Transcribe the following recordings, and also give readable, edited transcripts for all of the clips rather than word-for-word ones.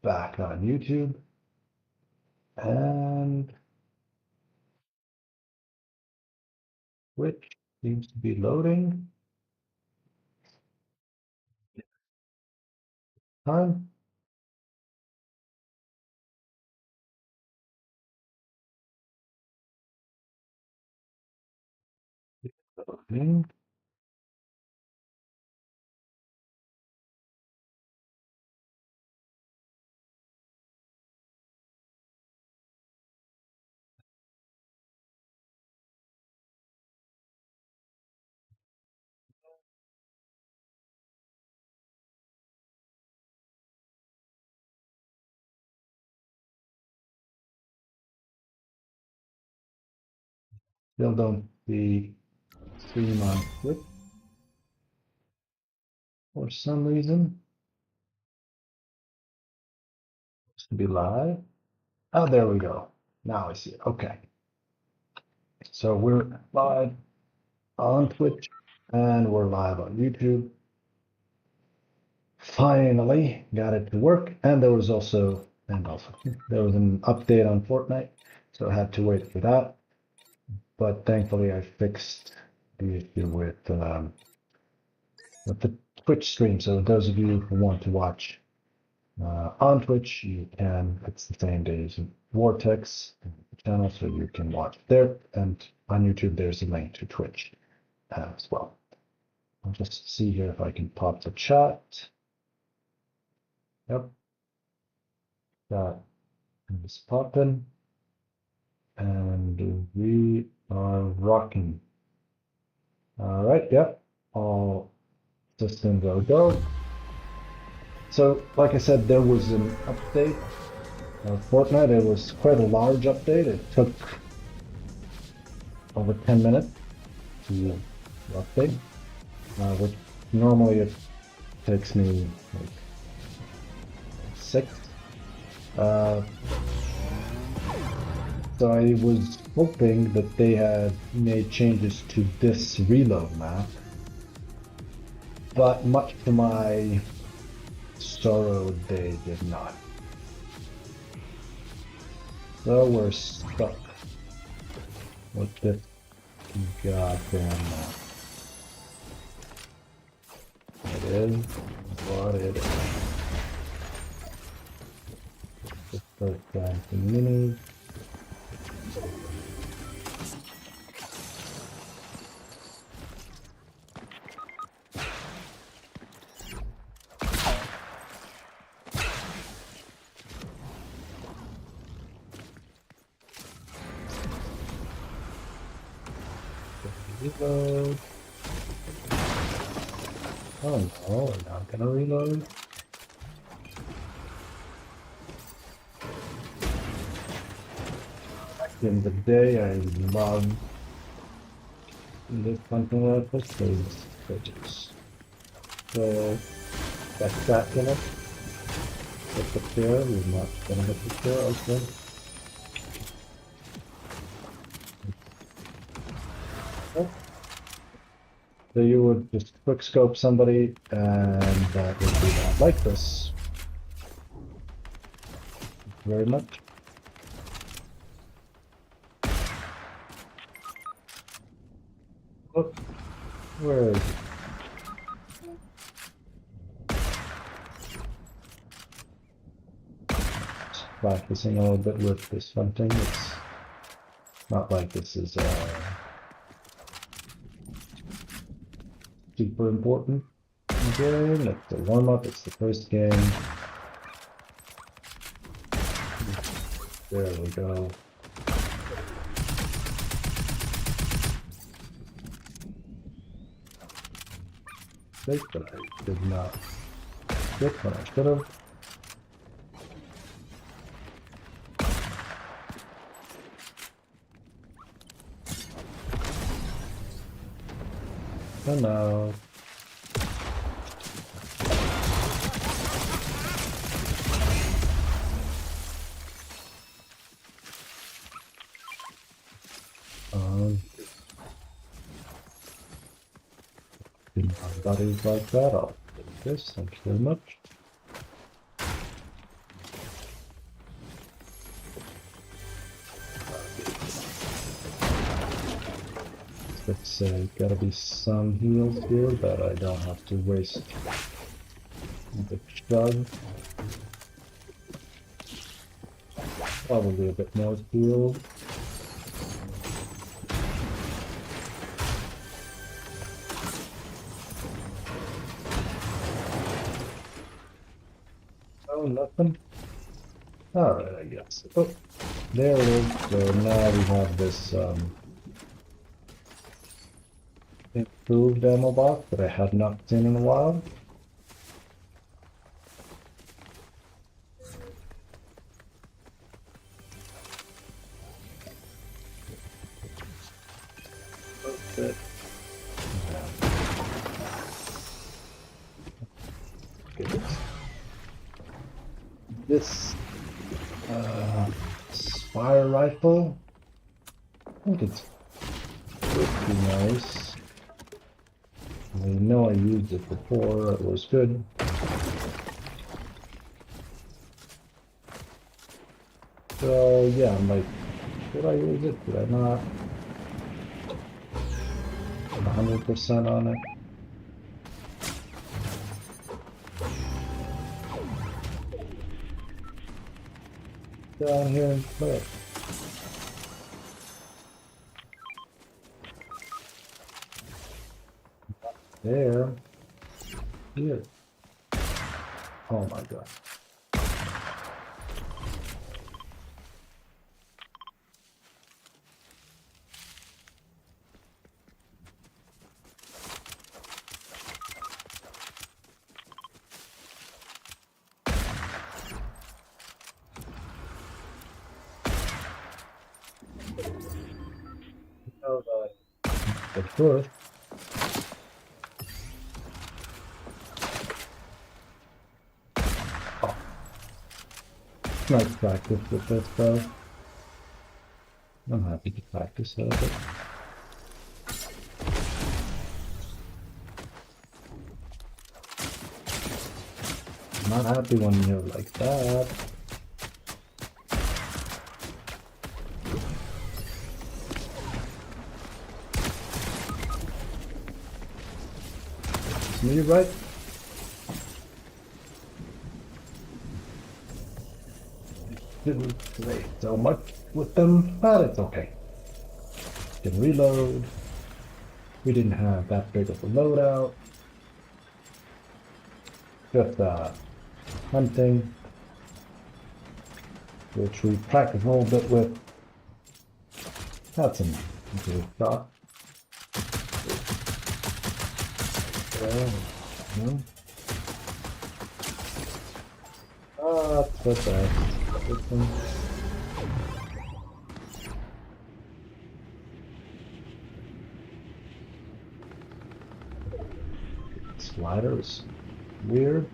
back on YouTube. And Twitch seems to be loading. Time. Loading. Still don't see stream on Twitch for some reason. Supposed to be live. Oh, there we go. Now I see it. Okay. So we're live on Twitch and we're live on YouTube. Finally got it to work. And there was also there was an update on Fortnite, so I had to wait for that. But thankfully I fixed the issue with the Twitch stream. So those of you who want to watch on Twitch, you can. It's the same day as Vortex channel, so you can watch there. And on YouTube, there's a link to Twitch as well. I'll just see here if I can pop the chat. Yep. That is popping. And we are rocking. All right, yep. All systems are go. So, like I said, there was an update of Fortnite. It was quite a large update. It took over 10 minutes to update, which normally it takes me like 6. So I was hoping that they had made changes to this reload map, but much to my sorrow, they did not. So we're stuck with this goddamn map. It is what it is. Just those guys and minis. Reload. Oh no, we're not gonna reload. Back in the day, I loved this something like this, these bridges. So that's that in it. Hit the chair, we're not gonna hit the chair, okay. So you would just quick scope somebody and that would be that, like this. Thank you very much. Oh, where is it? Just practicing a little bit with this hunting. It's not like this is super important game. It's the warm-up, it's the first game. There we go. But I did not get what I should have. And now bodies like that, I'll take this, thank you very much. It's gotta be some heals here, but I don't have to waste the chug. Probably a bit more heal. Oh, nothing. Alright, I guess. Oh, there it is. So now we have this improved ammo box that I had not seen in a while. Perfect. This Spire rifle, I think it's pretty nice. I know I used it before, it was good. So yeah, I'm like, did I use it? Did I not? I'm 100% on it. Down here and click. There. Here. Oh my god. Oh, the first. Oh. Nice practice with this though. I'm happy to practice a bit. I'm not happy when you're like that. It's me, right? Didn't play so much with them, but it's okay. Can reload. We didn't have that big of a loadout. Just hunting, which we practiced a little bit with. Had some good shot. That's the best. Slider is weird.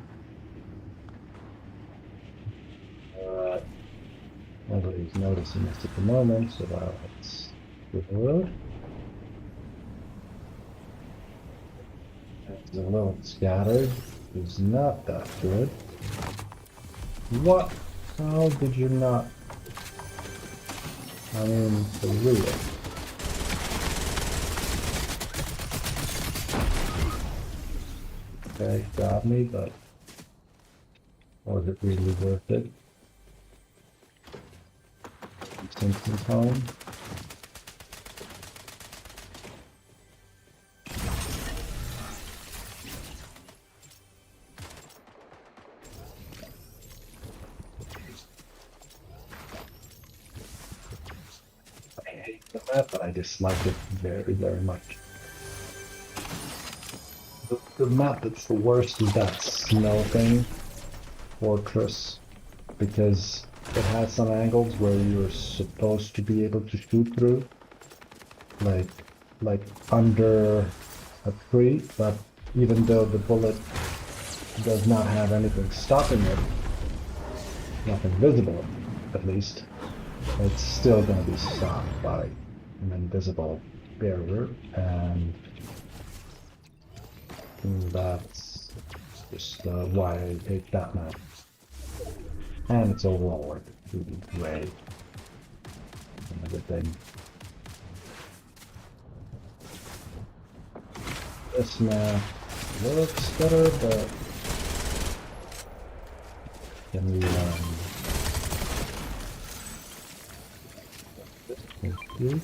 Nobody's noticing this at the moment, so that's good. It's a little scattered. It's not that good. What? How did you not? I mean, for real. Okay, got me, but was it really worth it? Simpsons home. I hate the map, but I dislike it very, very much. The map that's the worst is that snow thing, fortress, because it has some angles where you're supposed to be able to shoot through, like under a tree, but even though the bullet does not have anything stopping it, nothing visible at least, it's still going to be stopped by an invisible barrier, and that's just why I hate that map. And it's overall like really gray and everything. This map looks better, but can we thank you.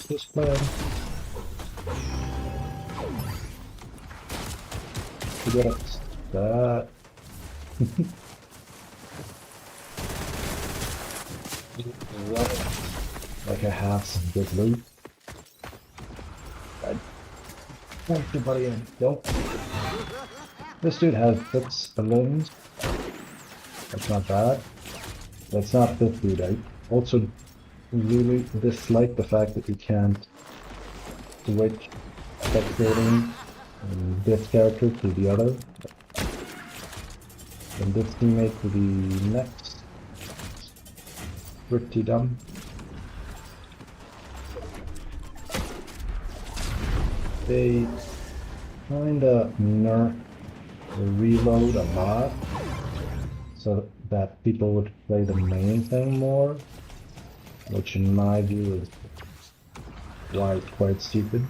This plan. Forget it. That. Like I have some good loot. Thank you, buddy. And don't. This dude has 6 balloons. That's not bad. That's not this dude. I also really dislike the fact that you can't switch spectating this character to the other. And this teammate to the next. Pretty dumb. They kinda nerf the reload a lot so that people would play the main thing more, which in my view is why it's quite stupid.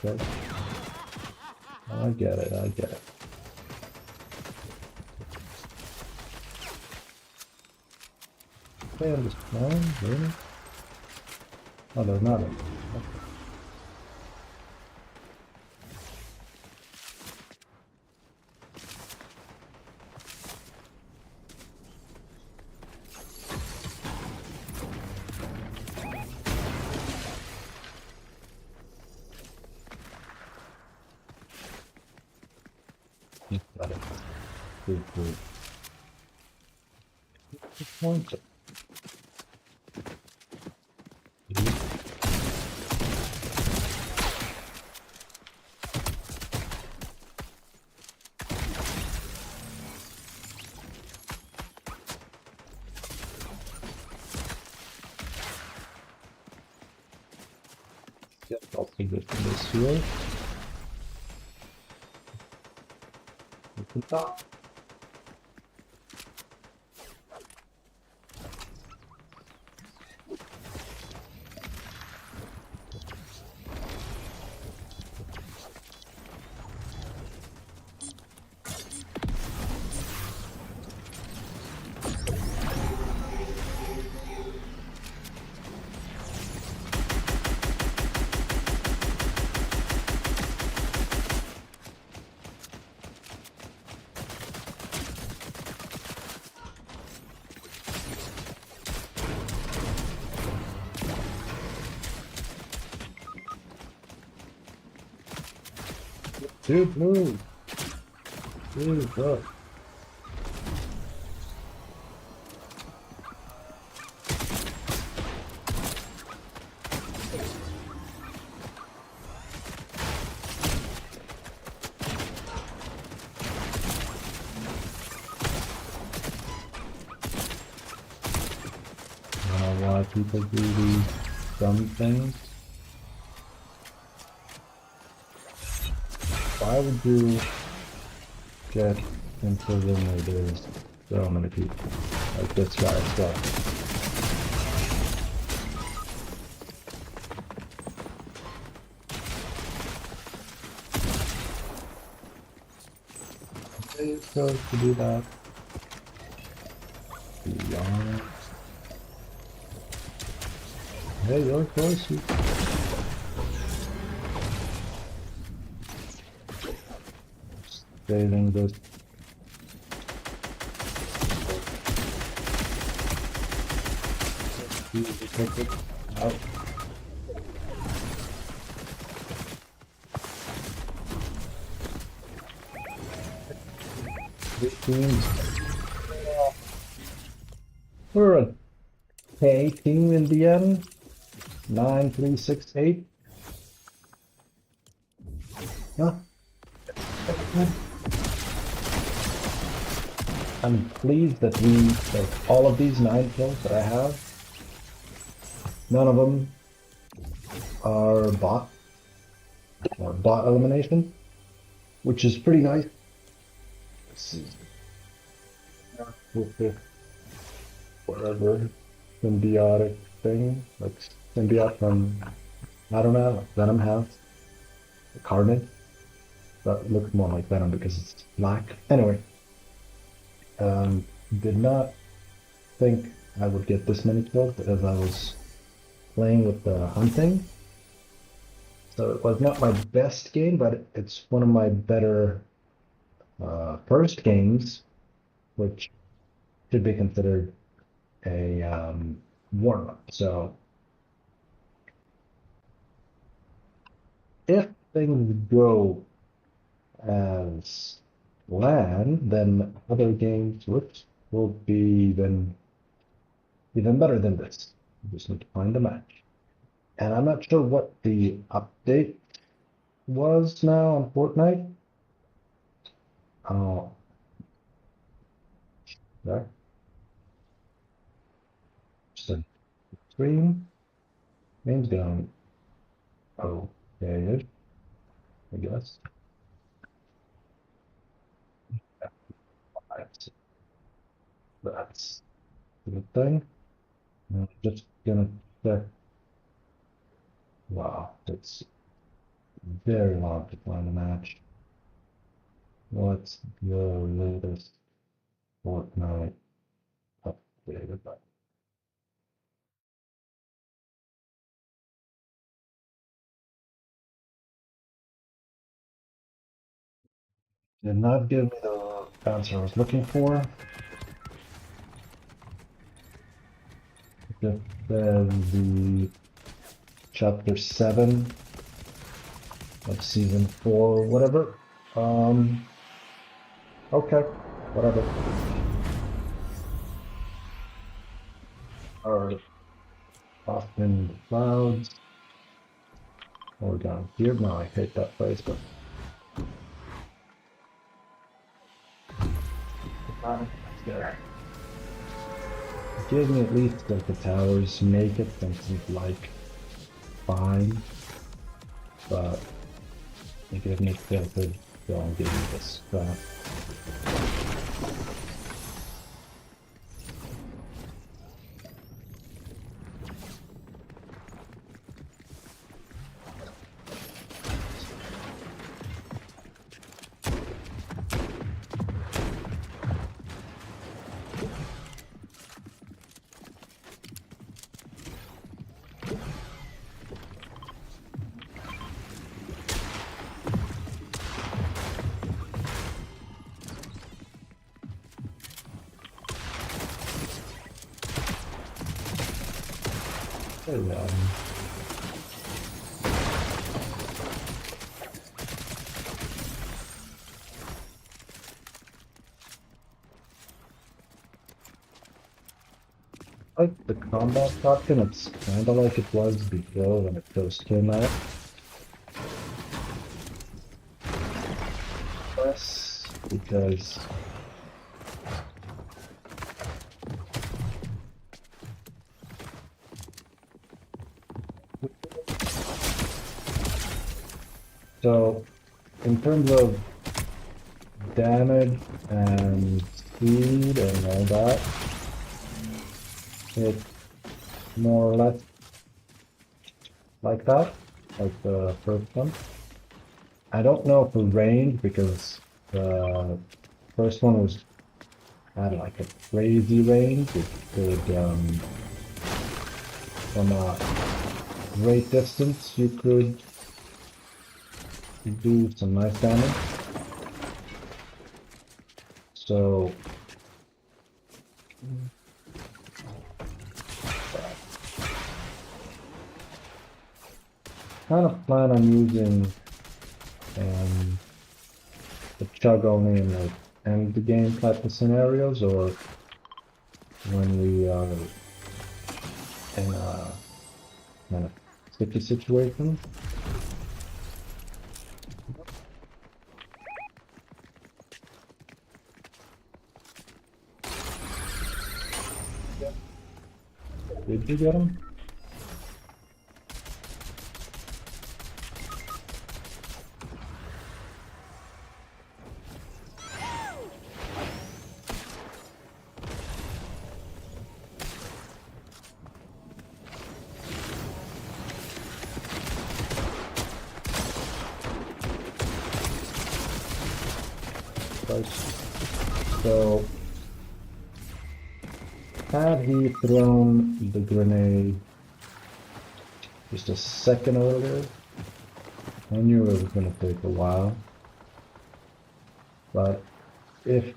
Okay. I get it. They understand, really? Oh, there's not. Okay. Got it. Cool. Point. Yep, I'll take this here. Top. Dude, move! Dude, look. I don't know why people do these dumb things. Why would you get into the where there's so many people? Like this guy as well. chose to do that. Beyond. Hey, your choice. Saving this. Take it out. We're a K team in the end. 9-3-6-8. Yeah. I'm pleased that all of these 9 kills that I have, none of them are bot or bot elimination, which is pretty nice. This is with the whatever symbiotic thing, like symbiote from, I don't know, Venom has Carnage. That looks more like Venom because it's black. Anyway, did not think I would get this many kills as I was playing with the hunting. So it was not my best game, but it's one of my better first games, which should be considered a warm-up. So if things go as planned, then other games will be even better than this. You just need to find a match. And I'm not sure what the update was now on Fortnite. Oh, there. Just a stream. Name's down. Oh, okay, I guess. That's a good thing. I'm just gonna check. Wow, it's very long to find a match. What's the latest Fortnite updated? Did not give me the answer I was looking for. Just the chapter 7 of season 4, whatever. Okay, whatever. Alright. Off in the clouds. Or down here. No, I hate that place, but there. Give me at least like the towers, make it something like fine. But you give me filtered, don't give me this crap. Like the combat shotgun, it's kind of like it was before when it first came out. Less because so in terms of damage and speed and all that, it's more or less like that, like the first one. I don't know for range because the First one was had like a crazy range. It could from a great distance you could do some nice damage. So kind of plan on using the chug only in like end the game type of scenarios, or when we are in a kind of sticky situation. Did you get him? So, had he thrown the grenade just a second earlier, I knew it was going to take a while. But if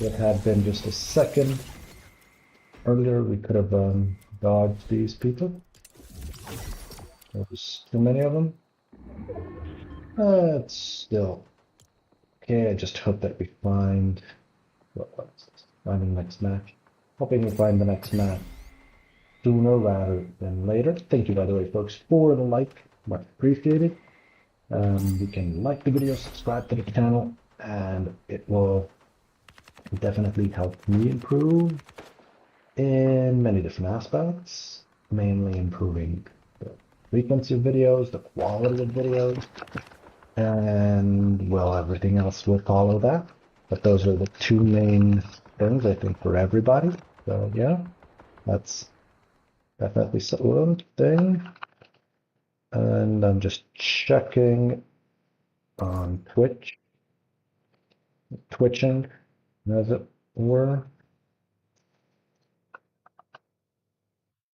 it had been just a second earlier, we could have dodged these people. There was too many of them. It's still okay. I just hope that we find find the next match. Hoping we find the next match sooner rather than later. Thank you, by the way, folks, for the like. Much appreciated. You can like the video, subscribe to the channel, and it will definitely help me improve in many different aspects, mainly improving the frequency of videos, the quality of videos, and well, everything else will follow that. But those are the two main things, I think, for everybody. So yeah, that's definitely one thing. And I'm just checking on Twitch, twitching, as it were.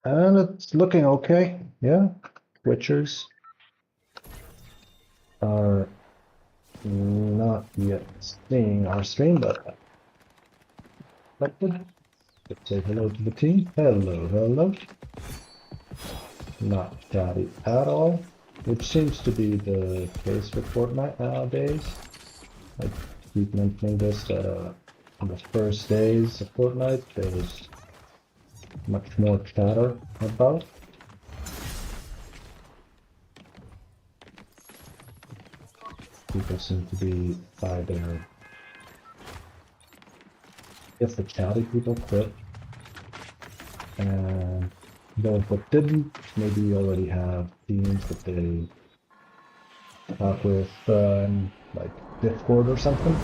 And it's looking okay, yeah. Twitchers are not yet seeing our stream, but let's say hello to the team. Hello, hello. Not chatty at all, which seems to be the case for Fortnite nowadays. I keep mentioning this, on the first days of Fortnite, there was much more chatter about. People seem to be either, if the chatty people quit, and those that didn't maybe already have teams that they talk with, like Discord or something.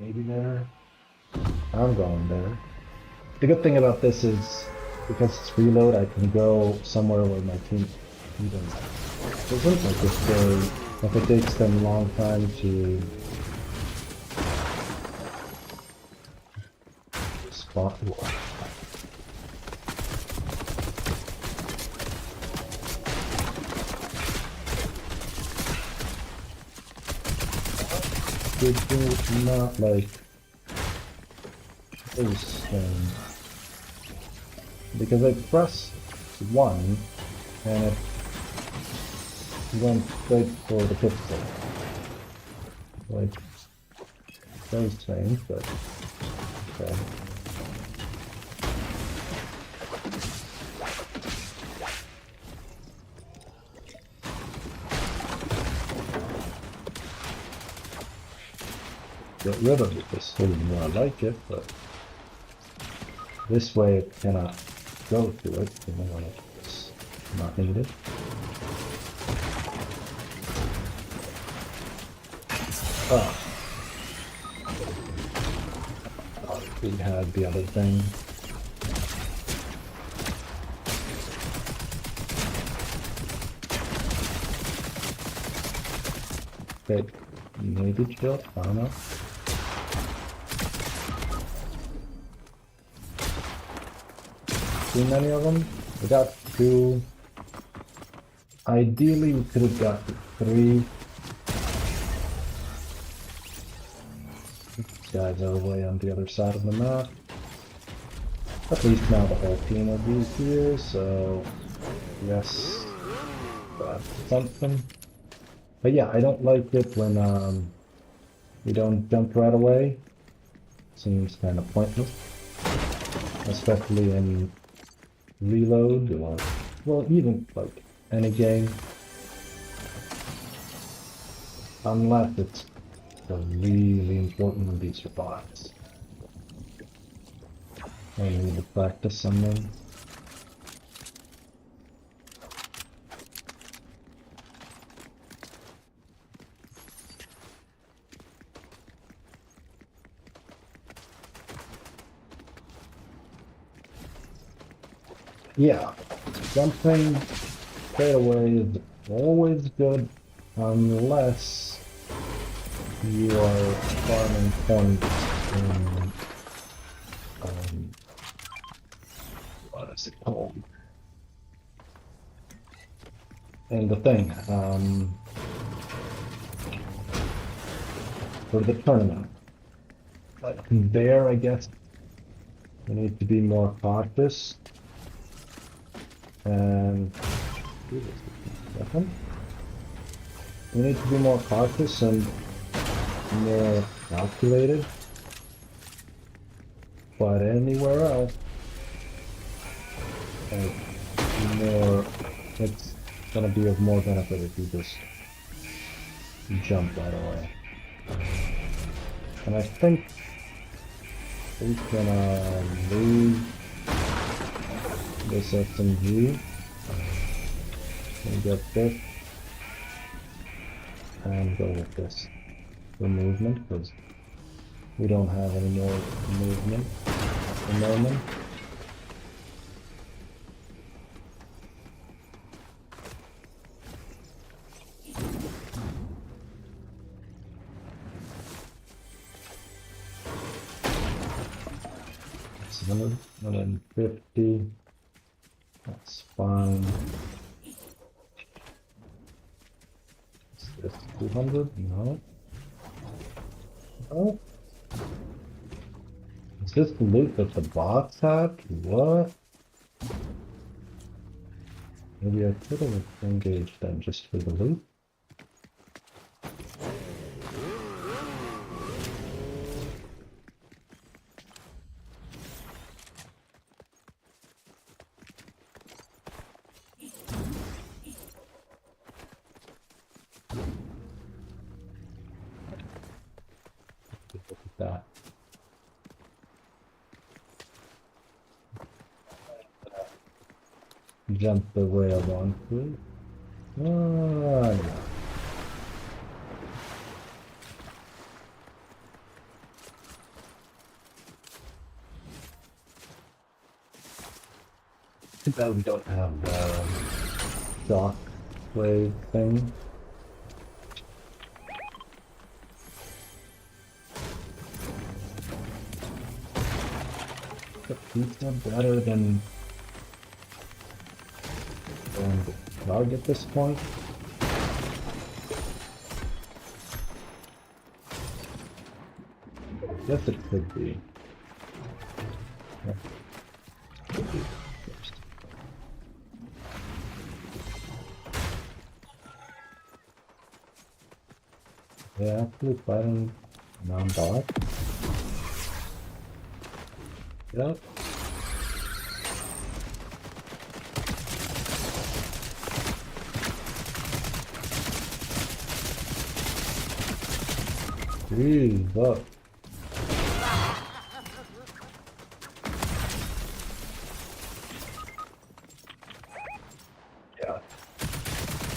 Maybe there. I'm going there. The good thing about this is, because it's reload, I can go somewhere where my team even isn't. Like if it takes them a long time to spot war. It's not like those things, because I pressed 1 and it went straight for the pixel. Like those things, but okay. Get rid of it this way more. I like it, but this way it cannot go to it, you know, when it's not needed. Oh. We had the other thing. Okay, maybe chill. I don't know. Too many of them. We got 2. Ideally, we could have got 3. These guys are way on the other side of the map. At least now the whole team will be here, so yes, that's something. But yeah, I don't like it when we don't jump right away. Seems kind of pointless, especially in Reload or, well, even like any game, unless it's really important to be survives. I need to practice something. Yeah, jumping straight away is always good unless you are farming points in what is it called? And the thing, for the tournament. Like there, I guess we need to be more cautious. And we need to be more cautious and more calculated. But anywhere else, it's gonna be of more benefit if you just jump right away. And I think we can leave this SMG and get this and go with this for movement because we don't have any more movement at the moment. It's 150. That's fine. Is this 200? No. Oh. Is this the loot that the bots had? What? Maybe I could have engaged them just for the loot. Look at that. Jump the way I want to. Ah, yeah. Too bad we don't have the shock wave thing. The pizza better than the dog at this point. Yes, it could be. Yeah. Could be first. Yeah, actually fighting non-bot. Yep. Jeez, look. Yeah.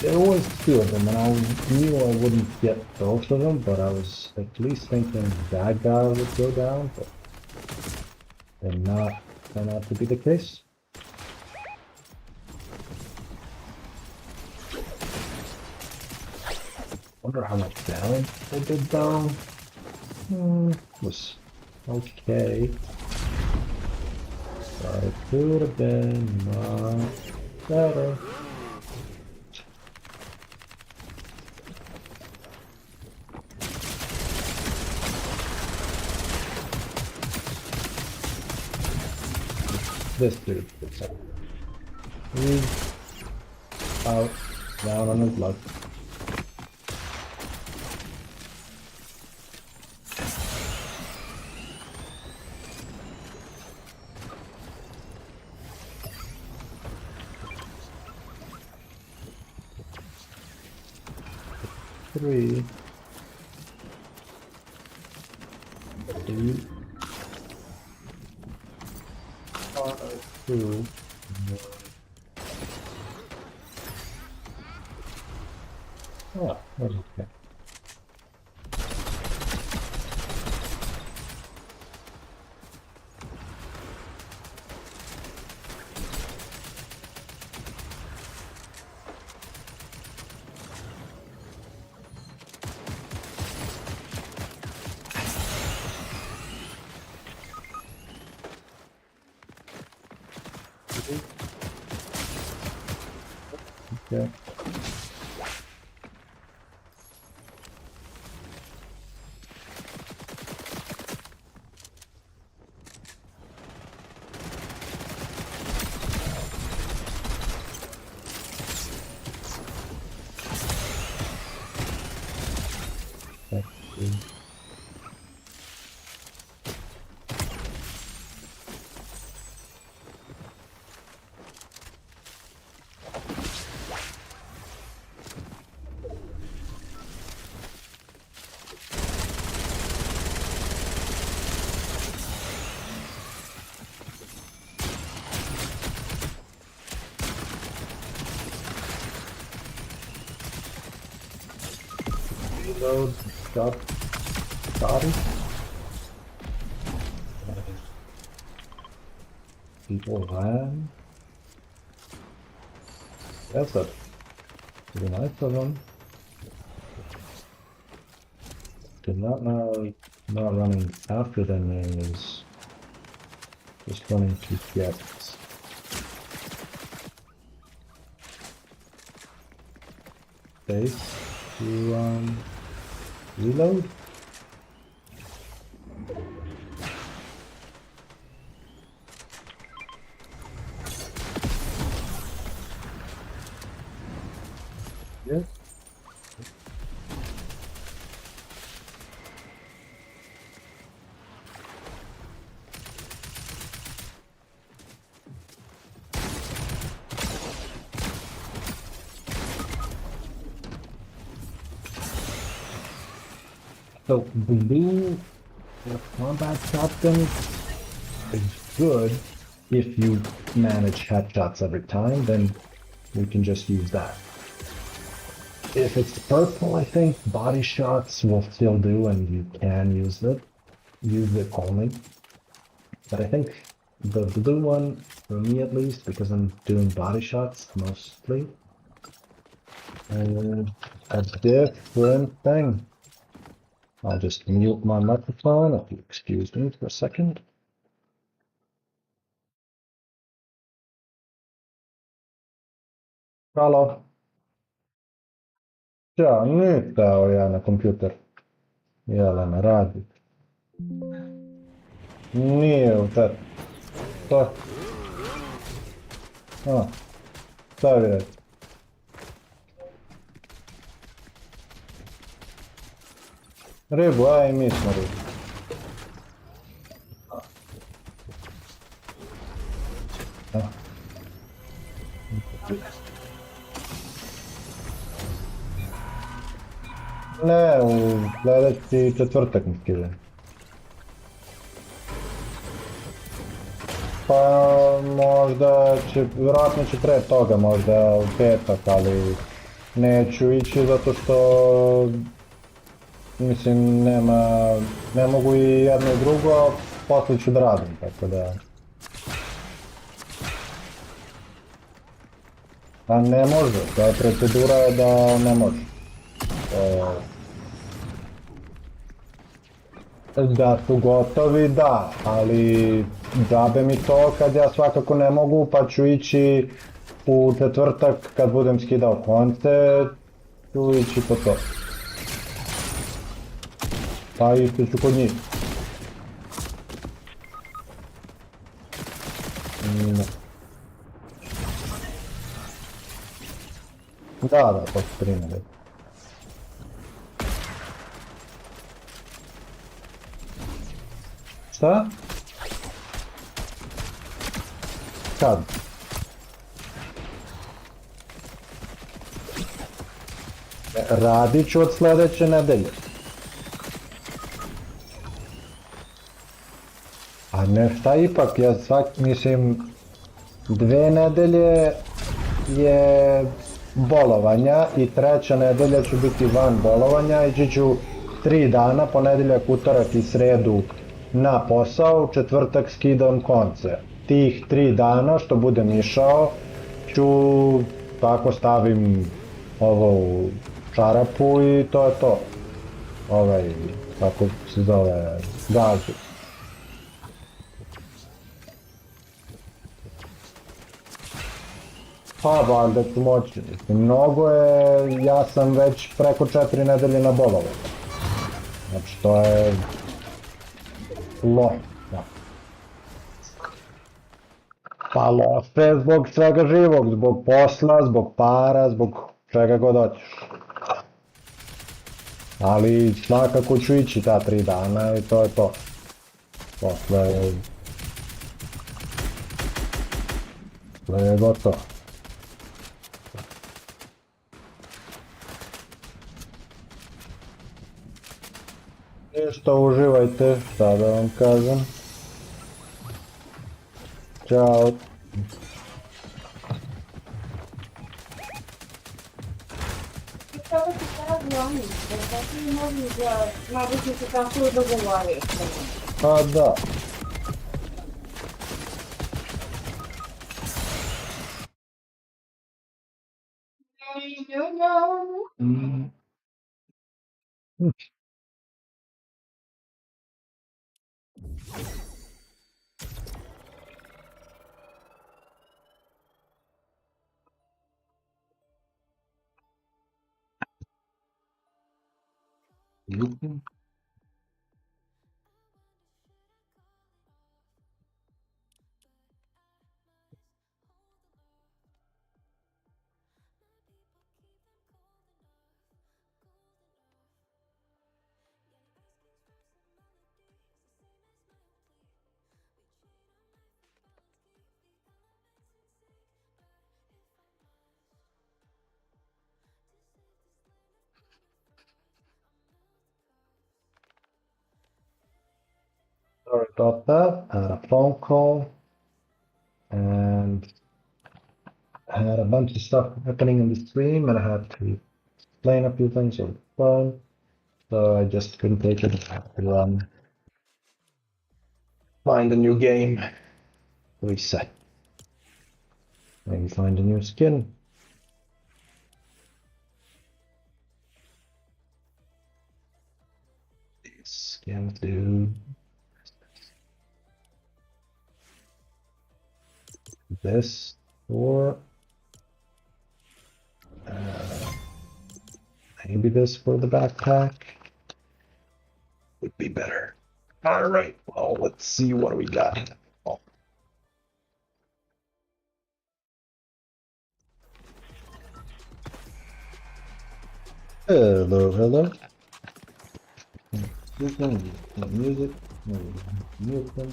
There was 2 of them, and I knew I wouldn't get both of them, but I was at least thinking that guy would go down, but did not turn out to be the case. Wonder how much damage they did though. Was okay. But it could have been much better. This dude. He's out, down on his luck. Three. Two. Two. Oh, that's okay. Yeah. Reload, shot, body. People ran. That's a pretty nice of them. Did not know not running after them is just running to get space to reload. Yes. So blue combat shotgun is good if you manage headshots every time, then we can just use that. If it's purple, I think body shots will still do and you can use it only. But I think the blue one, for me at least, because I'm doing body shots mostly, a different thing. I'll just mute my microphone if you excuse me for a second. Halo. Ćao, nyt tää on jäänyt computer. Jälleen radi. Niin, tää. Tää vielä. Ribu, aj mi smo ribu. Ne, u sljedeći četvrtak mi skide. Pa možda će, vjerojatno će pre toga, možda u petak, ali neću ići zato što mislim ne mogu i jedno i drugo, a poslije ću da radim, tako da. A ne može, ta procedura je da ne može. Da su gotovi, da, ali džabe mi to kad ja svakako ne mogu, pa ću ići u četvrtak kad budem skidao konce, ću ići po to. Pa isto ću kod njih. Ne. Da, to su primjeri. Šta? Kad? Radit ću od sljedeće nedelje. A ne, šta ipak, ja mislim, 2 nedelje je bolovanja i 3. nedelja ću biti van bolovanja, ići ću 3 dana, ponedjeljak, utorak i sredu na posao, u četvrtak skidam konce. Tih 3 dana što budem išao ću tako stavim ovo u čarapu i to je to. Kako se zove, gazu. Pa valjda ću moći. Mnogo je, ja sam već preko 4 nedelje na bolovanju. Znači to je loše. Pa loše zbog svega živog, zbog posla, zbog para, zbog čega god hoćeš. Ali svakako ću ići ta 3 dana i to je to. Posle je gotovo. Ništa, uživajte, šta da vam kažem. Ćao. Kako ti se razvijamo, da ti mogli da nabući se tako dogovaraju. Pa da. Ljubim. Sorry about that. I had a phone call and I had a bunch of stuff happening in the stream and I had to explain a few things on the phone. So I just couldn't take it. I had to find a new game. Reset. Maybe find a new skin. These skins do this or maybe this for the backpack would be better. All right, well, let's see what we got. Oh. Hello, hello. Music, music.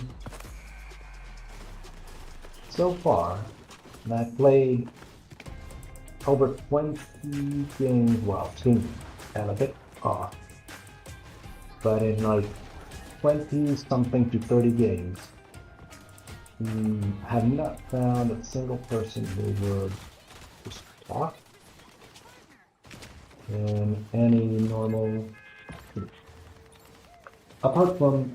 So far, I played over 20 games, well, 2 and a bit off, but in like 20 something to 30 games, have not found a single person who would just talk in any normal, apart from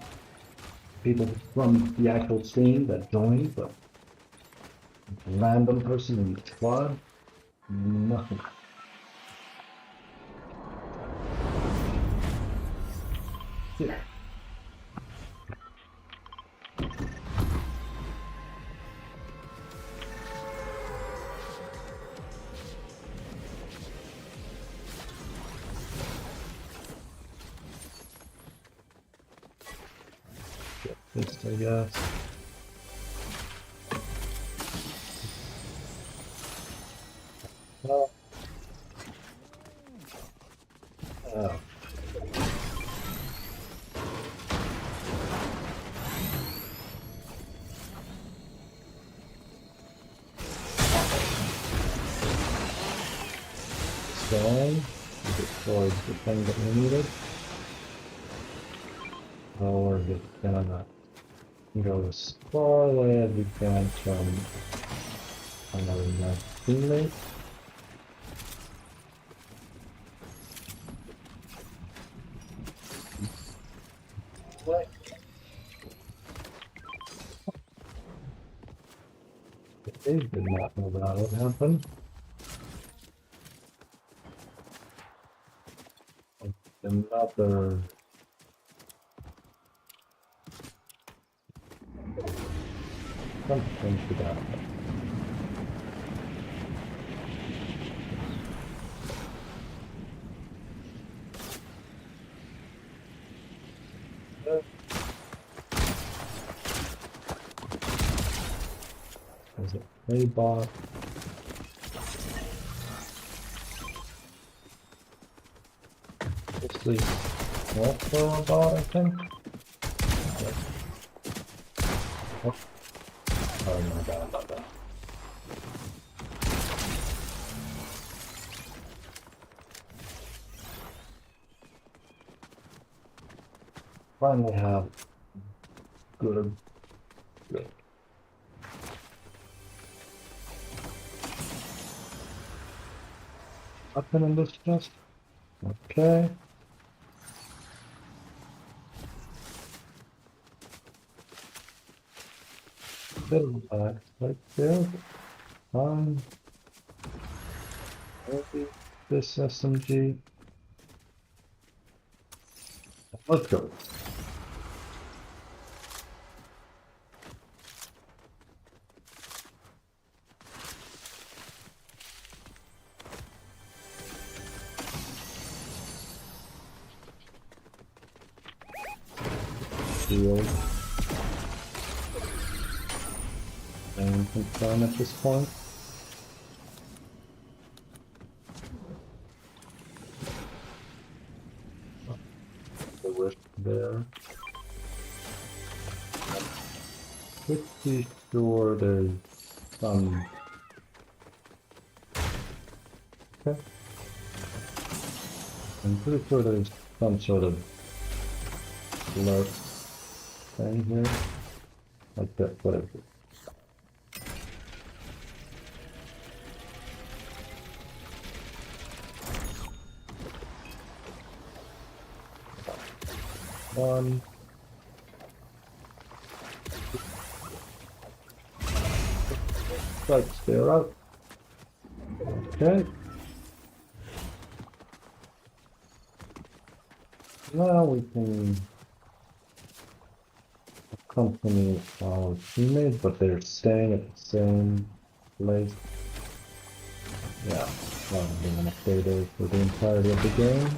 people from the actual stream that joined, but random person in the squad, nothing. Yeah. Get this, I guess. Oh. Oh. Stone destroys the thing that we needed. Or is it gonna go as far away as we can from another teammate? What? They did not know that would happen. Another something to that. Is it Playbot? Mostly also bot, I think. Oh, oh my god. Finally have good. Weapon in this chest. Okay. Little back right there. Maybe this SMG. Let's go. Shield. And confirm at this point. The rift there. Pretty sure there's some. Okay. I'm pretty sure there's some sort of alert thing here. Like that, whatever. One. Strikes there out. Okay. Now we can accompany our teammates, but they're staying at the same place. Yeah, well, they're gonna stay there for the entirety of the game.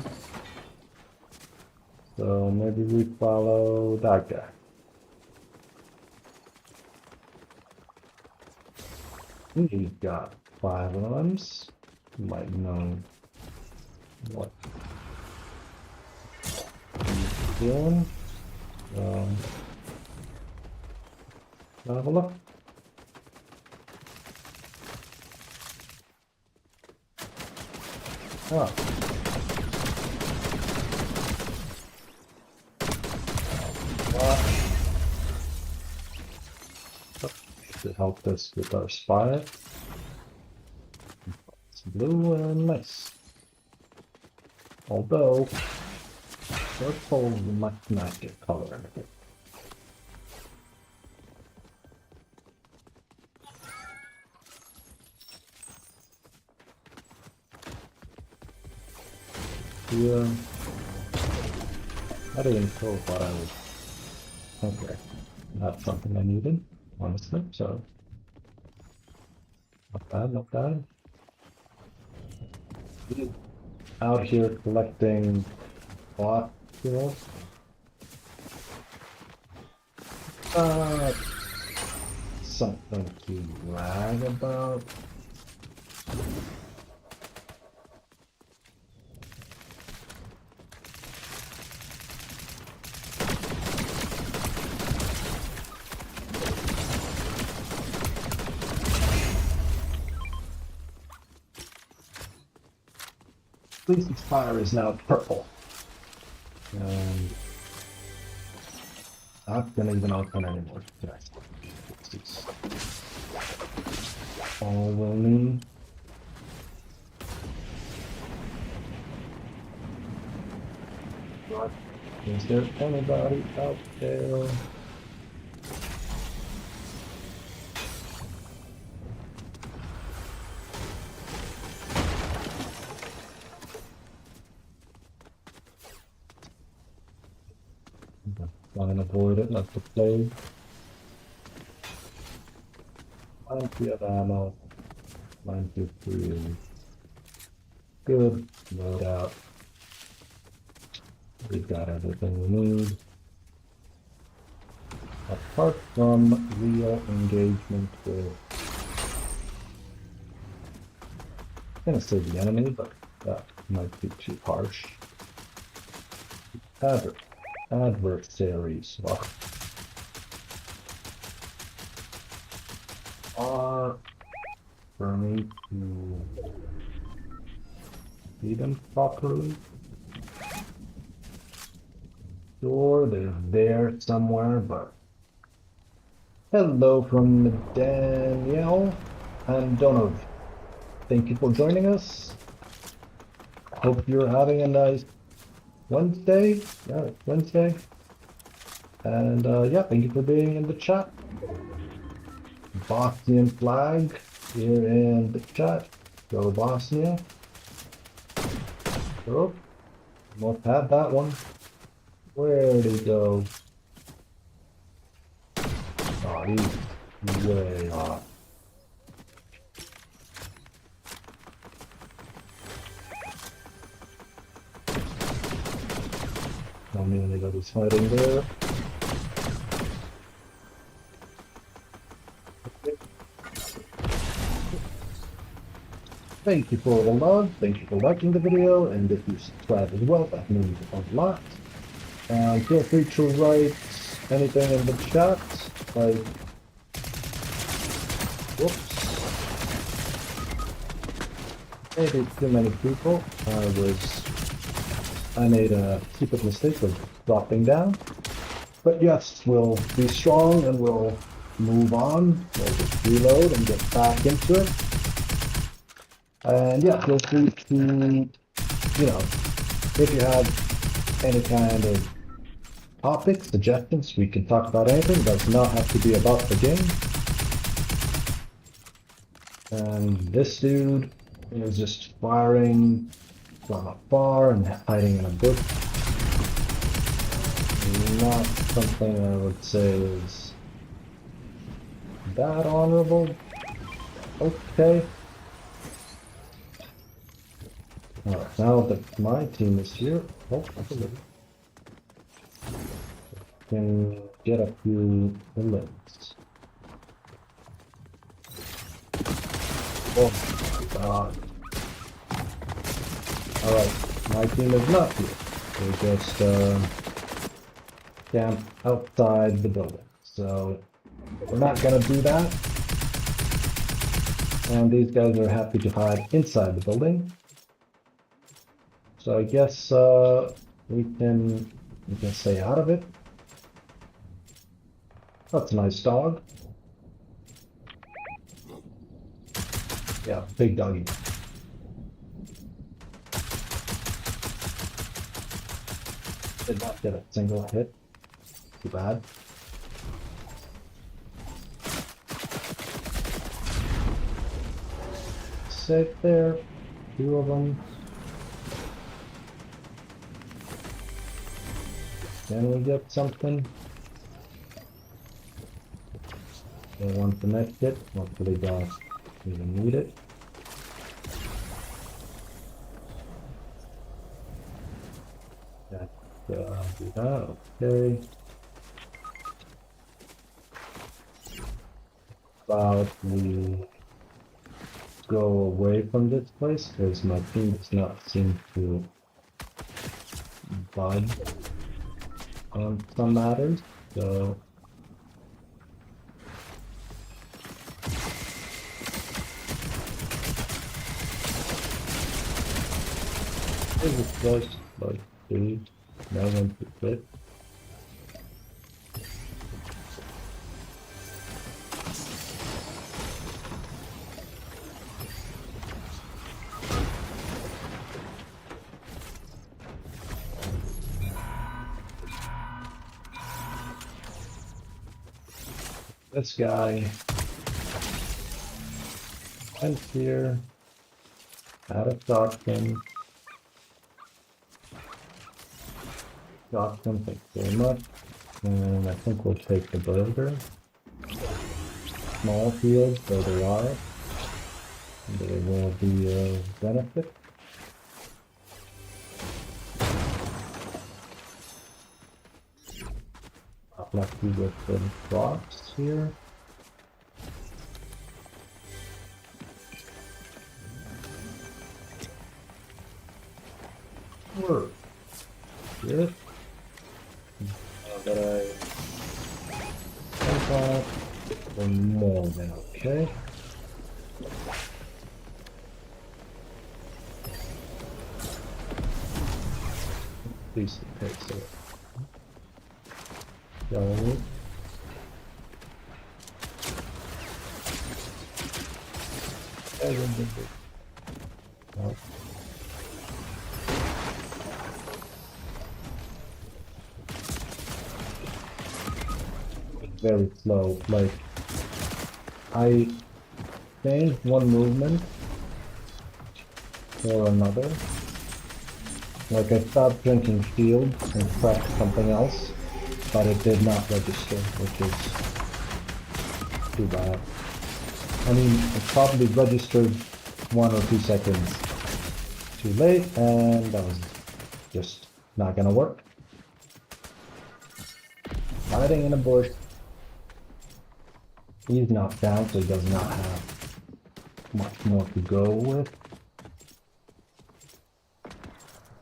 So maybe we follow that guy. He's got 5 arms. You might know what he's doing. Have a look. Ah. To help us with our spire. It's blue and nice. Although purple might not get color. Yeah. I didn't know what I was. Okay, that's something I needed, honestly. So not bad, not bad. Out here collecting bot kills. Uh, Something to brag about. At least its fire is now purple. And not gonna even open anymore. Yes. It's all we'll need. But is there anybody out there? Try and avoid it like the plague. Plenty of ammo. Plenty of food. Good loadout. We've got everything we need. Apart from real engagement with, I'm gonna say the enemy, but that might be too harsh. Adversaries are for me to see them properly. Sure, they're there somewhere, but hello from Danielle and Donov. Thank you for joining us. Hope you're having a nice Wednesday. Yeah, it's Wednesday. And yeah, thank you for being in the chat. Bosnian flag here in the chat. Go Bosnia. Oh, must have that one. Where'd he go? Oh, he's way off. Don't mean anybody's fighting there. Thank you for the love, thank you for liking the video, and if you subscribe as well, that means a lot. And feel free to write anything in the chat, like, whoops, maybe too many people. I made a stupid mistake of dropping down. But yes, we'll be strong and we'll move on. We'll just reload and get back into it. And yeah, feel free to, you know, if you have any kind of topics, suggestions, we can talk about anything. It does not have to be about the game. And this dude is just firing from afar and hiding in a bush. Not something I would say is that honorable. Okay. Alright, now that my team is here, oh, I can get a few bullets. Oh my god. Alright, my team is not here. They just camp outside the building. So we're not gonna do that. And these guys are happy to hide inside the building. So I guess we can stay out of it. That's a nice dog. Yeah, big doggy. Did not get a single hit. Too bad. Safe there. Two of them. Can we get something? They want the next hit. Hopefully don't even need it. Do that. Okay. About we go away from this place because my team does not seem to budge on some matters. So this is just like 3, 9 to fit. This guy went here, had a shotgun. Shotgun, thank you very much. And I think we'll take the burger. Small field, so there are. There will be a benefit. Lucky with the drops here. Work. Good. Now that I think off for more than okay. Please take so. So very slow. Like I changed one movement for another. Like I stopped drinking shield and pressed something else, but it did not register, which is too bad. I mean, it probably registered 1 or 2 seconds too late, and that was just not gonna work. Hiding in a bush. He's knocked down, so he does not have much more to go with.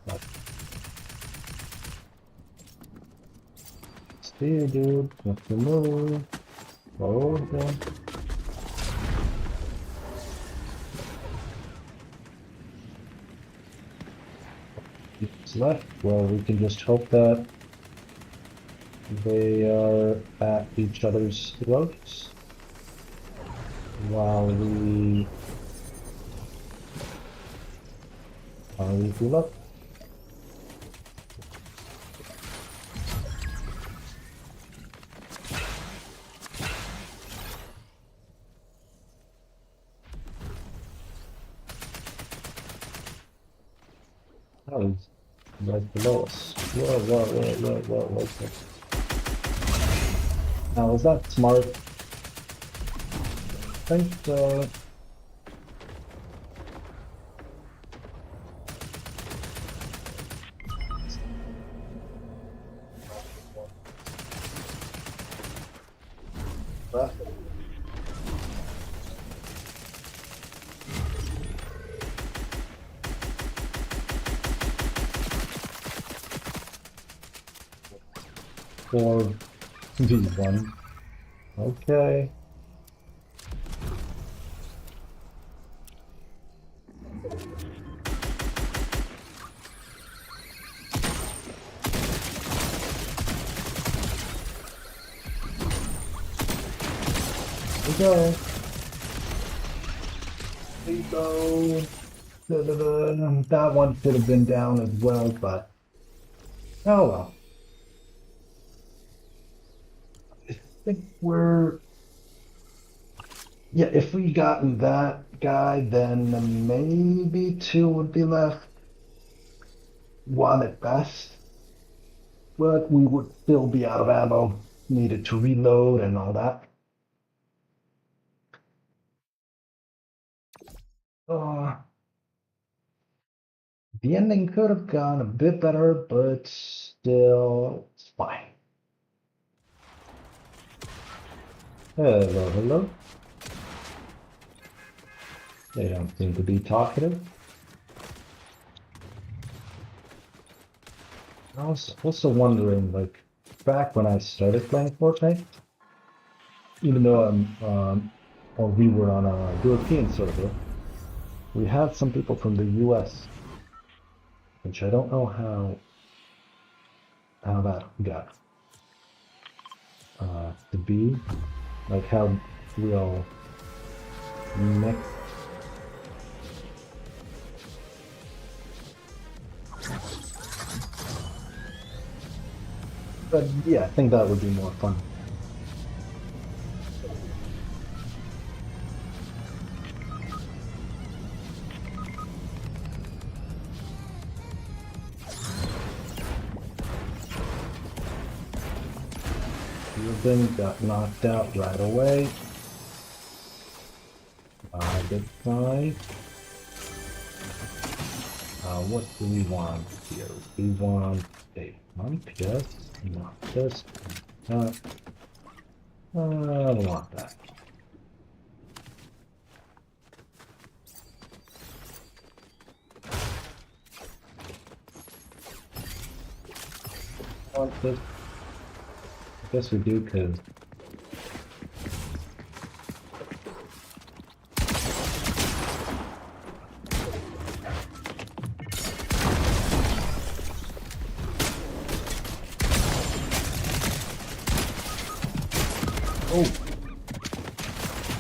But see, dude, what's the move? Over. It's left. Well, we can just hope that they are at each other's throats while we heal up. Oh, he's right below us. Whoa. Okay. Now, is that smart? I think so. Or V1. Okay. Here we go. That one should have been down as well, but oh well. I think we're, yeah, if we gotten that guy, then maybe 2 would be left. 1 at best. but we would still be out of ammo, needed to reload and all that. The ending could have gone a bit better, but still, it's fine. Hello, hello. They don't seem to be talkative. I was also wondering, like, back when I started playing Fortnite, even though or we were on a European server, we had some people from the US, which I don't know how that got to be, like how we'll mix. But yeah, I think that would be more fun. Then got knocked out right away. Good sign. What do we want here? We want a 1 PS, not this. I don't want that. Want this? I guess we do, because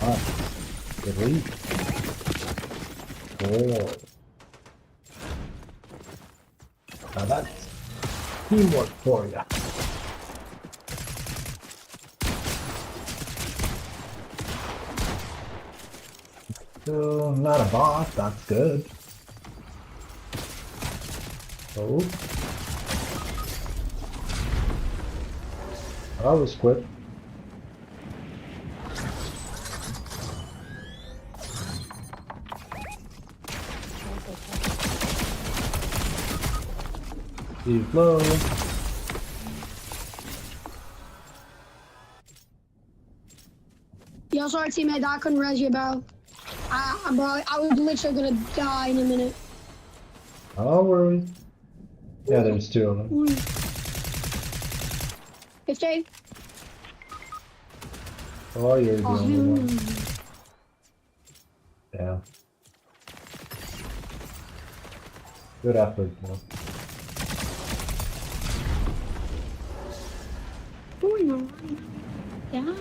oh, good lead. Oh, now that's teamwork for you. Still not a boss, that's good. Oh. That was quick. Steve low. Yo, sorry teammate, I couldn't res you, bro. Bro, I was literally gonna die in a minute. No worries. Yeah, there's 2 of them. 50. Oh, you're the only one. Yeah. Good effort, bro. Oh, no. Yeah.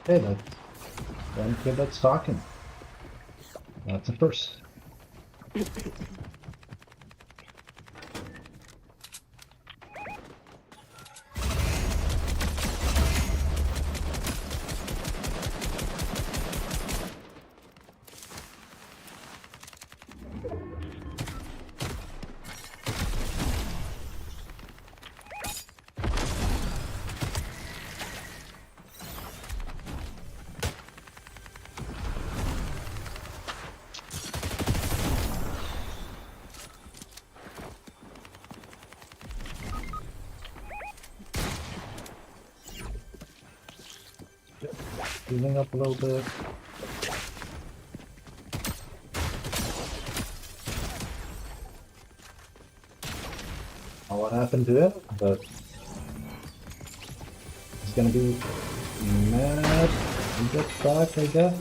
Hey, that's one kid that's talking. That's a first. Healing up a little bit. What happened to it, but he's gonna be mad and get back, I guess.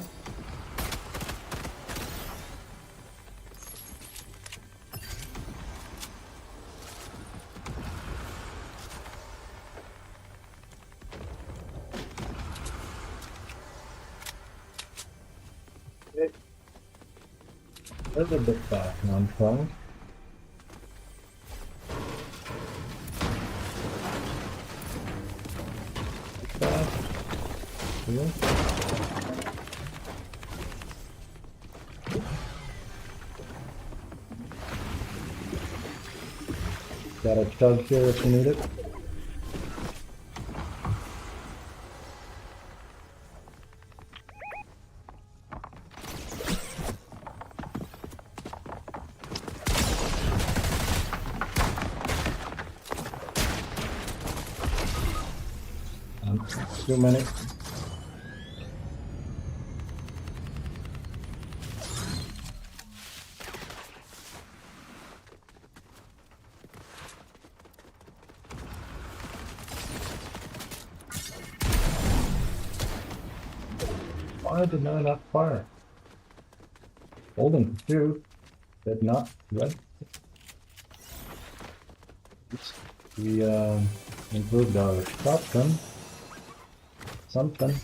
A little bit back on front. Back. Here. Got a chug here if you need it. Too many. Why did I not fire? Holding two, did not red. We improved our shotgun. Something.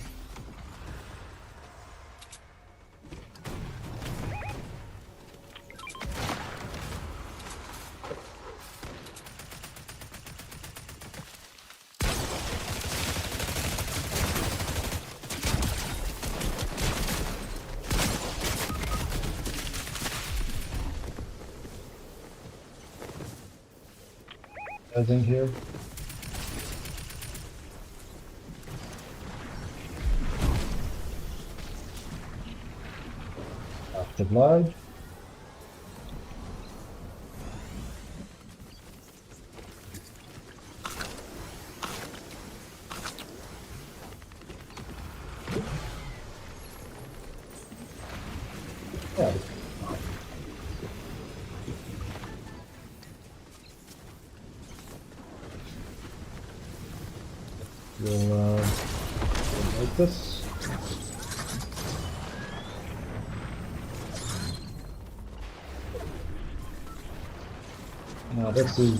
Anything here? After blood. Yeah. We'll like this. Now this is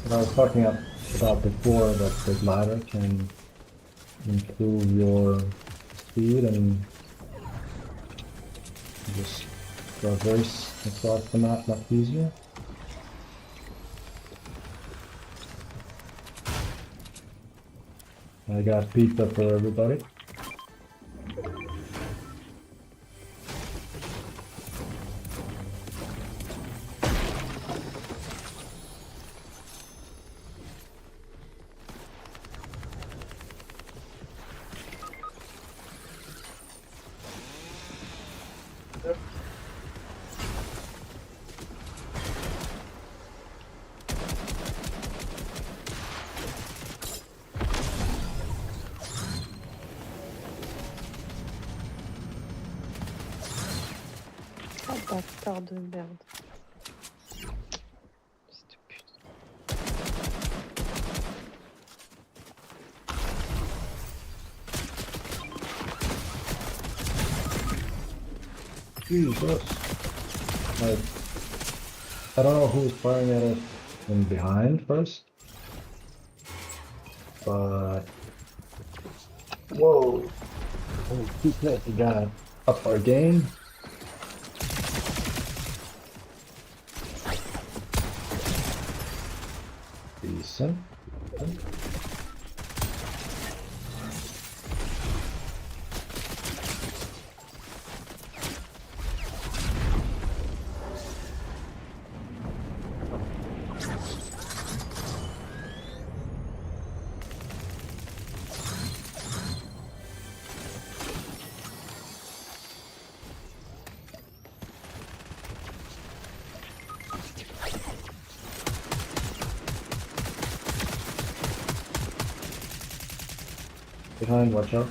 what I was talking about before, that the ladder can improve your speed and just traverse across the map much easier. I got pizza for everybody. Ah, bâtard de merde. Cette pute. Jesus. Like, I don't know who's firing at us from behind first. But whoa. Holy shit, we got up our game. Decent. Behind, watch out.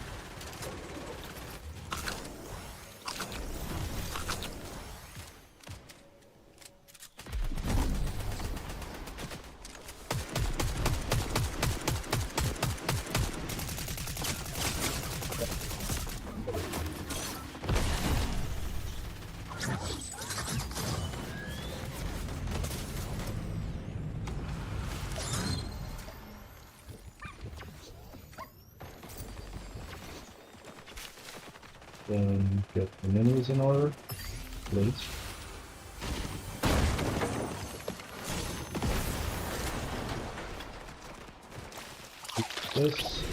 Then get the menus in order, please. this.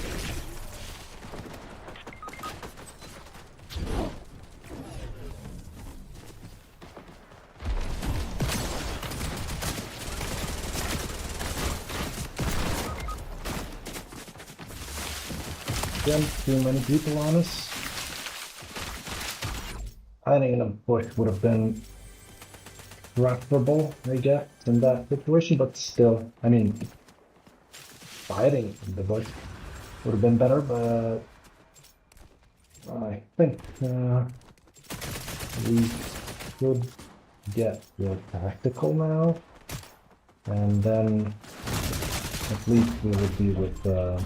Again, too many people on us. Hiding in a bush would have been preferable, I guess, in that situation, but still, I mean, hiding in the bush would have been better, but I think we could get the tactical now, and then at least we would be with a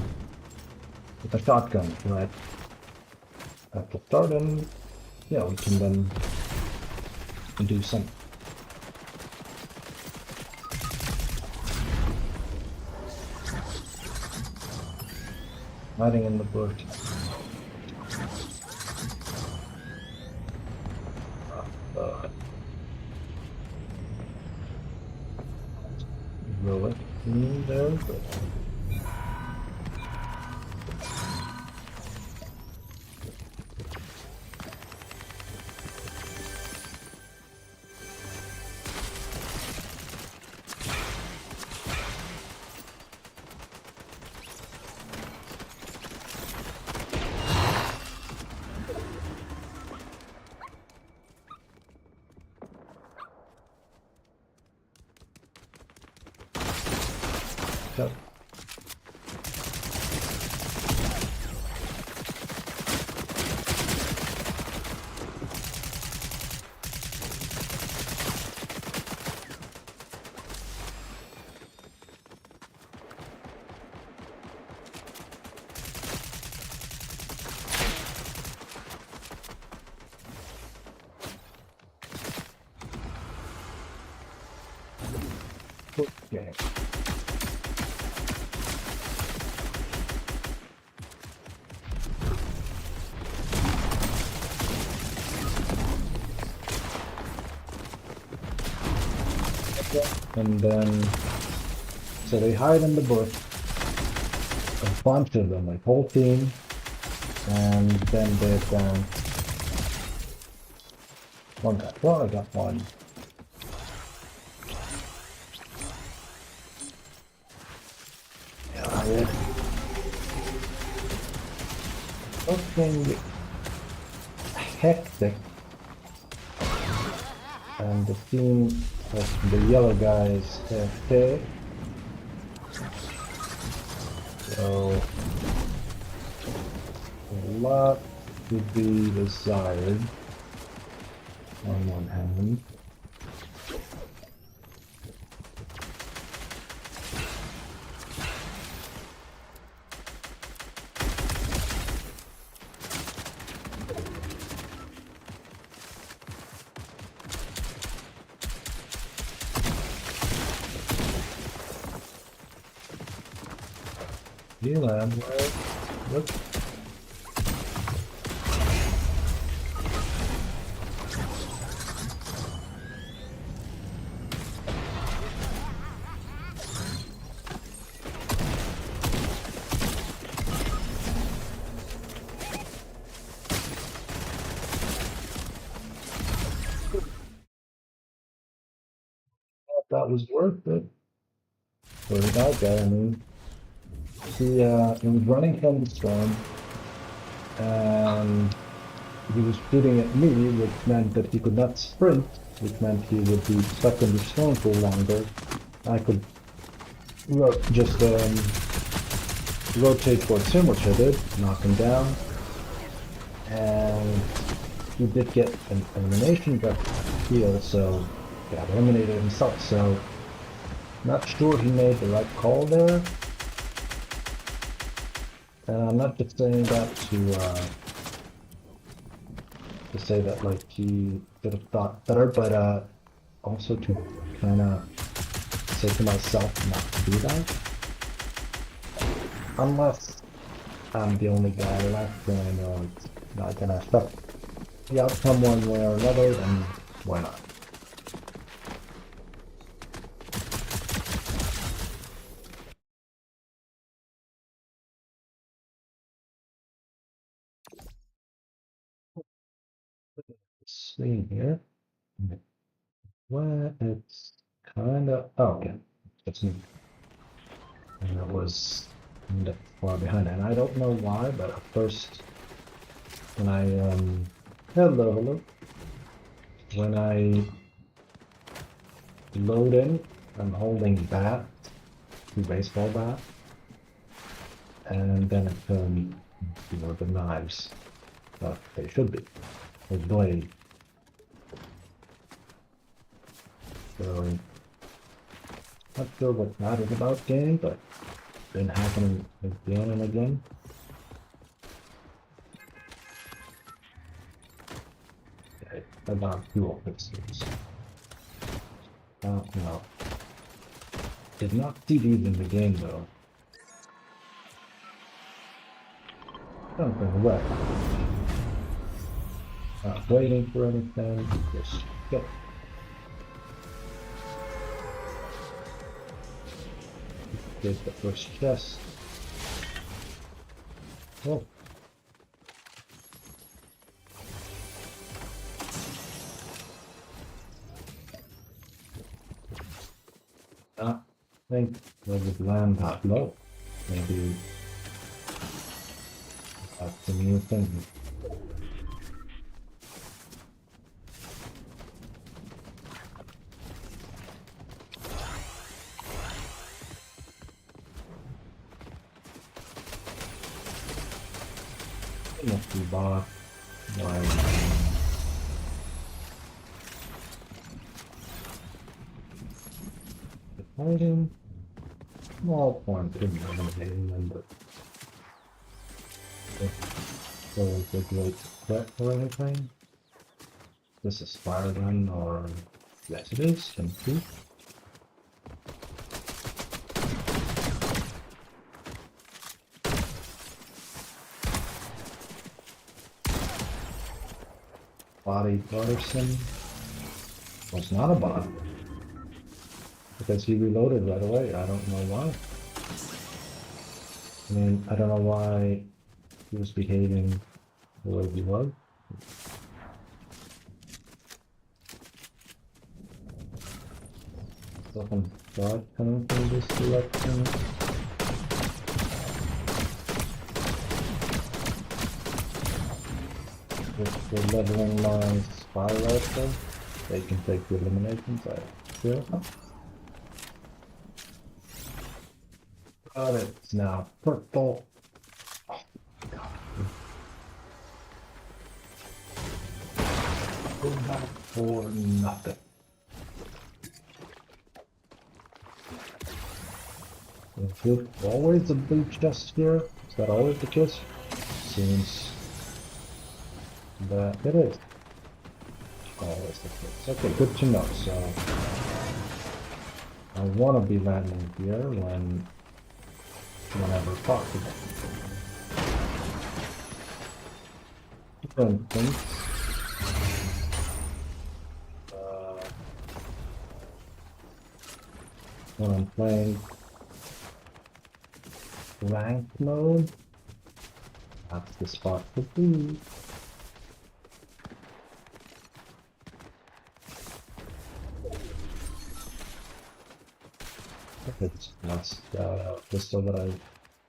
shotgun, right? At the start, and yeah, we can then do some. Hiding in the bush. Really? There, but Yep. Okay. And then, so they hide in the bush, a bunch of them, like whole team, and then they're down. One guy, well, I got one. Yeah, something hectic. And the team of the yellow guys AFK. So a lot would be desired on one hand. Land, look. That was worth it for that guy. I mean, he was running from the storm, and he was shooting at me, which meant that he could not sprint, which meant he would be stuck in the storm for longer. I could just rotate towards him, which I did, knock him down, and he did get an elimination, but he also got eliminated himself, so not sure he made the right call there. And I'm not just saying that to say that like he should have thought better, but also to kind of say to myself not to do that. Unless I'm the only guy left, then I know it's not gonna affect the outcome one way or another, then why not? see here. Where it's kind of. Oh, okay. That's me. And it was kind of far behind. And I don't know why, but at first, when I. Hello. When I load in, I'm holding bat, two baseball bat, and then it turned, the knives. They should be. The blade. So, not sure what that is about game, but it's been happening again and again. Okay, about dual pistols. No. Did not see these in the game though. Something wet. Not waiting for anything, just go. Here's the first chest. Oh. I think there would land that low. Maybe that's a new thing. Must be bar. Fighting. Small point in eliminating them, but so is a great threat or anything. This is fire gun or yes it is, can see. Body person was not a bot. Because he reloaded right away. I don't know why. I mean, I don't know why he was behaving the way he was. Something bad coming from this direction. If we're leveling my spy rifle, they can take the eliminations, I feel. Got it. It's now purple. Oh my god. Go back for nothing. Is it always a blue chest here? Is that always the case? Seems that it is. Always the case. Okay, good to know. So I want to be landing here whenever possible. For instance, when I'm playing ranked mode, that's the spot to be. It's last pistol that I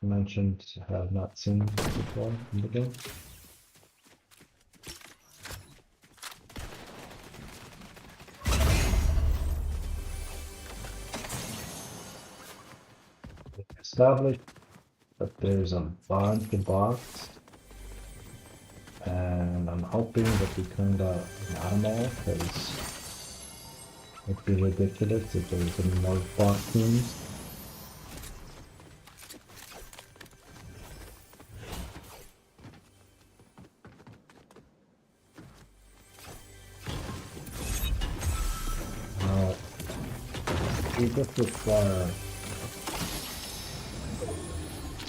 mentioned, have not seen before in the game. Established that there's a bunch of bots, and I'm hoping that we kinda got them all, because it'd be ridiculous if there was any more bot teams. We just require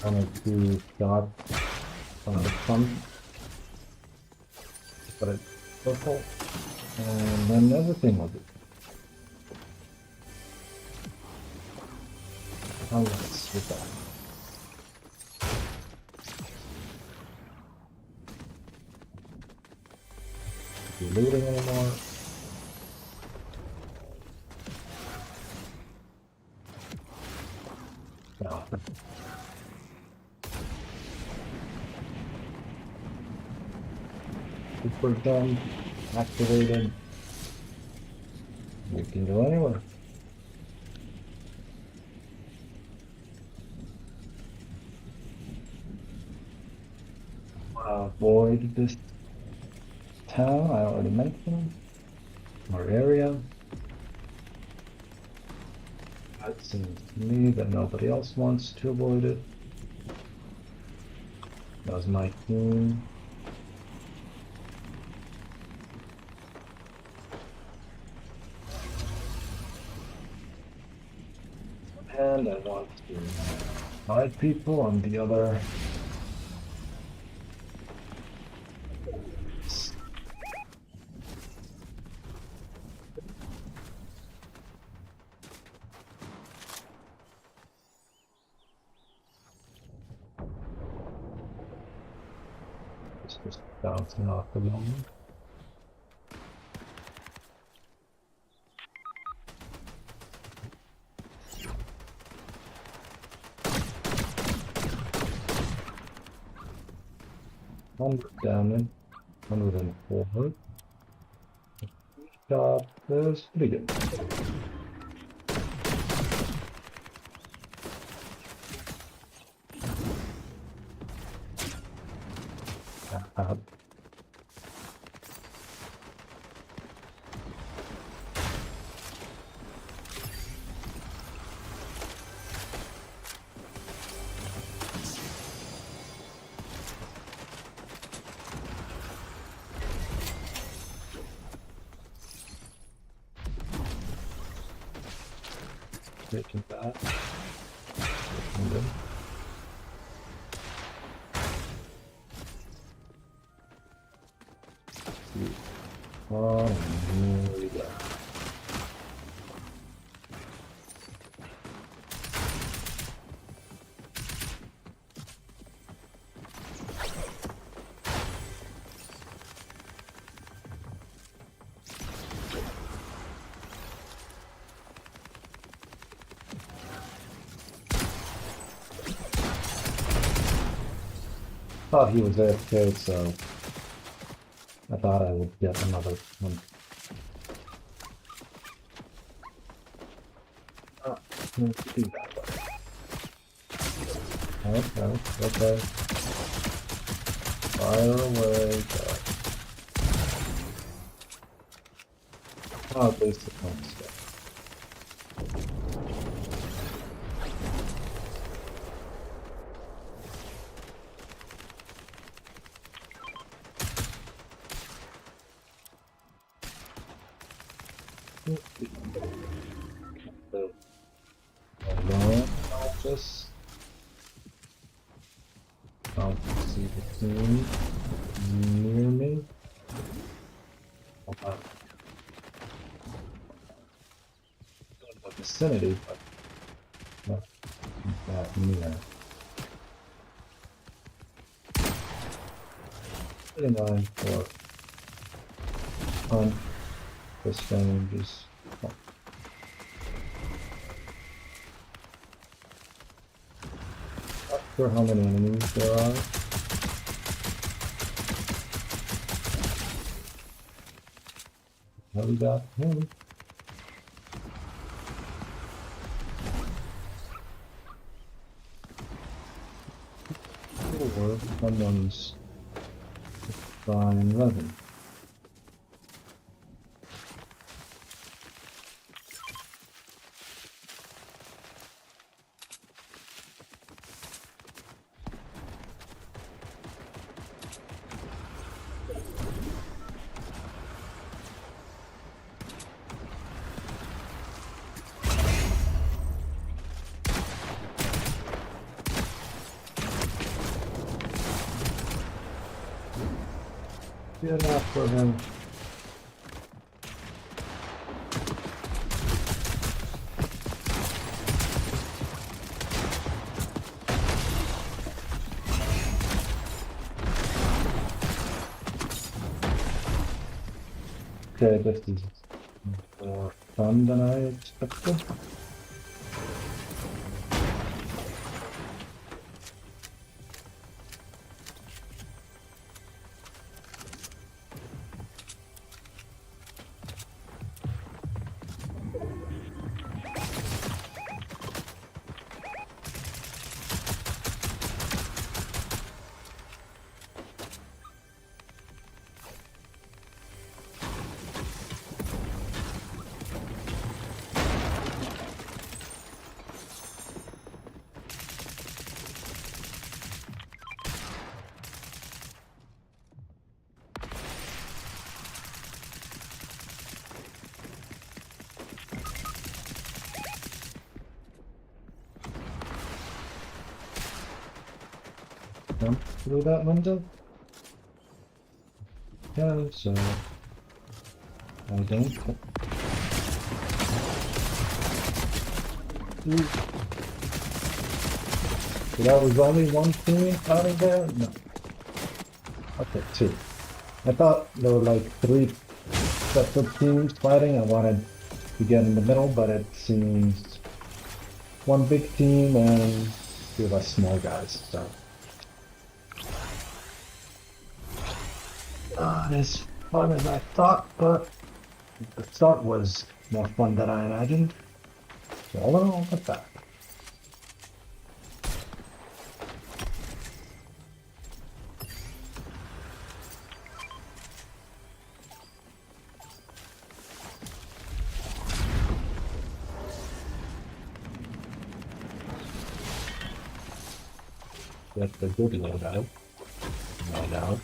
one or two shots on the front, but it's purple, and then everything will be. Let's with that. be looting anymore. No. Super gun activated. We can go anywhere. Avoid this town I already mentioned, or area. It seems to me that nobody else wants to avoid it. That was my team. And I want to hide people on the other. Just bouncing off the moment. Damage, 104. Shot, that's pretty good. Taking that. Taking them. Oh, here we go. Thought he was AFK, so I thought I would get another one. Ah, let's do that one. Okay. Fire away, go. Oh, at least it comes stuff. Just don't see the team near me. Not the vicinity, but not that near. 39 for hunt. This thing is. Not sure how many enemies there are. Now we got him. Or someone's trying resin. Good enough for him. Okay, this is more fun than I expected. Jump through that window? Yeah, so I don't. Ooh. So that was only one team out of there? No. Okay, two. I thought there were like three separate teams fighting. I wanted to get in the middle, but it seems one big team and two of us small guys, so. Not as fun as I thought, but the start was more fun than I imagined. So all in all, not bad. That's the good loadout. No doubt.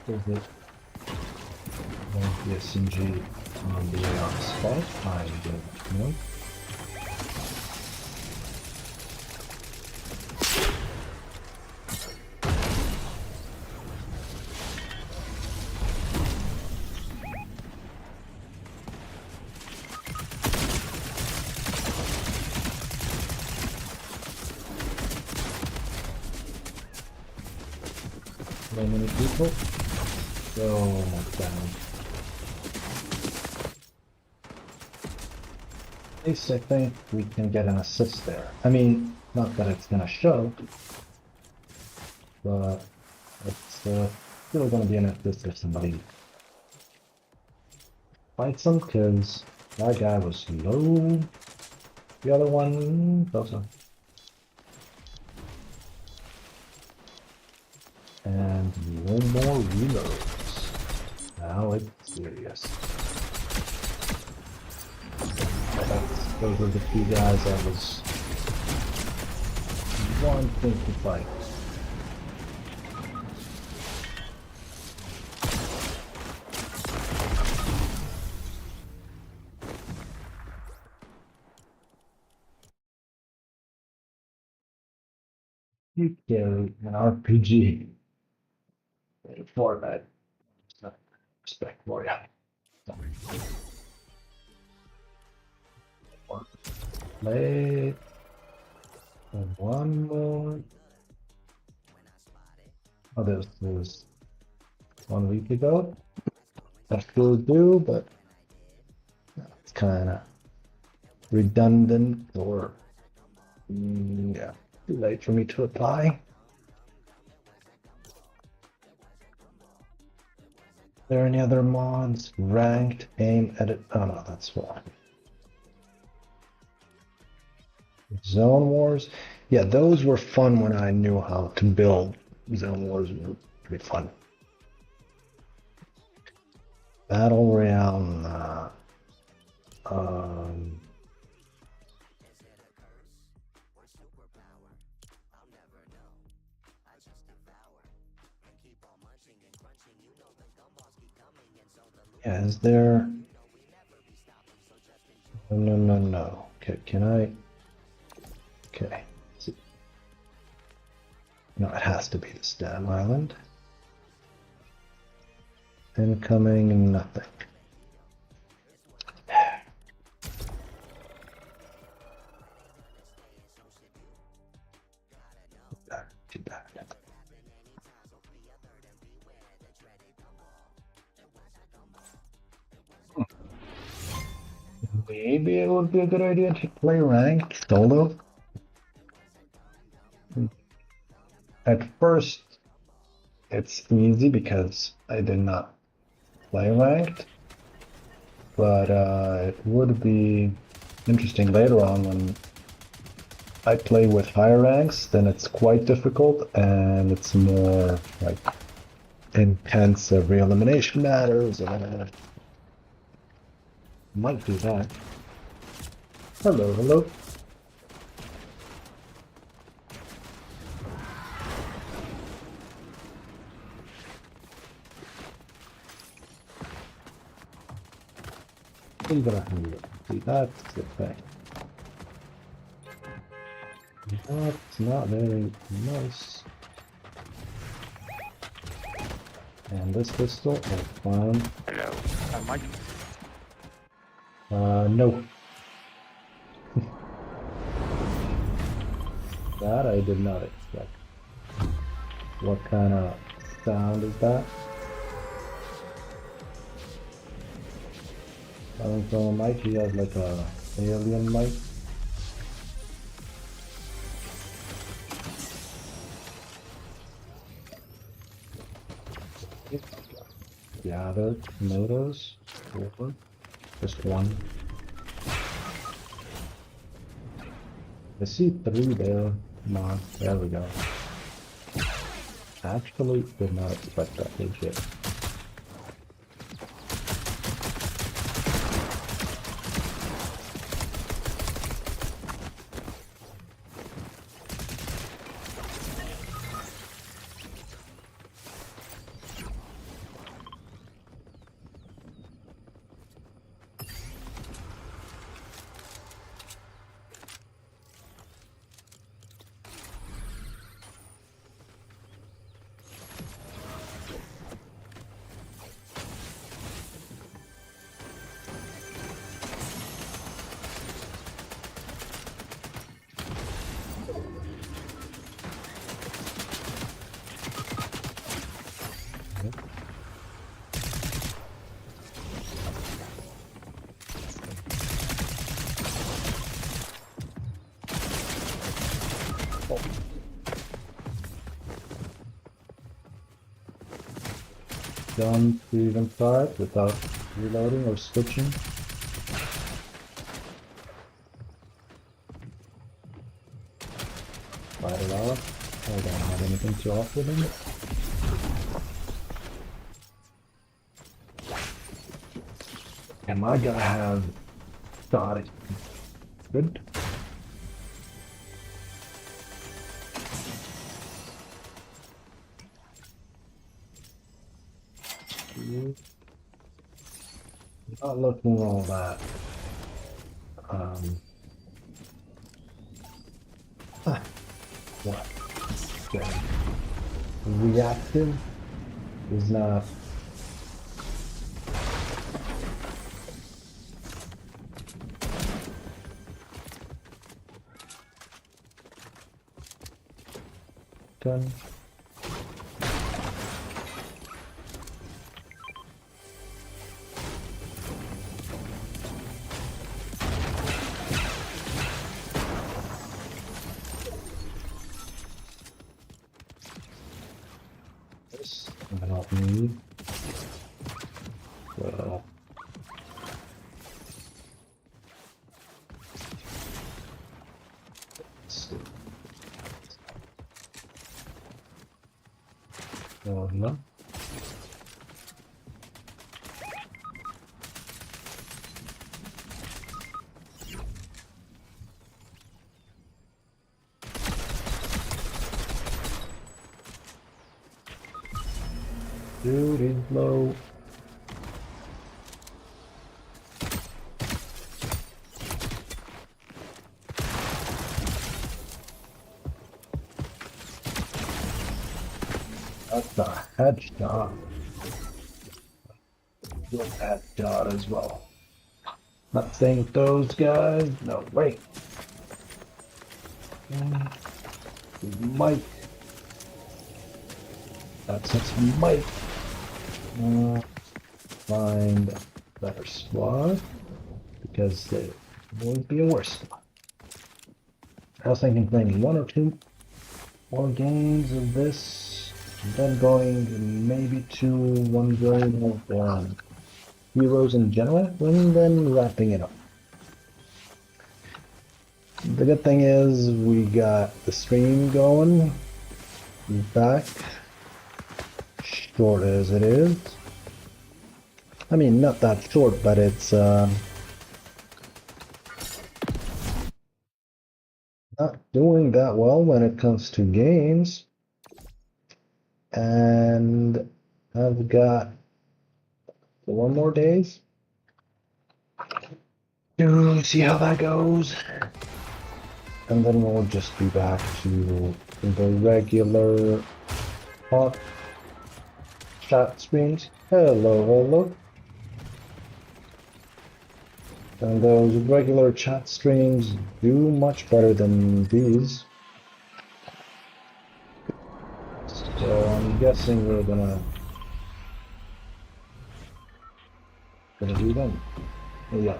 Is it the SMG on the AR spot? I don't know. So many people. So much damage. At least I think we can get an assist there. I mean, not that it's gonna show, but it's still gonna be an assist if somebody fights him, because that guy was low. The other one also. And no more reloads. Now it's serious. Those were the two guys I was wanting to fight. You carry an RPG format. Respect for you. Play. And one more. Oh, this was 1 week ago. I still do, but it's kind of redundant or yeah, too late for me to apply. Are there any other mods? Ranked, aim, edit. Oh no, that's one. Zone Wars. Yeah, those were fun when I knew how to build. Zone Wars were pretty fun. Battle Royale. Yeah, is there? No. Okay, can I? Okay. No, it has to be this damn island. Incoming, nothing. Too bad. Maybe it would be a good idea to play ranked solo. At first, it's easy because I did not play ranked, but it would be interesting later on when I play with higher ranks. Then it's quite difficult and it's more like intense every elimination matters. And might do that. Hello, hello. See, that's the thing. That's not very nice. And this pistol is fine. Hello, Mike. No. That I did not expect. What kind of sound is that? Coming from a mic, he has like a alien mic. Gather tomatoes. Over. Just one. I see 3 there. Come on, there we go. Actually, did not expect that legit. Done to even start without reloading or switching. Fight it off. I don't have anything to offer them. Am I gonna have started? Good. Not looking all that. What? Okay. Reactive is not. Done. This I don't need. Well. Let's see. Oh no. Dude, he's low. headshot. Good headshot as well. Not saying those guys. No, wait. We might. That's since we might find a better squad because there won't be a worse squad. I was thinking playing 1 or 2 more games of this, and then going maybe to one game of Heroes in general, and then wrapping it up. The good thing is we got the stream going back, short as it is. I mean, not that short, but it's not doing that well when it comes to games. And I've got 4 more days to see how that goes. And then we'll just be back to the regular hot chat streams. Hello, hello. And those regular chat streams do much better than these. So I'm guessing we're gonna do them. Yeah.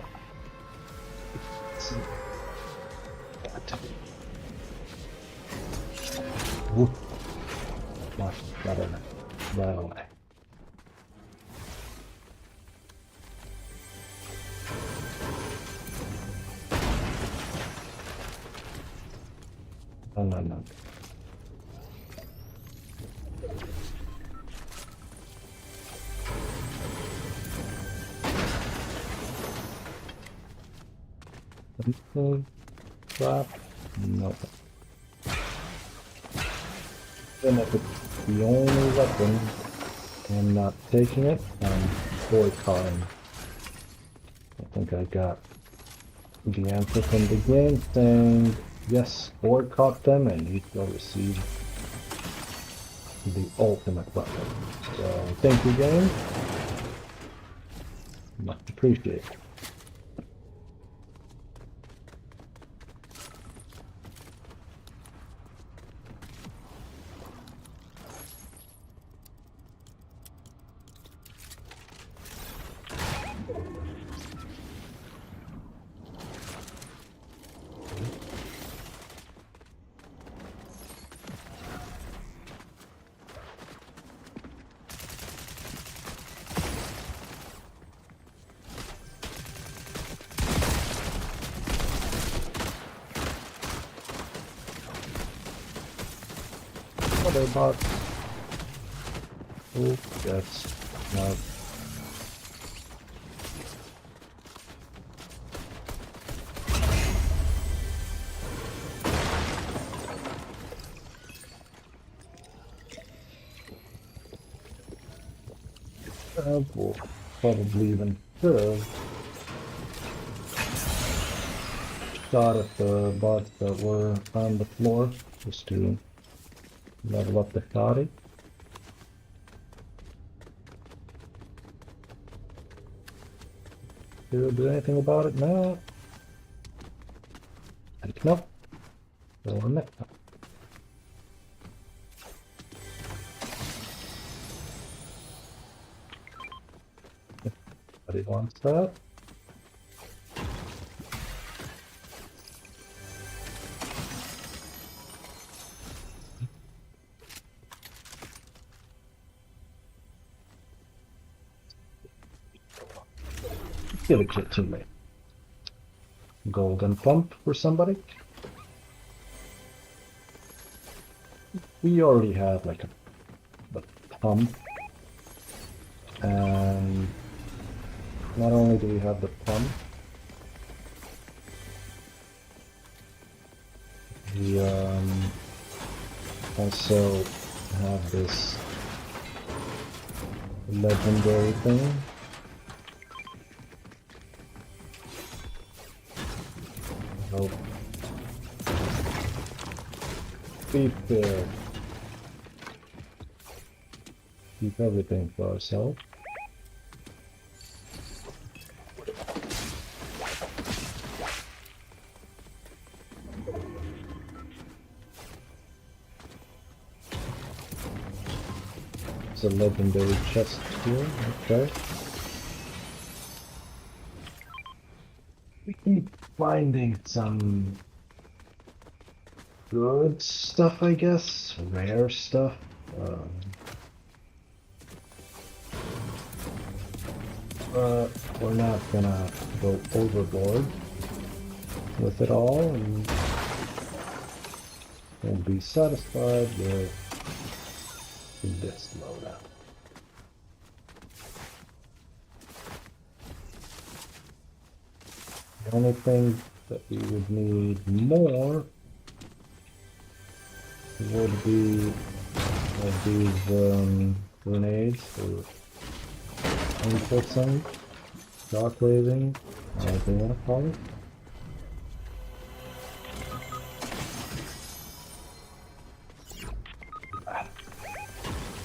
Whoop. Much better right away. No. Crap. No. Then if it's the only weapon, I'm not taking it, I'm boycotting. I think I got the answer from the game saying, yes, boycott them and you will receive the ultimate weapon. So thank you, game. Much appreciated. Other bots. Oh, that's not. We'll probably even should have shot at the bots that were on the floor just to level up the shoddy. Do anything about it now? I think no. So next time. Nobody wants that. Give it to me. Golden pump for somebody. We already have like a pump, and not only do we have the pump, we also have this legendary thing. Oh. Be fair. keep everything for ourselves. It's a legendary chest here, okay. We keep finding some good stuff, I guess, rare stuff. But we're not gonna go overboard with it all, and we'll be satisfied with this loadout. The only thing that we would need more would be these grenades or impulsing, shock waving, however you want to call it.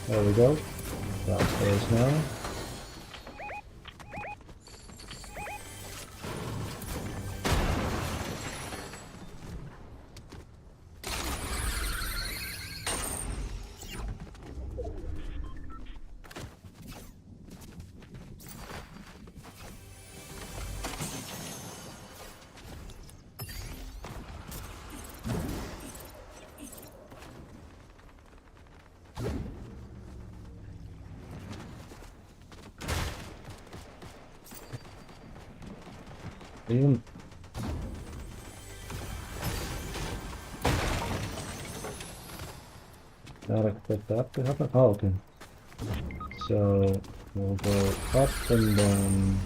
There we go. Downstairs now. Boom. Not expect that to happen. Oh, okay. So we'll go up and then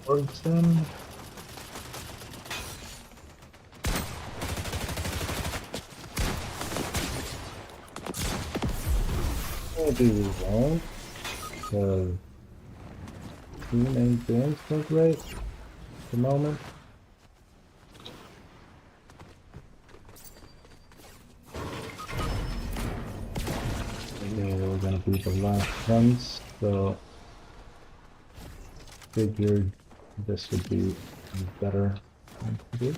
towards them. Maybe we won't, because team ain't doing so great at the moment. They were gonna be the last ones, so figured this would be better thing to do.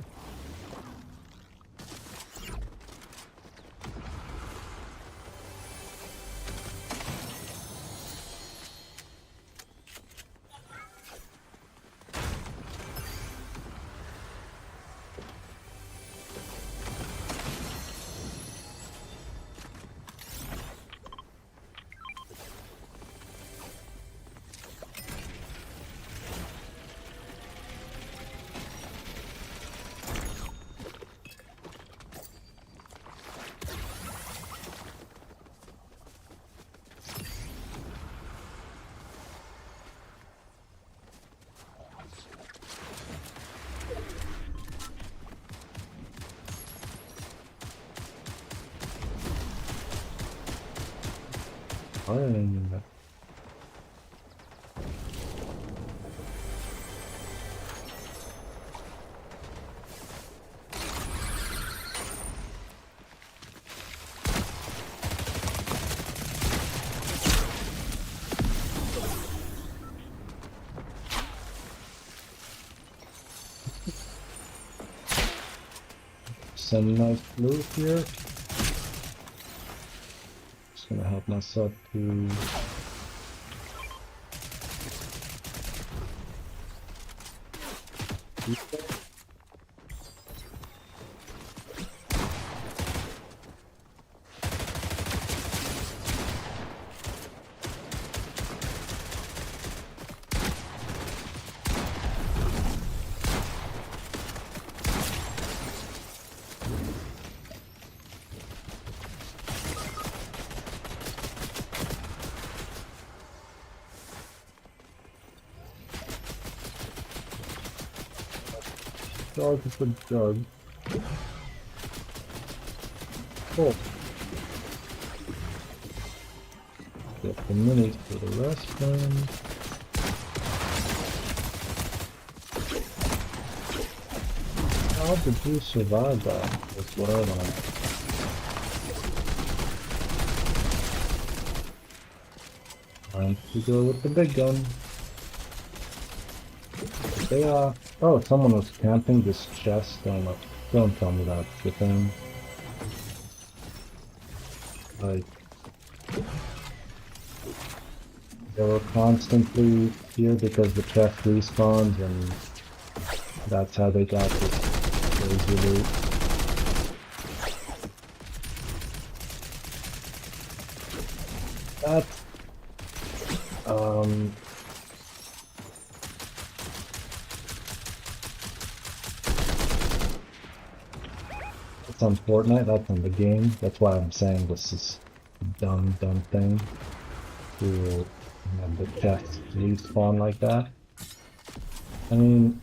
Fine. Some nice loot here. Just gonna help myself to dog is a dog. Cool. Get the minis for the rest one. How did you survive that? That's what I want. Time to go with the big gun. They are. Oh, someone was camping this chest. Don't tell me that's the thing. Like, they were constantly here because the chest respawns, and that's how they got this crazy loot. That's it's on Fortnite, that's on the game. That's why I'm saying this is a dumb thing to have the chest respawn like that. I mean,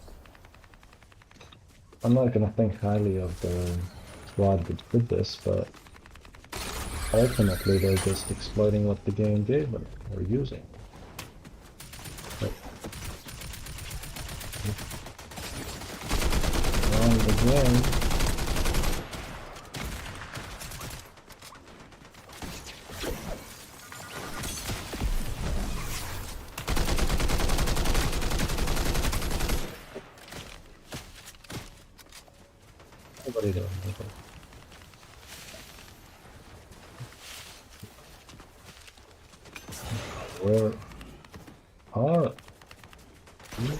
I'm not gonna think highly of the squad that did this, but ultimately they're just exploiting what the game gave them, or using. But, on the game, nobody does. Where are you?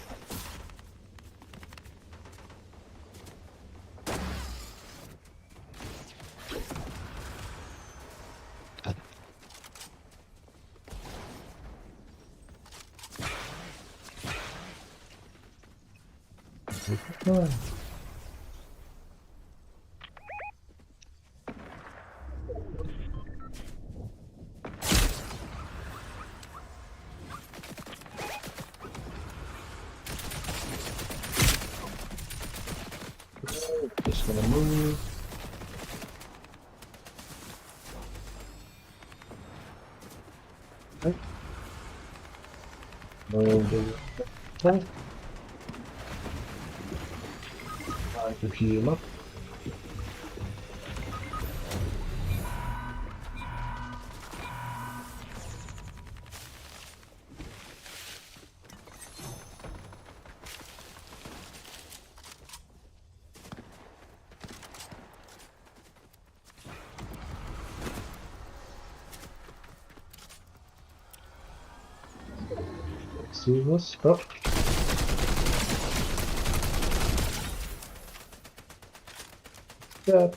Just gonna move. Okay. Move the okay. Try to heal up. See what's up. That.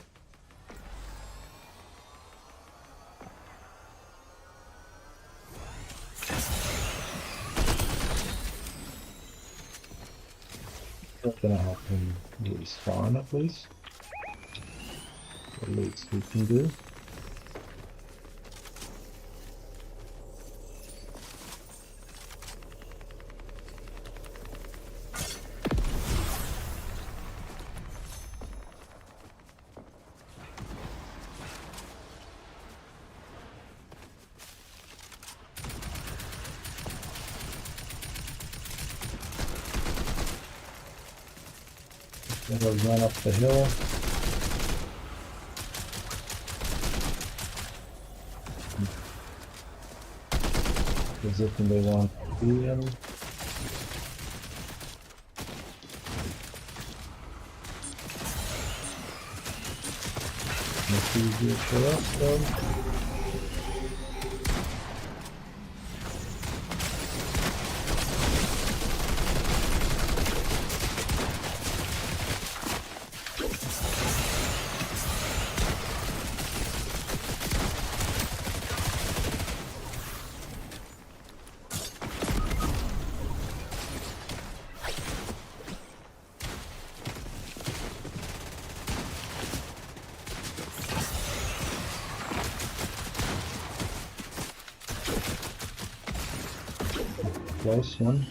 That's gonna help him respawn at least. The least we can do. It'll run up the hill. As if they want to be him. Much easier for us though. Close one.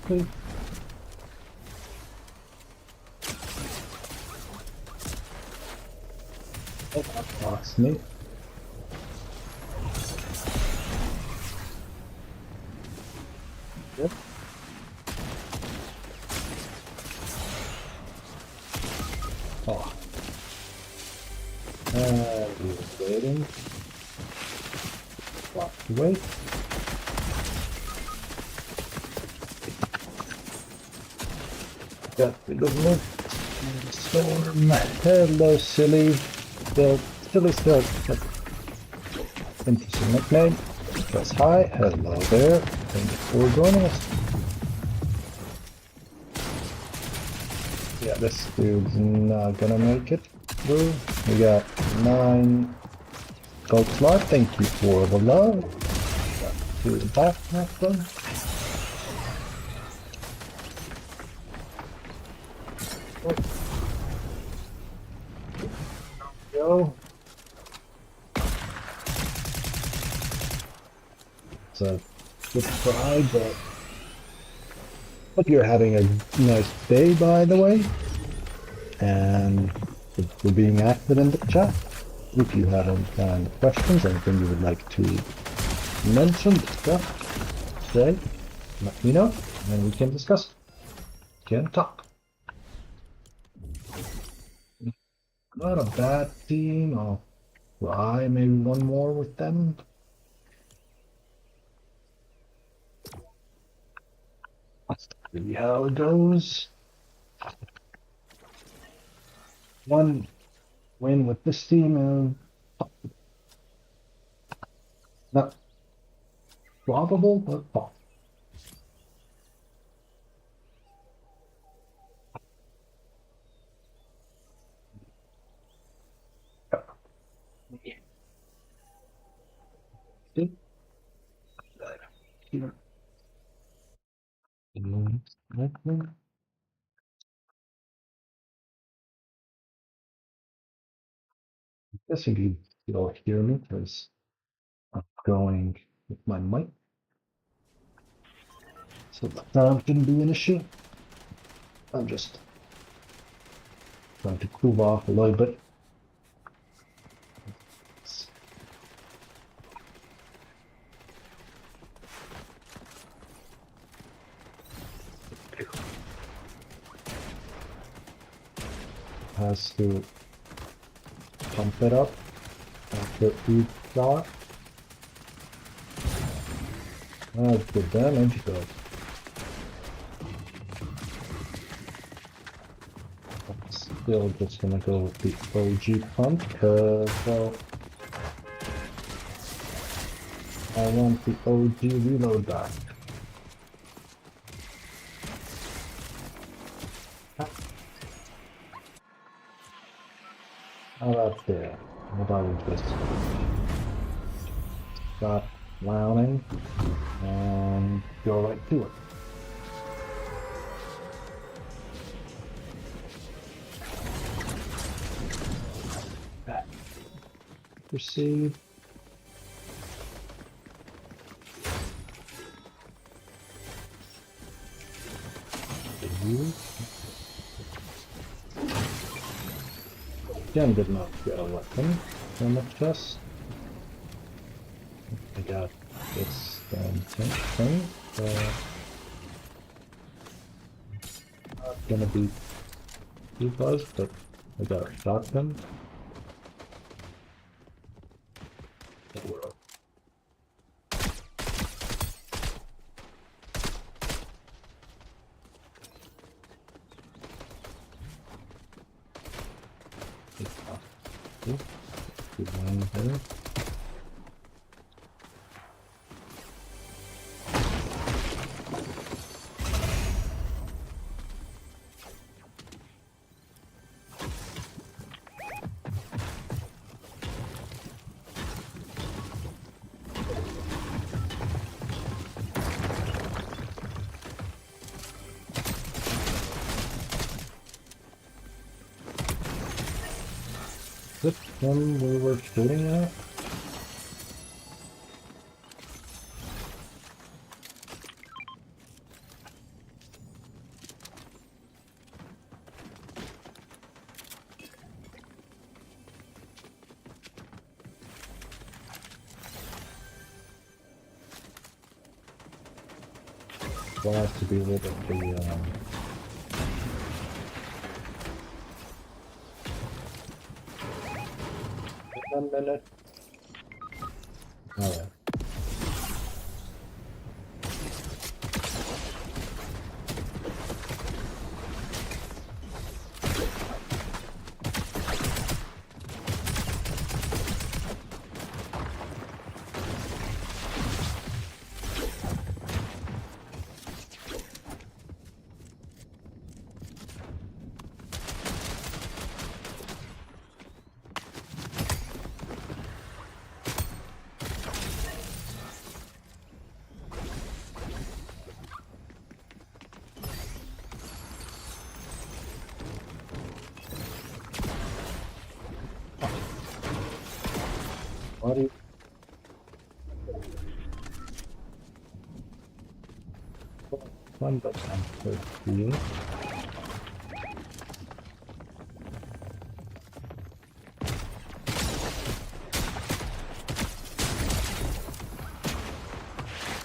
Okay. Lost me. Yep. Oh. We're waiting. Walk away. Got rid of me. Storm. Hello, silly. Still. Interesting nickname. Press hi. Hello there. Thank you for joining us. Yeah, this dude's not gonna make it through. We got 9 gold slot. Thank you for the love. Got 2 back next one. Go. It's a good try, but hope you're having a nice day, by the way, and for being active in the chat. If you have any questions, anything you would like to mention, discuss, say, let me know, and we can discuss. Can talk. Not a bad team. I'll try maybe one more with them. See how it goes. One win with this team is not probable, but possible. See? Here. Guessing you'll hear me because I'm going with my mic. So the sound shouldn't be an issue. I'm just trying to cool off a little bit. Has to pump it up after each shot. That's good damage, but I'm still just gonna go with the OG pump because, well, I want the OG reload back. How about there? How about we just stop clowning and go right to it? Back. Proceed. Again, did not get a weapon from the chest. I got this thing. Not gonna be too buzzed, but I got a shotgun. That world. Good one there. Is this one we were shooting at? glad to be rid of the 1 minute. Alright. What do you... One but I'm 13.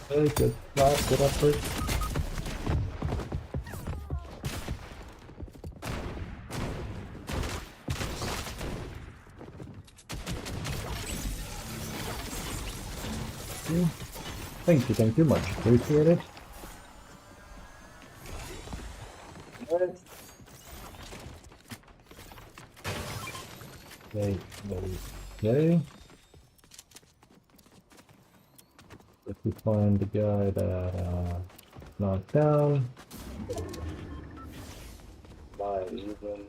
Very good shot, good effort. Thank you, much appreciated. Okay. If we find the guy that knocked down, by even.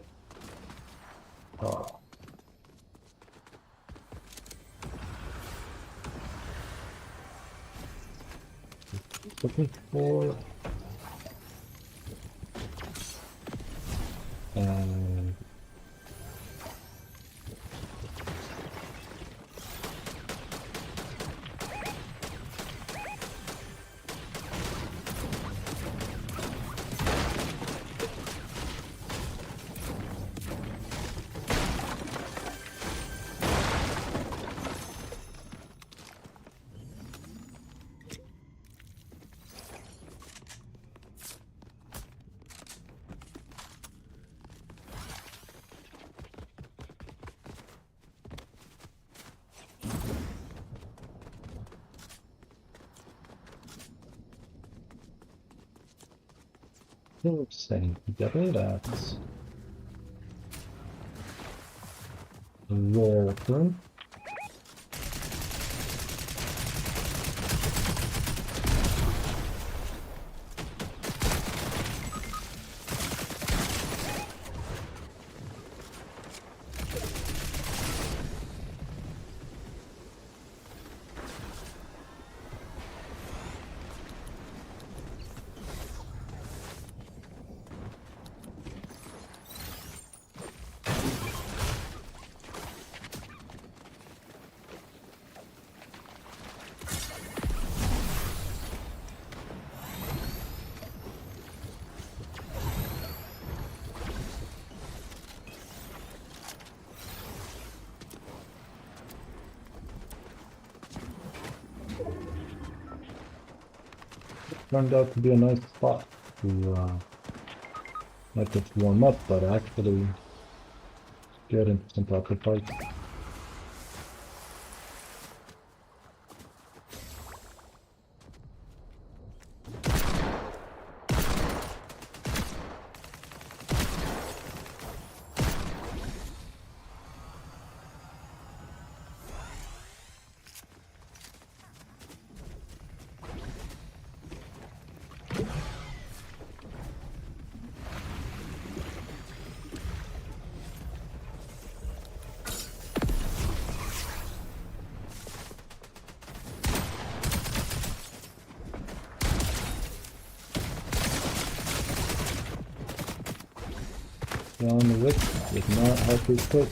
Oh. Looking for and staying together, that's a rare occurrence. Turned out to be a nice spot to not just warm up, but actually get into some proper fights. John Wick did not help his foot.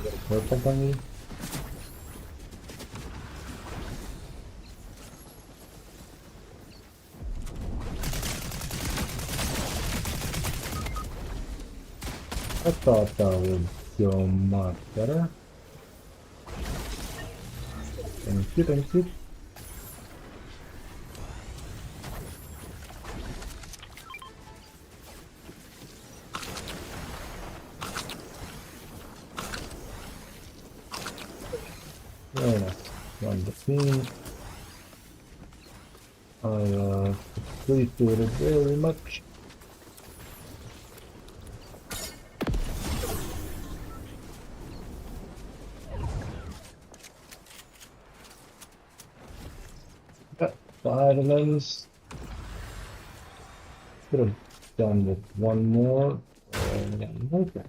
Got a purple bunny. I thought that would go much better. you, thank you. Very nice. Run the team. I appreciate it very much. Got 5 of those. Could have done with one more. Okay.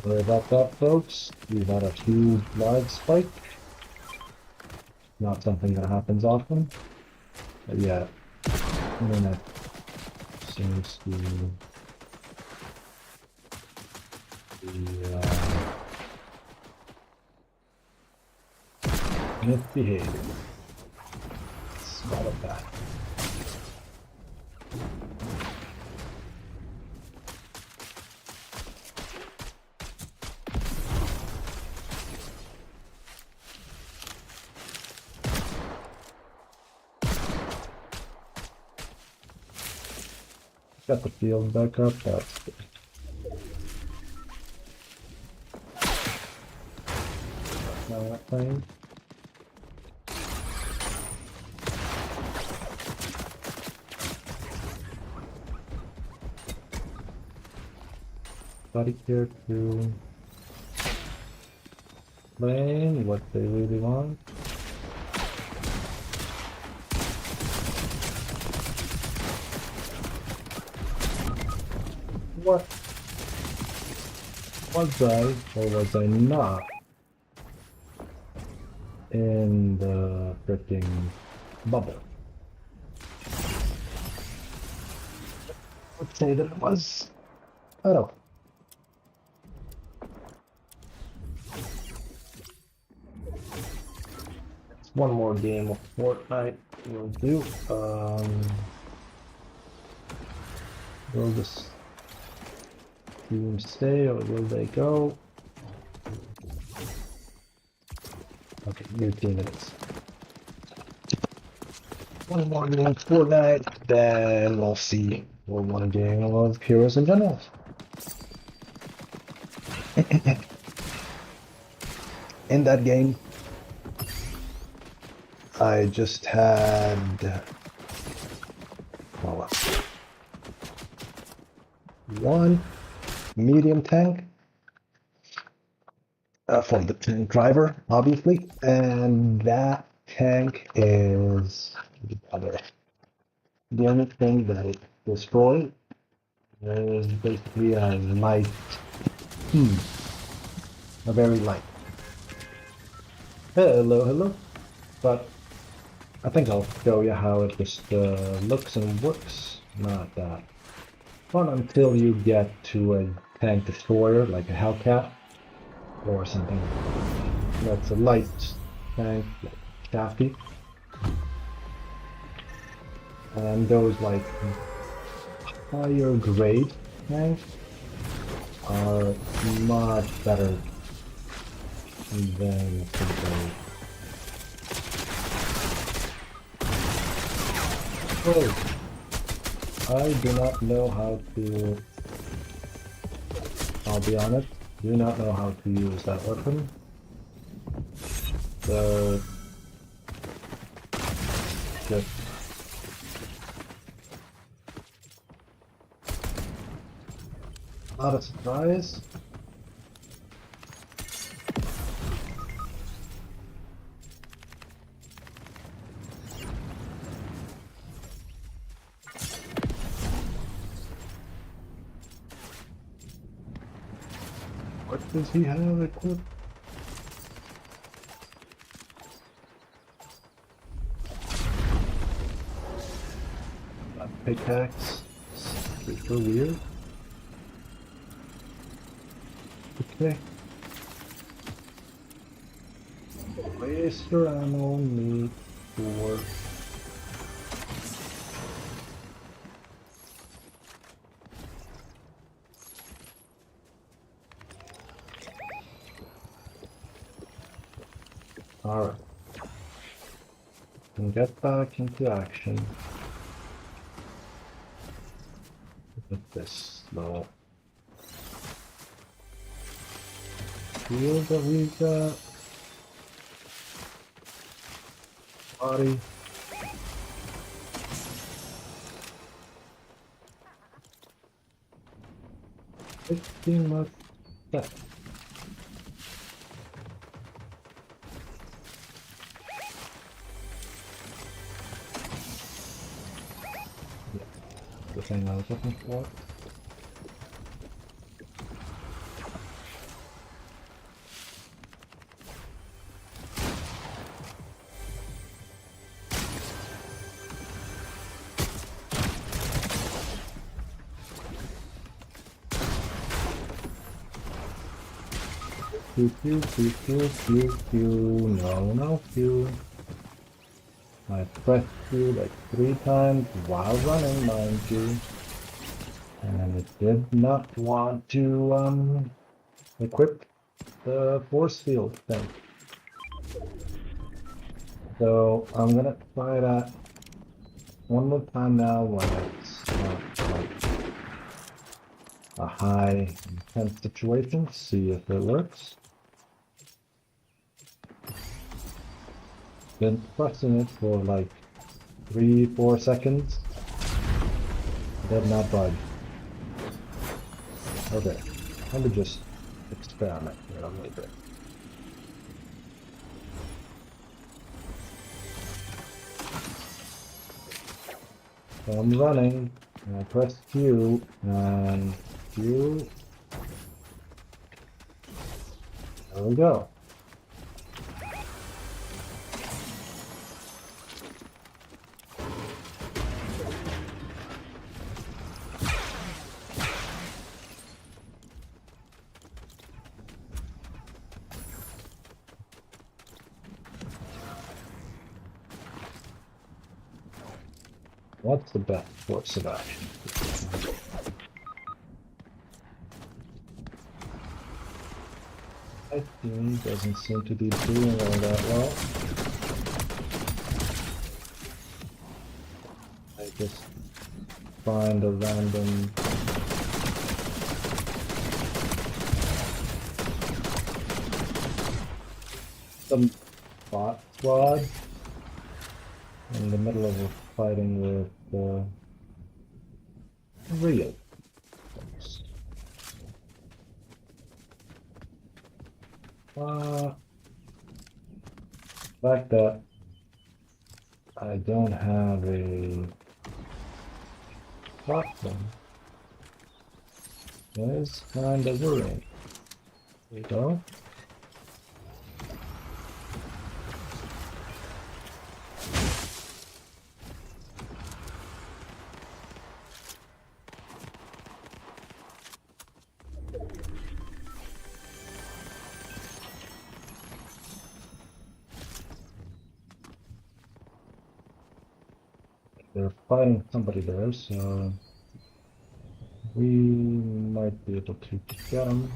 Sorry about that, folks. We've had a huge lag spike. Not something that happens often. But yeah, internet seems to be misbehaving. Spot of that. Got the field back up, that's good. Now that thing. Body here to explain what they really want. What was I or was I not in the freaking bubble? Let's say that it was. I don't know. One more game of Fortnite will do. Will this team stay or will they go? Okay, new team it is. One more game of Fortnite, then we'll see. We'll want a game of Heroes and Generals. In that game, I just had one medium tank for the tank driver, obviously, and that tank is the only thing that it destroyed is basically a light, a very light. Hello. But I think I'll show you how it just looks and works. Not that fun until you get to a tank destroyer like a Hellcat or something that's a light tank like Shafty. And those like higher grade tanks are much better than a simple. Oh, I do not know how to, I'll be honest, do not know how to use that weapon. So, just not a surprise. What does he have equipped? A pickaxe. Super weird. Okay. Waste your ammo, need for Alright. Can get back into action. With this little shield that we got. Body. $15 left. Yeah. The thing I was looking for. Pew, pew, pew, pew, pew, pew. No, no, pew. I pressed Q like 3 times while running, mind you. And it did not want to, equip the force field thing. So I'm gonna try that one more time now when it's not like a high intense situation, see if it works. Been pressing it for like 3-4 seconds. Did not budge. Okay, let me just experiment here a little bit. So I'm running, and I press Q, and Q. There we go. What's the best course of action? I think doesn't seem to be doing all that well. I just find a random some bot squad in the middle of a fighting with real folks. The fact that I don't have a shotgun is kind of worrying. There we go. They're fighting somebody there, so we might be able to get them.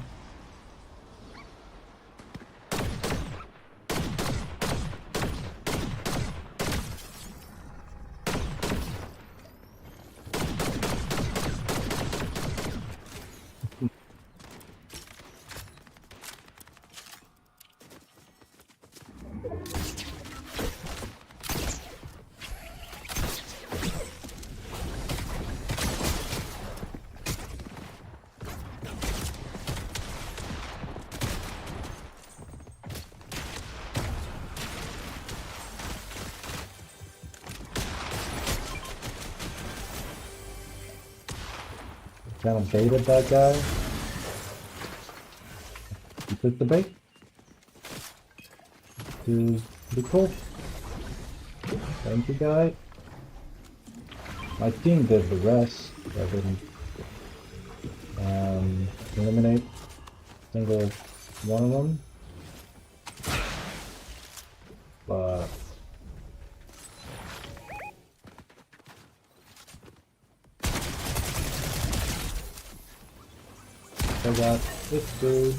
Kind of baited that guy. You took the bait. Pretty cool. Thank you, guy. My team did the rest. I didn't eliminate a single one of them. But I got this dude.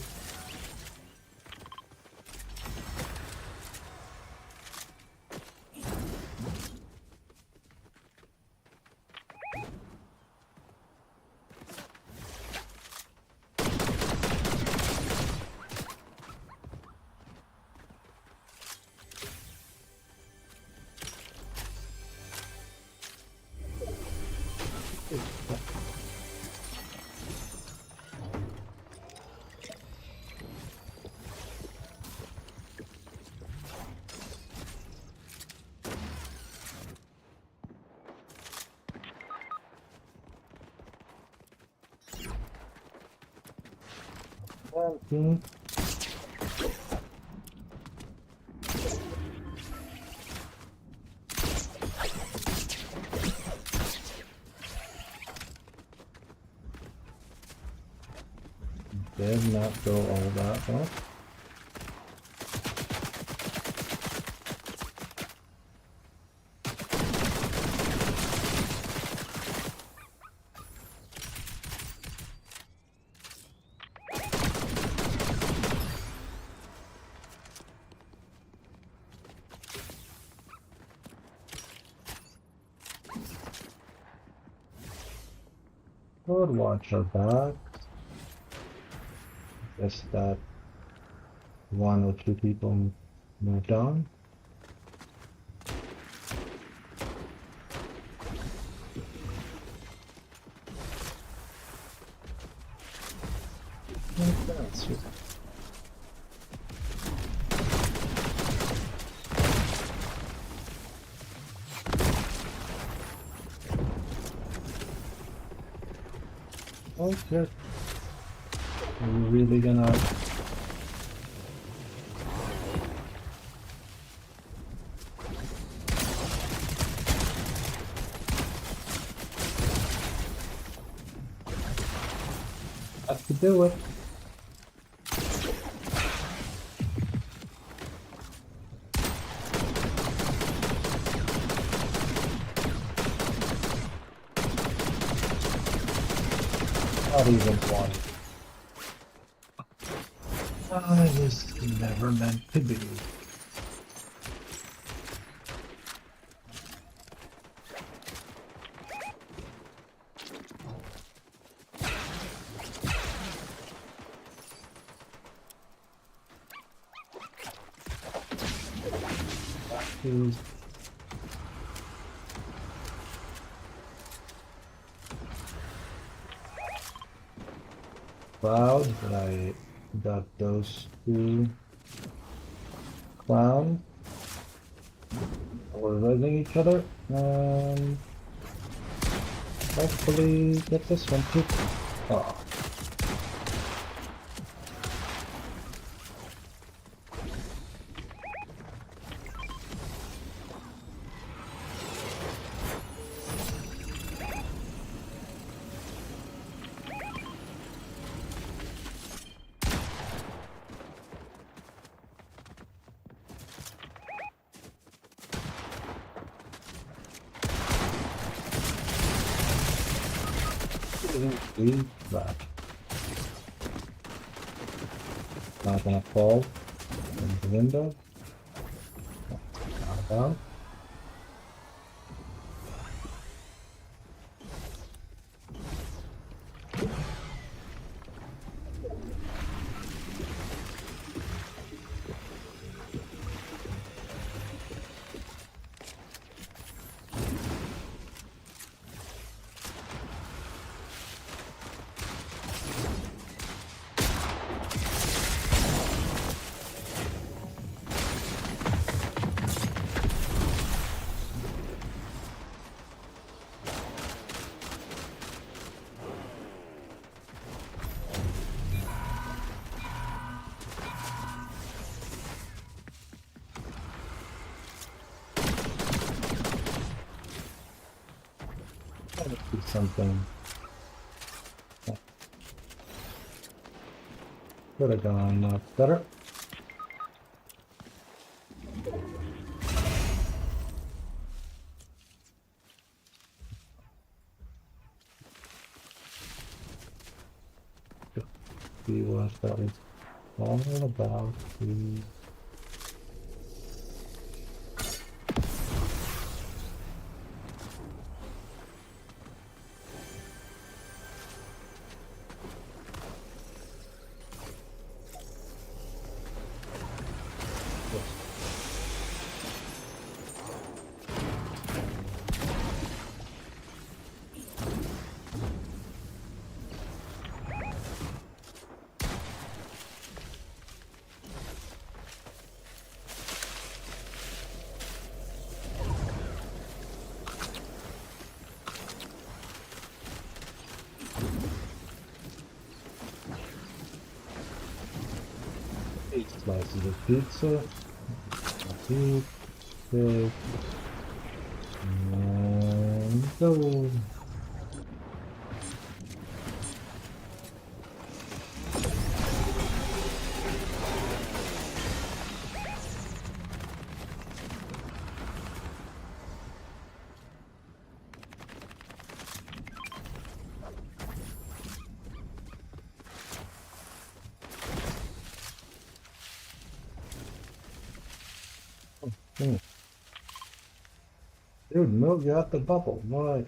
Okay. Did not go all that well. Would watch our back. Guess that one or two people moved on. Okay, okay. Are you really gonna? Have to do it. Not even one. I was never meant to be. Is Cloud, but I got those two clowns. We're raising each other, and hopefully get this one too. Oh. Leave that. Not gonna fall in the window. Not about. Gotta do something. Could have gone better. See what that is all about. The 8 slices of pizza. Big, big, and go. Hmm. Dude, move, you have the bubble. Why?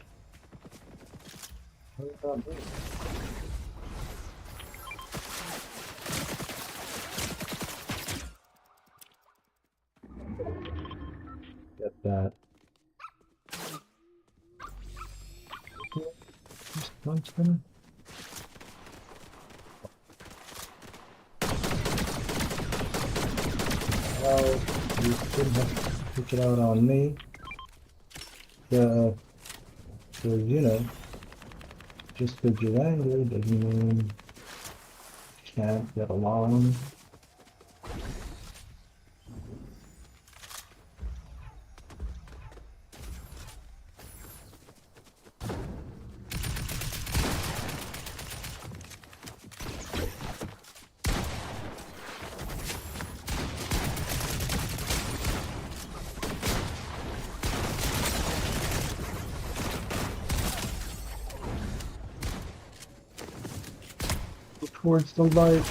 What did that do? Get that. Just one spinner. Well, you shouldn't have to take it out on me. Because, you know, just because you're angry doesn't mean you can't get along. Towards the light.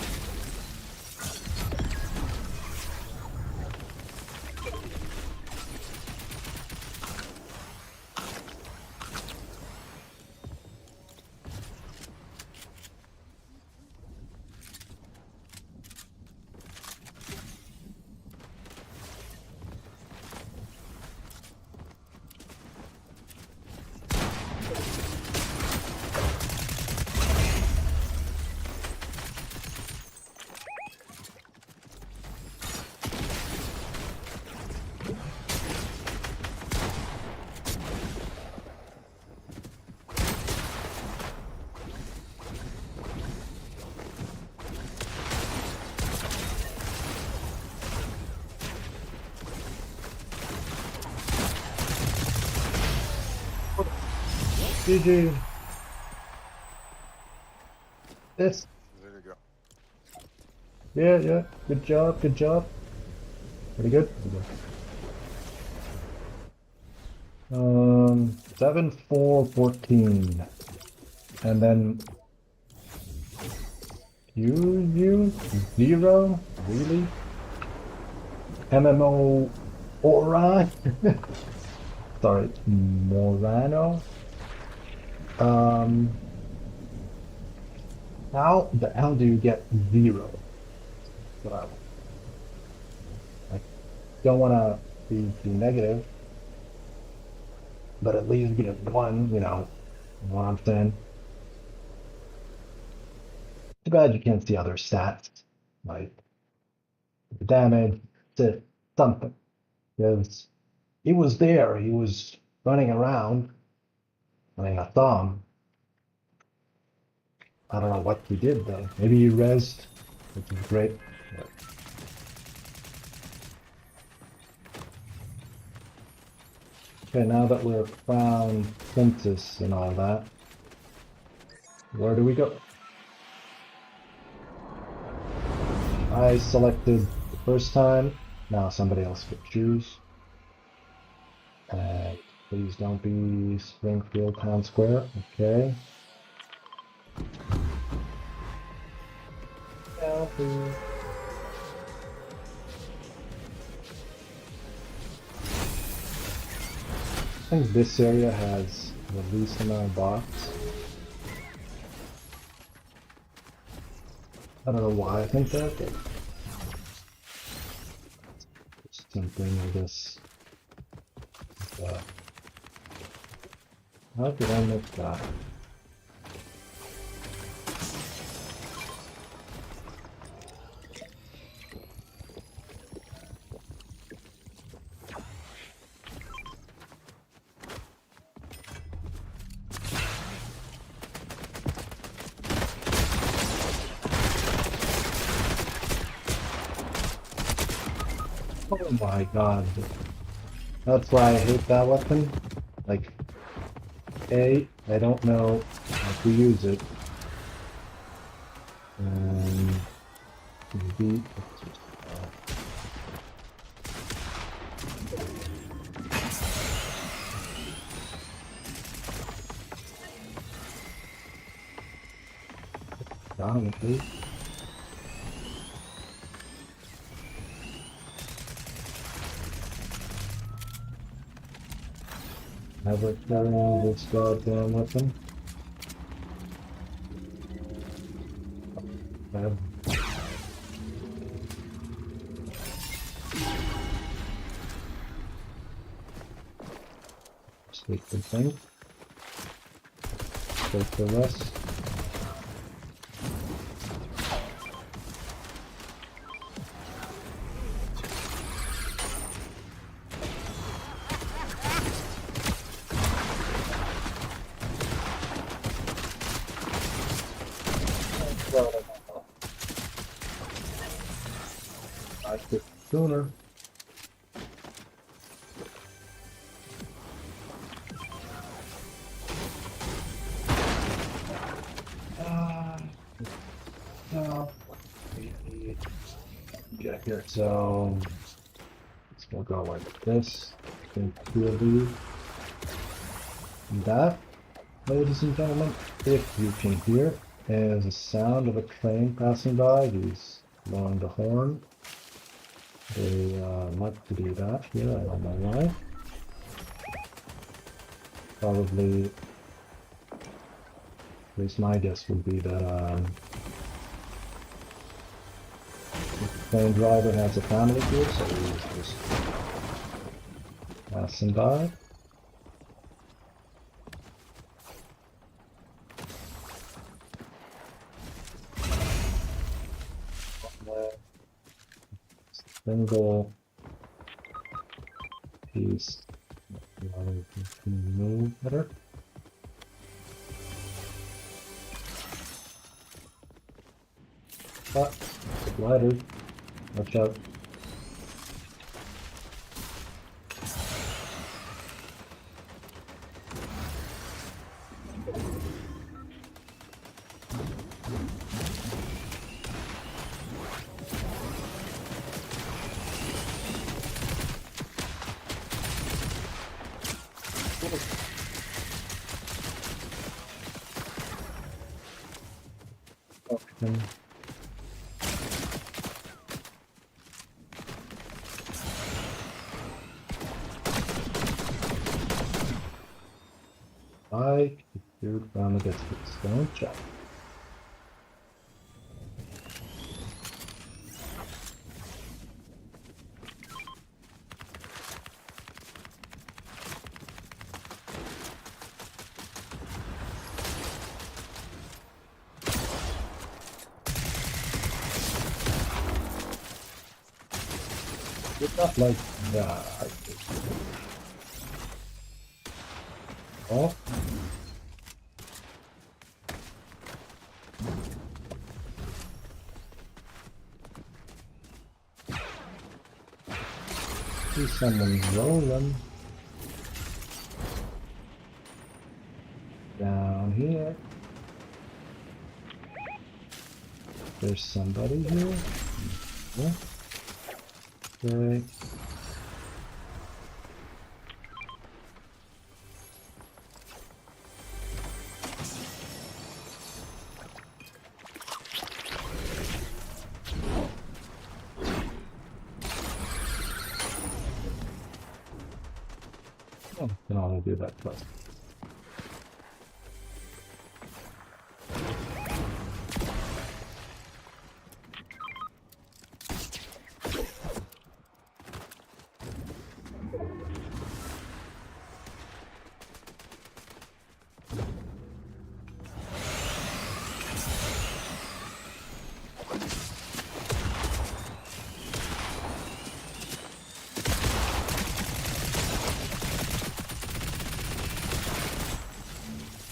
GG. This. There you go. Yeah, yeah. Good job, good job. Pretty good. 7, 4, 14. And then you 0? Really? MMO Ori? Sorry, Morano. How the hell do you get 0? That's what I don't want to be too negative, but at least get 1, you know what I'm saying? Too bad you can't see other stats, like the damage, something. Because he was there, he was running around. I mean, I saw him. I don't know what he did though. Maybe he rezzed, which is great. But... Okay, now that we're crown princess and all that, where do we go? I selected the first time. Now somebody else could choose. And please don't be Springfield Town Square. Okay. Yeah, please. I think this area has the least amount of bots. I don't know why I think that, but it's something I guess. How did I miss that? Oh my god. That's why I hate that weapon. Like, A, I don't know how to use it. And B, it's just, down with it. Never carrying this goddamn weapon. Bad. Take the thing. Take the rest. I could sooner. No. Get here. So it's gonna go like this. Clearly, that, ladies and gentlemen, if you can hear, is the sound of a train passing by. He's blowing the horn. They like to do that here. I don't know why. Probably, at least my guess would be that the train driver has a family here, so he's just passing by. Single piece. Move better. Ah, glider. Watch out. Okay. Like, dude, finally gets to the stone chop. It's not like that. Oh. See someone rolling down here. There's somebody here. Yeah. Okay. Oh, can only do that twice.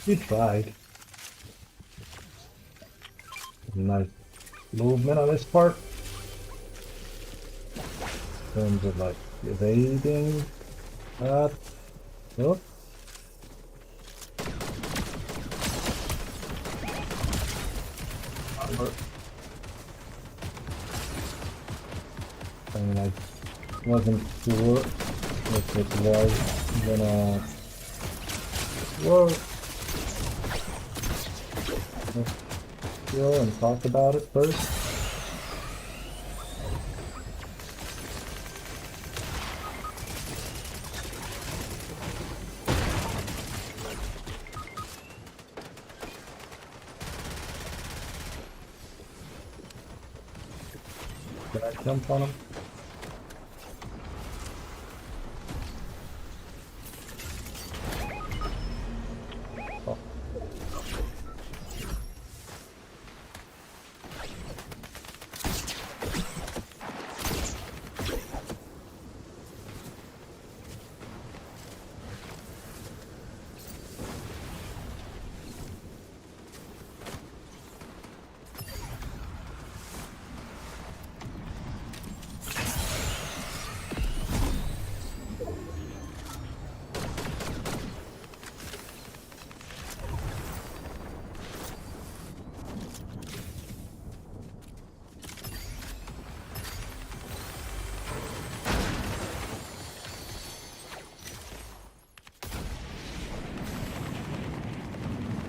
You tried. Nice movement on this part. terms of like evading that. Oh. I mean, I wasn't sure if it was gonna work. Let's go and talk about it first. Did I jump on him? Oh.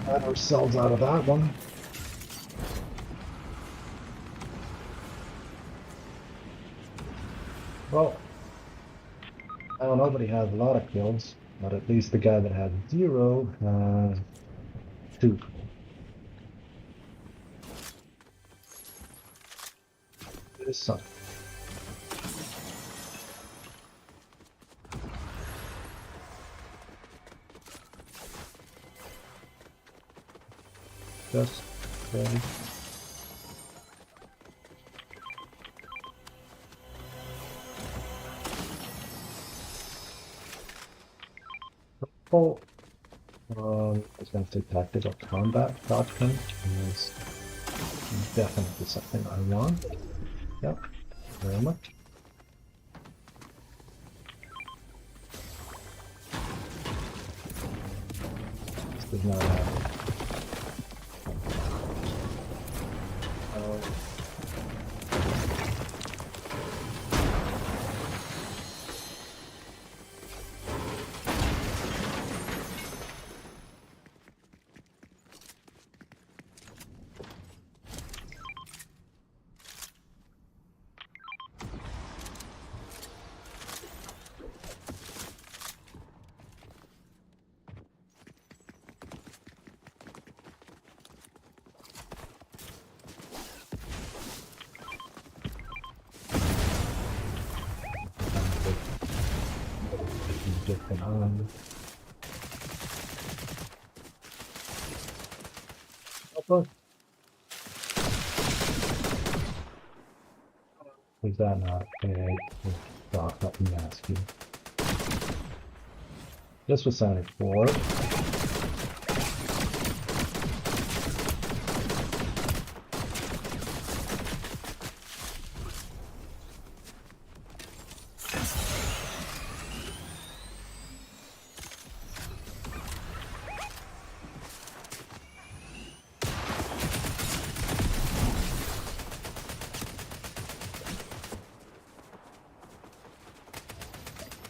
Got ourselves out of that one. Well, I don't know, nobody has a lot of kills, but at least the guy that had 0 has 2. It is something. Just ready. Oh, I was going to say tactical combat shotgun is definitely something I want. Yep, very much. This does not have it. Different on. Was that not a doc? Let me ask you. This was Sonic 4.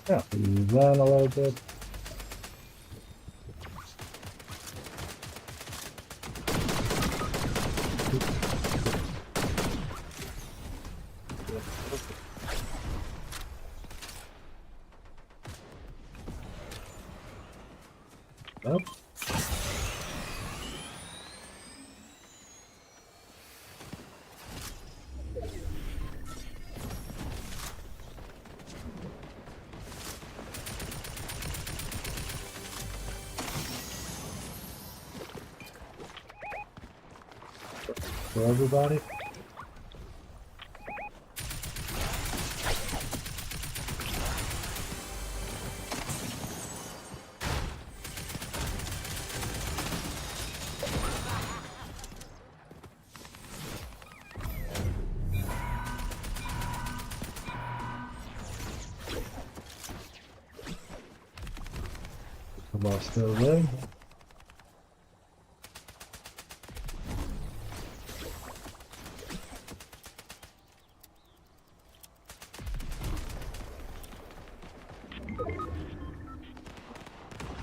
Yeah, we ran a little bit. Up. For everybody. lost their way.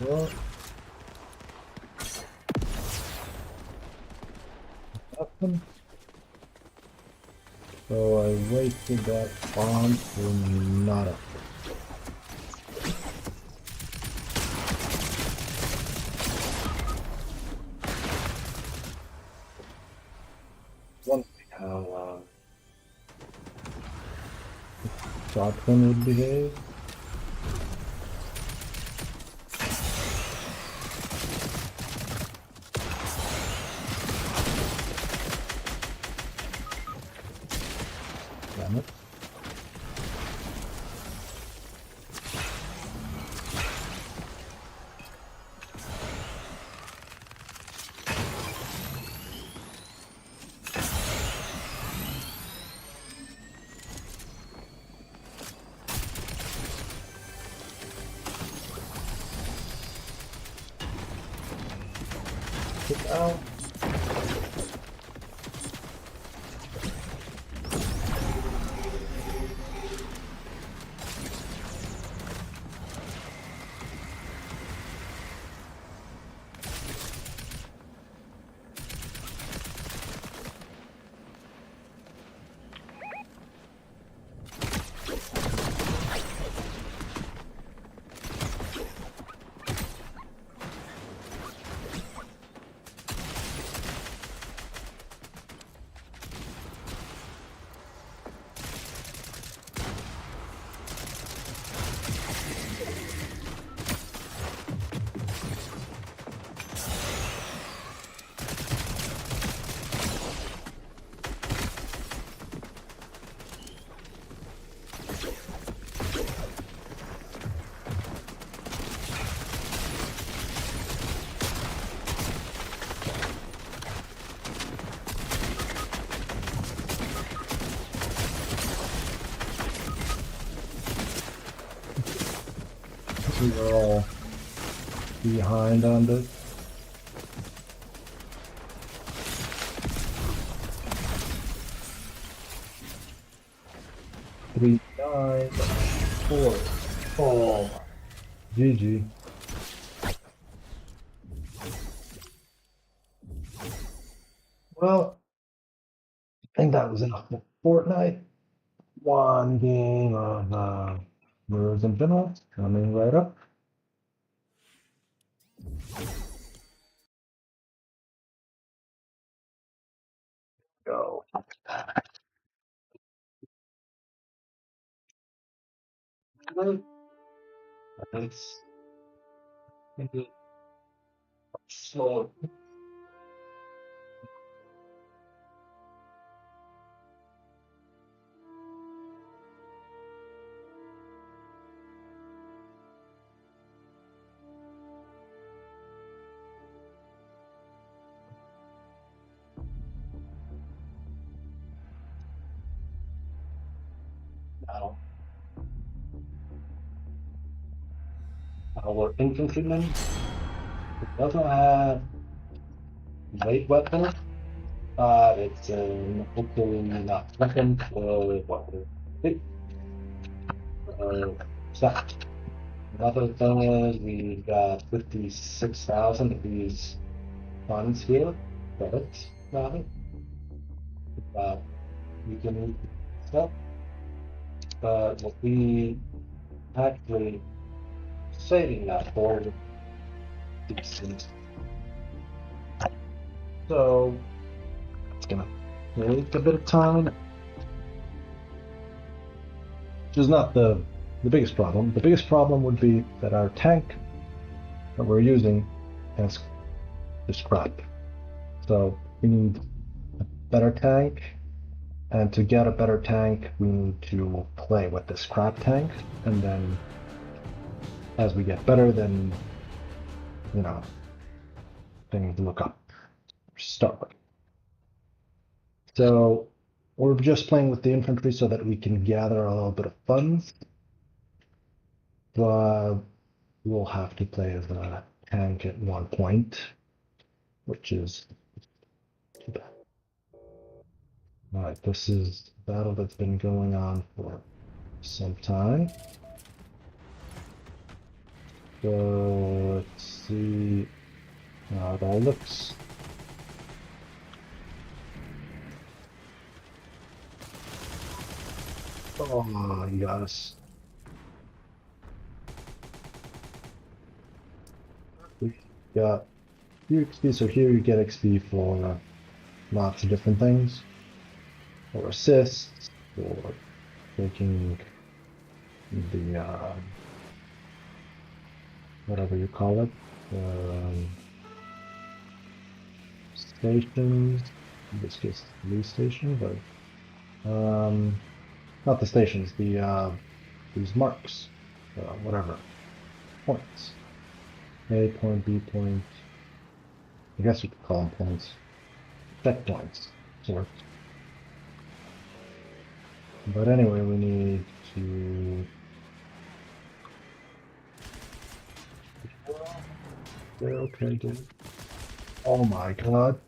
Well, happened. So I wasted that bomb for nada. Wonder how shotgun would behave. Damn it. Get out. We were all behind on this. Three, nine, 4. Oh, GG. Well, I think that was enough for Fortnite. One game of Mirrors and Minerals coming right up. Go. Nice. Slow. Now, our infantryman doesn't have great weapons, but it's hopefully enough weapon for what we think. So, another thing is we got 56,000 of these funds here, credits, rather. We can stuff. But what we actually saving that for decent. So it's gonna take a bit of time. Which is not the biggest problem. The biggest problem would be that our tank that we're using is crap. So we need a better tank, and to get a better tank we need to play with this crap tank, and then as we get better, then you know things look up. Start with. So we're just playing with the infantry so that we can gather a little bit of funds, but we'll have to play as tank at one point, which is too bad. All right, this is a battle that's been going on for some time. So let's see how it all looks. Oh, he got us. We got few XP, so here you get XP for lots of different things. For assists, for taking the whatever you call it, stations. In this case, police station, but not the stations. The these marks, whatever points. A point, B point. I guess you could call them points. Checkpoints, sort. But anyway, we need to. Yeah, okay, dude. Oh my god.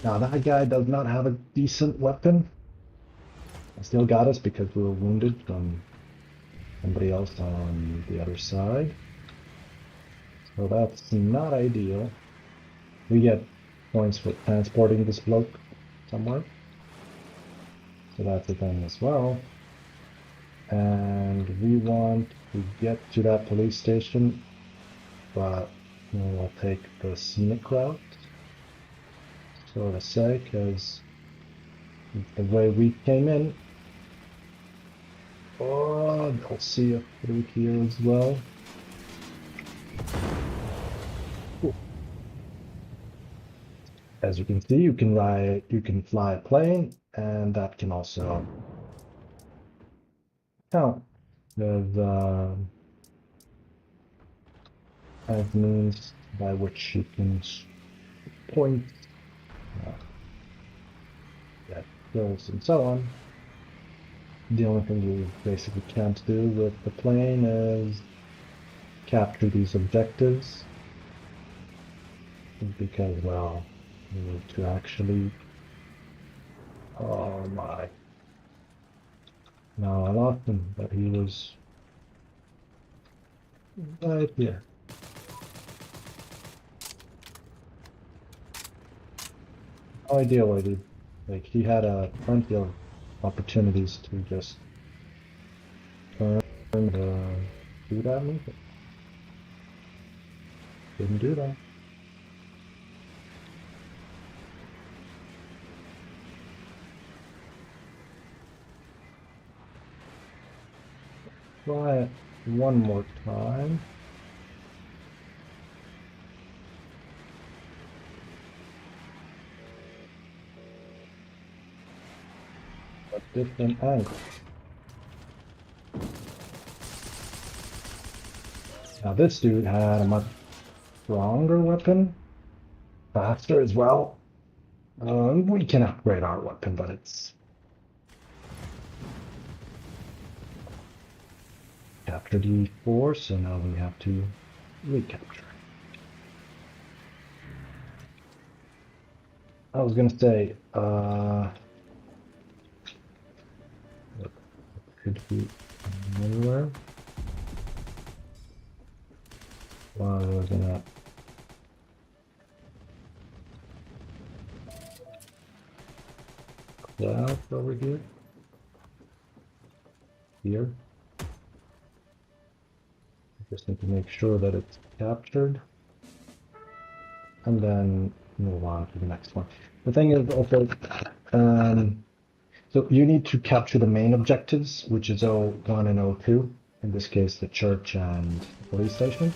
Now that guy does not have a decent weapon. I still got us because we were wounded from somebody else on the other side. So that's not ideal. We get points for transporting this bloke somewhere. So that's a thing as well. And we want to get to that police station, but we'll take the scenic route. So to say, because the way we came in, oh, they'll see us through here as well. Cool. As you can see, you can fly a plane, and that can also count as means by which you can point at kills and so on. The only thing you basically can't do with the plane is capture these objectives, because, well, you need to actually. Oh my. No, I lost him, but he was right here. No idea what he did. Like, he had plenty of opportunities to just turn shoot at me, but didn't do that. Try it one more time. A different angle. Now this dude had a much stronger weapon, faster as well. We can upgrade our weapon, but it's captured E4, so now we have to recapture. I was gonna say, it could be anywhere. While we're gonna cloud over here. Here. Just need to make sure that it's captured, and then move on to the next one. The thing is also, so you need to capture the main objectives, which is O1 and O2. In this case, the church and the police station.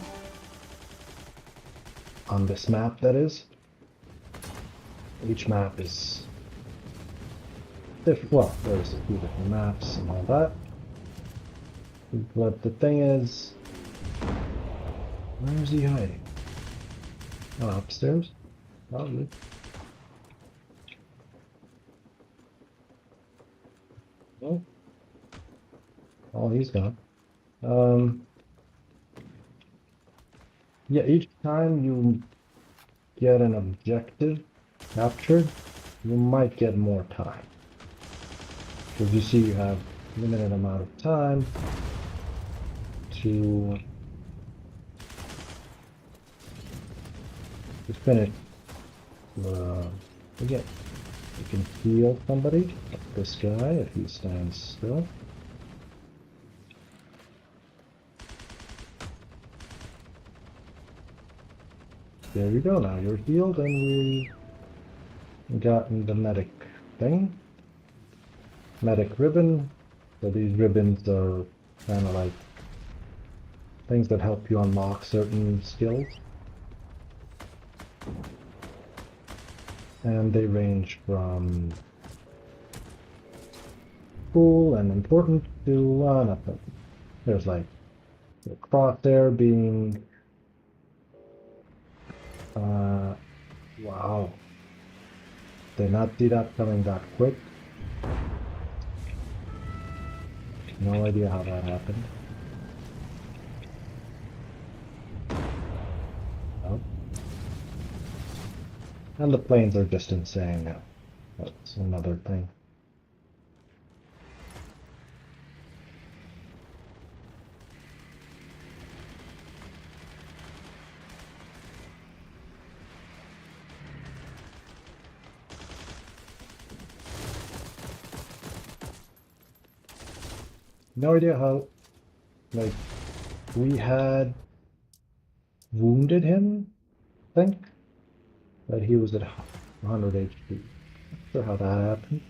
On this map, that is. Each map is different. Well, there's a few different maps and all that. But the thing is, where is he hiding? Oh, upstairs? Probably. Oh. Oh, he's gone. Yeah, each time you get an objective captured, you might get more time. Because you see you have limited amount of time to finish the again. You can heal somebody, like this guy, if he stands still. There you go, now you're healed and we gotten the medic thing. Medic ribbon. So these ribbons are kind of like things that help you unlock certain skills. And they range from cool and important to nothing. There's like the crosshair being wow. Did not see that coming that quick. No idea how that happened. Oh. And the planes are just insane now. That's another thing. No idea how, like, we had wounded him, I think, that he was at 100 HP. Not sure how that happened.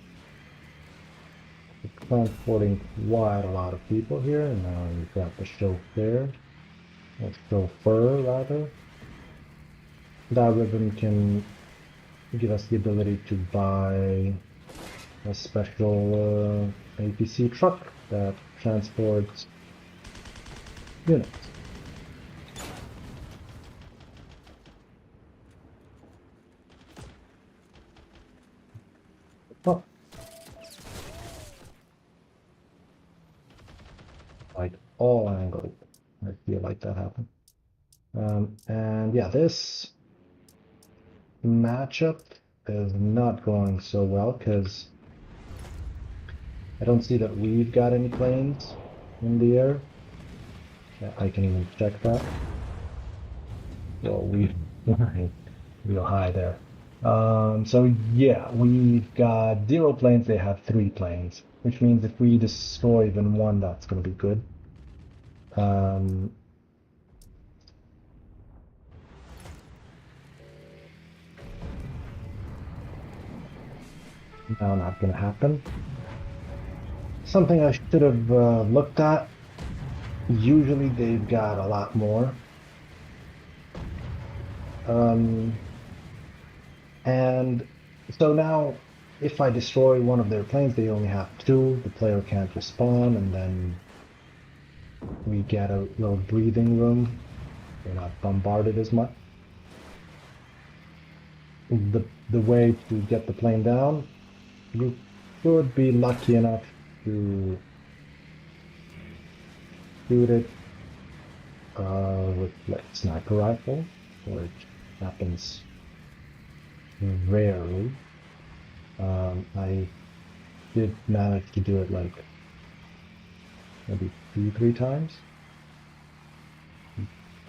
We're transporting quite a lot of people here, and now we've got the chauffeur, or chauffeur rather. That ribbon can give us the ability to buy a special APC truck that transports units. Oh. Like all angles, I feel like that happened. And yeah, this matchup is not going so well because I don't see that we've got any planes in the air. I can even check that. Well, we real high there. So yeah, we've got 0 planes. They have 3 planes, which means if we destroy even one, that's going to be good. No, not going to happen. Something I should have looked at. Usually they've got a lot more. And so now, if I destroy one of their planes, they only have 2. The player can't respawn, and then we get a little breathing room. We're not bombarded as much. The way to get the plane down, you should be lucky enough to shoot it with like sniper rifle, which happens rarely. I did manage to do it like maybe 2-3 times,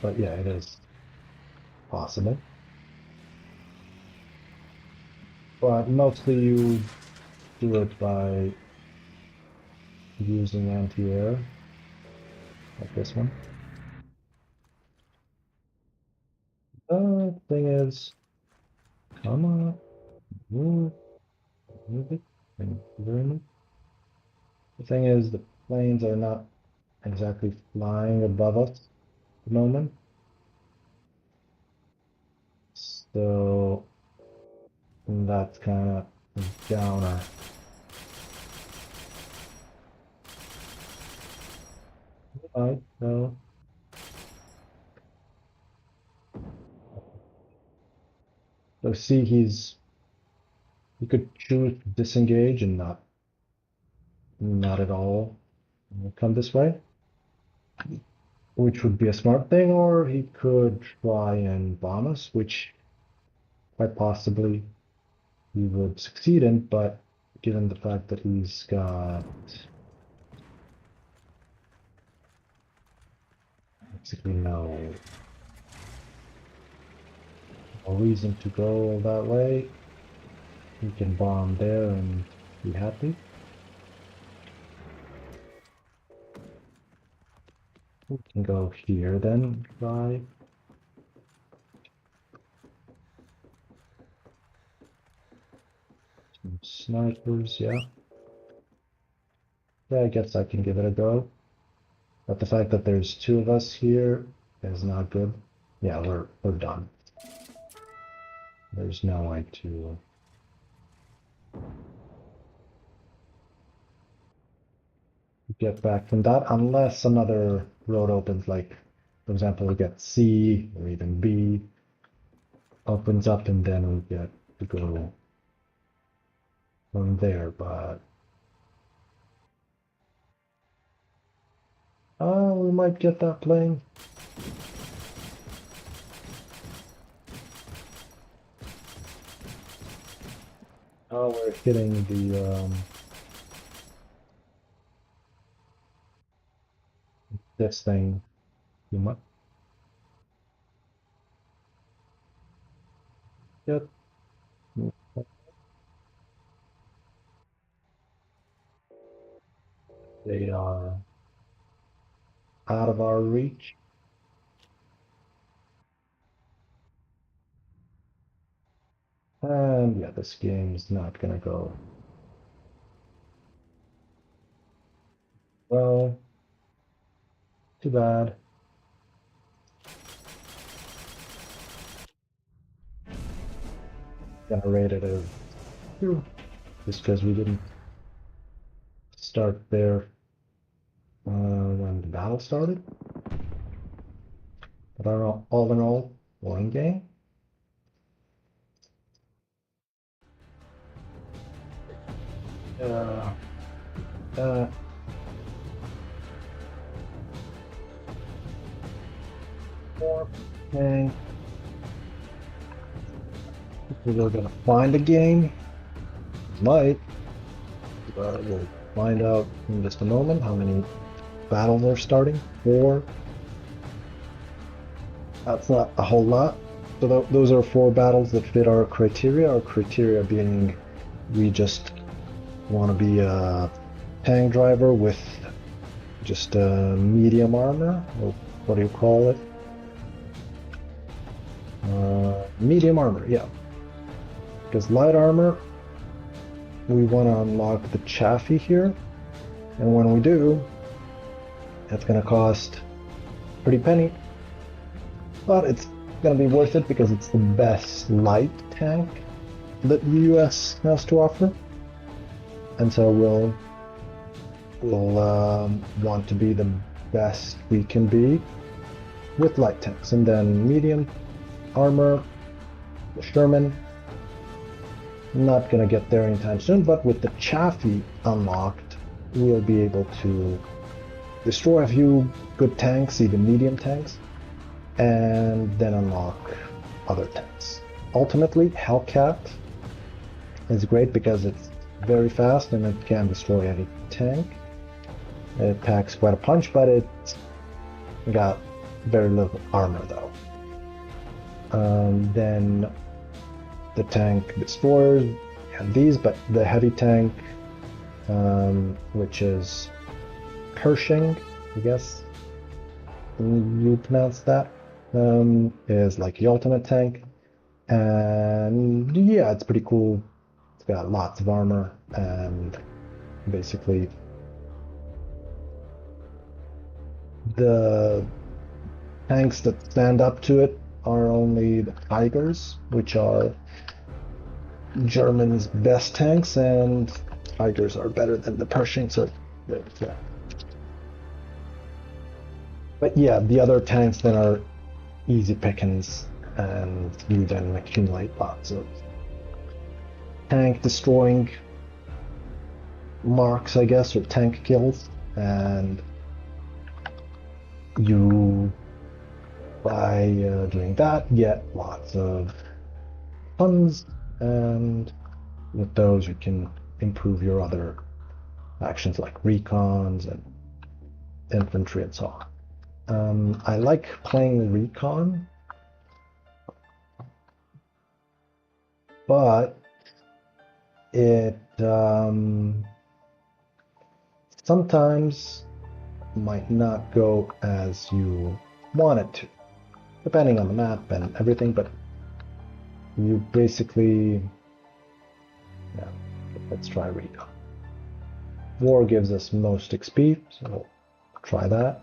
but yeah, it is possible. But mostly you do it by using anti-air, like this one. The thing is, come on, move it. Thank you very much. The thing is, the planes are not exactly flying above us at the moment. So that's kind of a downer. Alright, so see, he could choose to disengage and not at all come this way. which would be a smart thing, or he could try and bomb us, which quite possibly he would succeed in, but given the fact that he's got basically no reason to go that way, he can bomb there and be happy. We can go here then, try. Some snipers, yeah. Yeah, I guess I can give it a go. But the fact that there's two of us here is not good. Yeah, we're done. There's no way to get back from that unless another road opens, like for example we get C or even B opens up and then we get to go from there, but we might get that plane. Oh, we're hitting the this thing too much. Yep. They are out of our reach. And yeah, this game is not gonna go well. Too bad. Gonna rate it as 2, just because we didn't start there when the battle started. But all in all, boring game. Uh, okay. We're gonna find a game. Might. But we'll find out in just a moment how many battles are starting. 4. That's not a whole lot. So those are 4 battles that fit our criteria. Our criteria being we just want to be a tank driver with just a medium armor, or what do you call it? Medium armor, yeah. Because light armor, we want to unlock the Chaffee here, and when we do, it's going to cost a pretty penny, but it's going to be worth it because it's the best light tank that the US has to offer, and so we'll want to be the best we can be with light tanks. And then medium armor, the Sherman, not gonna get there anytime soon, but with the Chaffee unlocked, we'll be able to destroy a few good tanks, even medium tanks, and then unlock other tanks. Ultimately, Hellcat is great because it's very fast and it can destroy any tank. It packs quite a punch, but it's got very little armor though. Then the tank destroyers have these, but the heavy tank, which is Pershing, I guess you pronounce that, is like the ultimate tank. And yeah, it's pretty cool. It's got lots of armor, and basically the tanks that stand up to it are only the Tigers, which are Germany's best tanks, and Tigers are better than the Pershing, so yeah. But yeah, the other tanks then are easy pickings, and you then accumulate lots of tank destroying marks, I guess, or tank kills, and you, by doing that, get lots of funds, and with those you can improve your other actions like recons and infantry and so on. I like playing recon, but it sometimes might not go as you want it to, depending on the map and everything, but you basically, yeah, let's try recon. War gives us most XP, so we'll try that.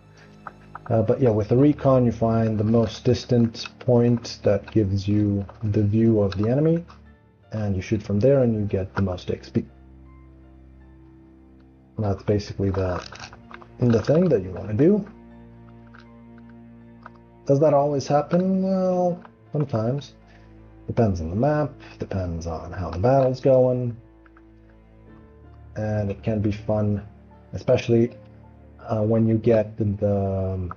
But yeah, with the recon, you find the most distant point that gives you the view of the enemy, and you shoot from there and you get the most XP. And that's basically the thing that you want to do. Does that always happen? Well, sometimes. Depends on the map, depends on how the battle's going. And it can be fun, especially when you get the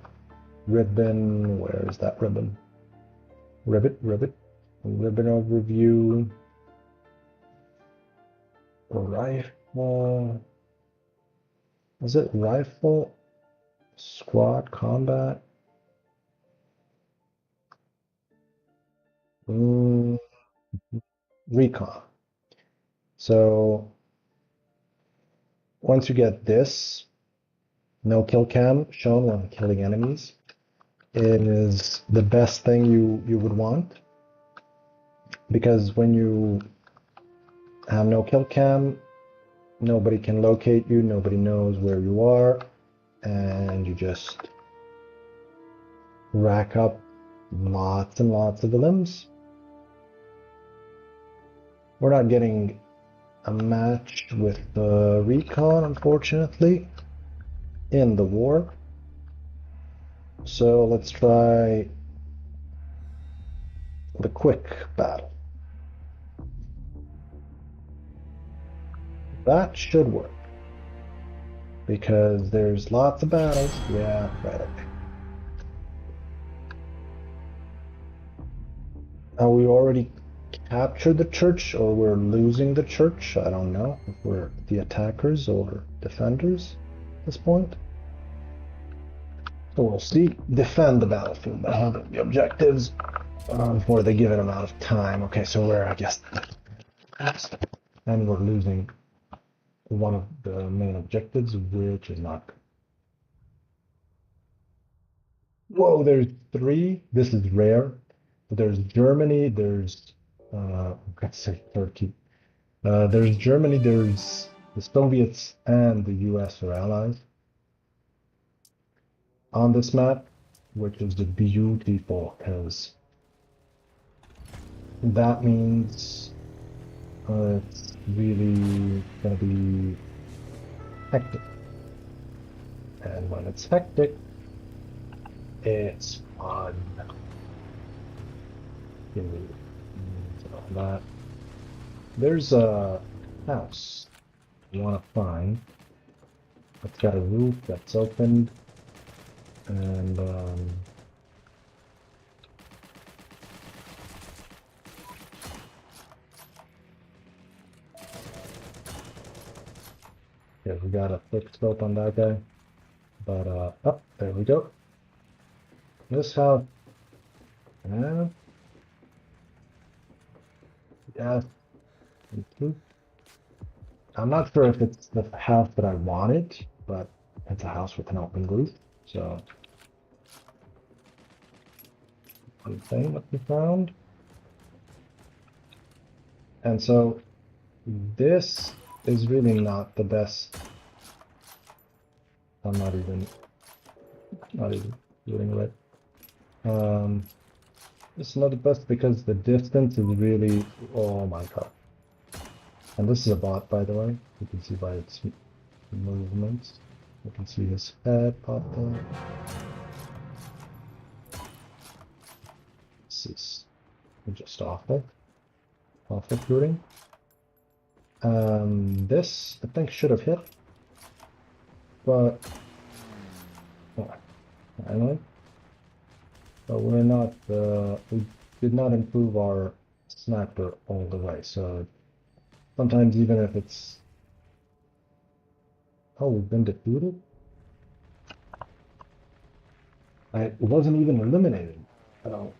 ribbon. Where is that ribbon? Ribbon overview. Rifle. Is it rifle? Squad combat? Recon. So once you get this, no kill cam shown when killing enemies, it is the best thing you would want, because when you have no kill cam, nobody can locate you, nobody knows where you are, and you just rack up lots and lots of limbs. We're not getting a match with the recon, unfortunately, in the war. So let's try the quick battle. That should work, because there's lots of battles. Yeah, right. We already captured the church, or we're losing the church. I don't know if we're the attackers or defenders at this point. So we'll see. Defend the battlefield. The objectives before they give it amount of time. Okay, so we're, I guess, and we're losing one of the main objectives, which is not good. Whoa, there's 3. This is rare. But there's Germany, there's let's say Turkey. There's Germany, there's the Soviets, and the US are allies on this map, which is beautiful, because that means it's really gonna be hectic. And when it's hectic, it's fun. That. There's a house you want to find. It's got a roof that's opened, and yeah, we got a quick scope on that guy. But oh, there we go. This house. Yeah. I'm not sure if it's the house that I wanted, but it's a house with an open roof, so one thing that we found. And so this is really not the best. I'm not even doing it. It's not the best because the distance is really, oh my god. And this is a bot, by the way. You can see by its movements. You can see his head pop up. This is just awful. Awful shooting. This, I think, should have hit. But, oh, finally. But we're not, we did not improve our sniper all the way, so sometimes even if it's, oh, we've been defeated? It wasn't even eliminated. Oh.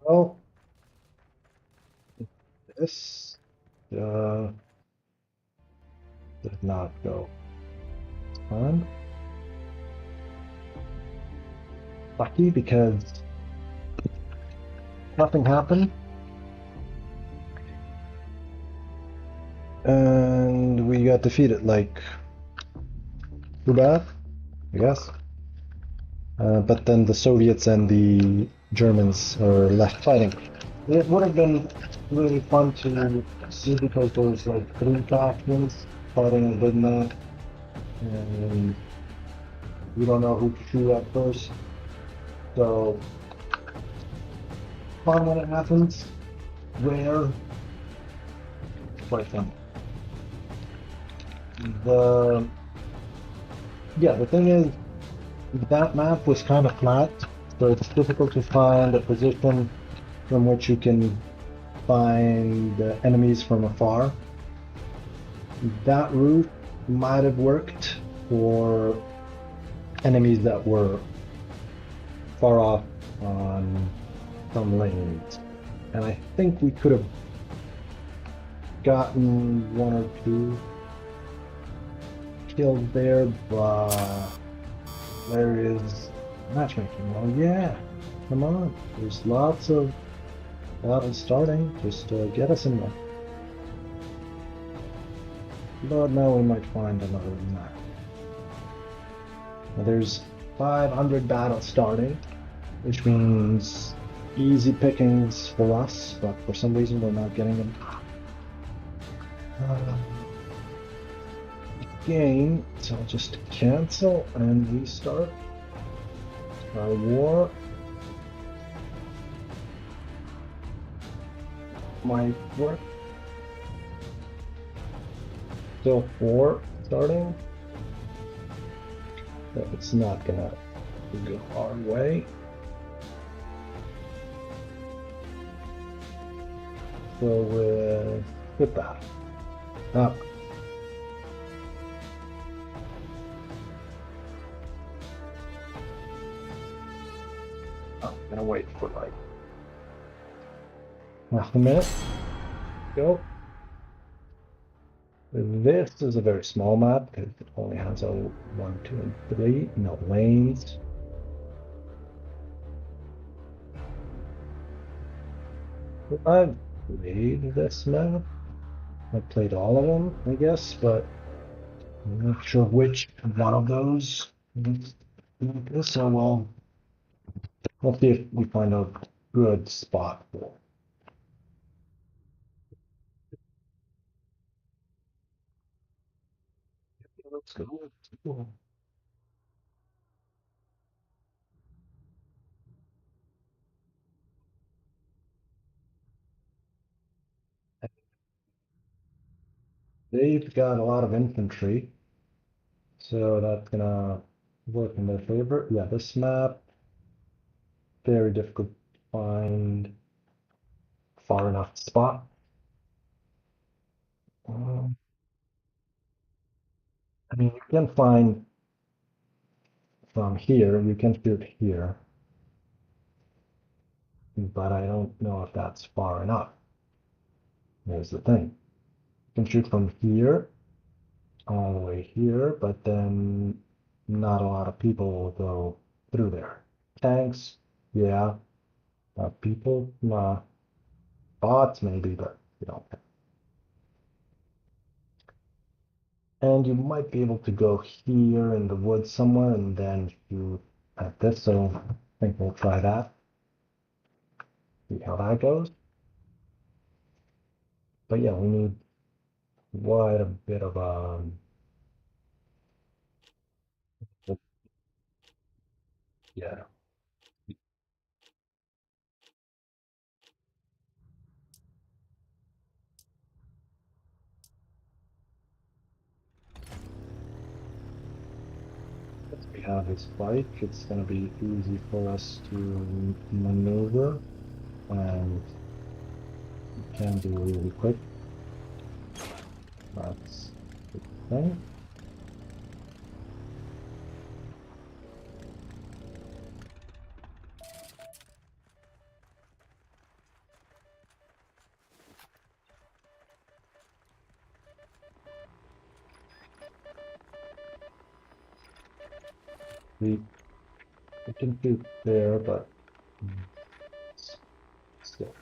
Well, this uh, did not go on. Lucky because nothing happened. And we got defeated, like, too bad, I guess. But then the Soviets and the Germans are left fighting. It would have been really fun to see because there's like three factions fighting within that, and we don't know who to shoot at first. So fun when it happens. Rare, quite fun. The the thing is, that map was kind of flat, so it's difficult to find a position from which you can find enemies from afar. That route might have worked for enemies that were far off on some lanes. And I think we could have gotten one or two kills there, but there is matchmaking. Well, yeah, come on. There's lots of battles starting. Just get us in there. But now we might find another map. Now there's 500 battles starting, which means easy pickings for us, but for some reason we're not getting them. Game, so I'll just cancel and restart our war. Might work. Still 4 starting. So it's not gonna go our way. So with that. I'm gonna wait for like half a minute. Go. This is a very small map because it only has a 1, 2, and 3, no lanes. I've played this map. I've played all of them, I guess, but I'm not sure which one of those. So we'll see if we find a good spot for it. Let's go. They've got a lot of infantry, so that's gonna work in their favor. Yeah, this map, very difficult to find far enough spot. I mean, you can find from here, you can shoot here, but I don't know if that's far enough. Here's the thing. You can shoot from here all the way here, but then not a lot of people will go through there. Tanks, yeah. People, nah. Bots maybe, but you know. And you might be able to go here in the woods somewhere and then shoot at this, so I think we'll try that. See how that goes. But yeah, we need quite a bit of yeah. Since we have his bike, it's going to be easy for us to maneuver, and it can be really quick. That's the thing. We, we can shoot there, but still.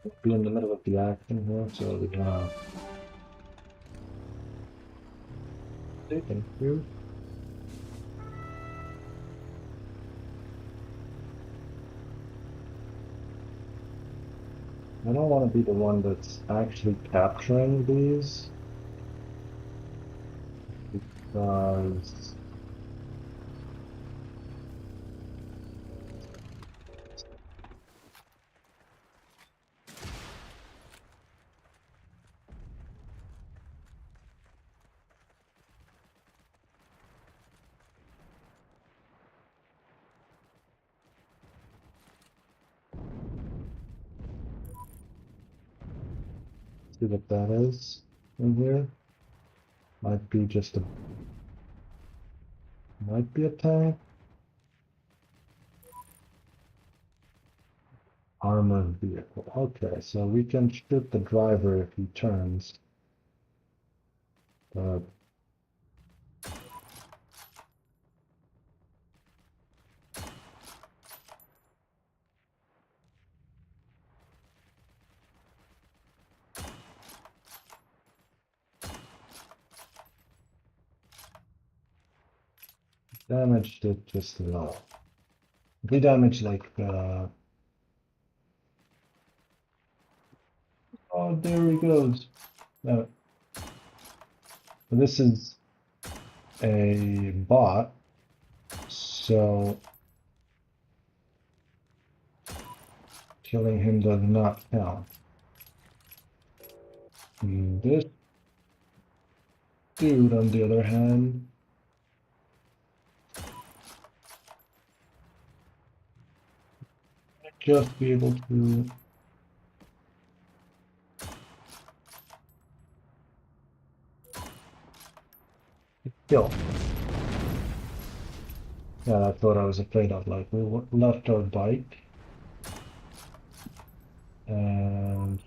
We'll be in the middle of the action here, so we have. Thank you. I don't want to be the one that's actually capturing these, because see what that is in here. Might be just a, might be a tank. Armored vehicle. Okay, so we can shoot the driver if he turns. But damaged it just a little. We damaged like oh, there he goes. This is a bot, so killing him does not count. This dude, on the other hand, might just be able to kill. Yeah, that's what I was afraid of. Like, we left our bike, and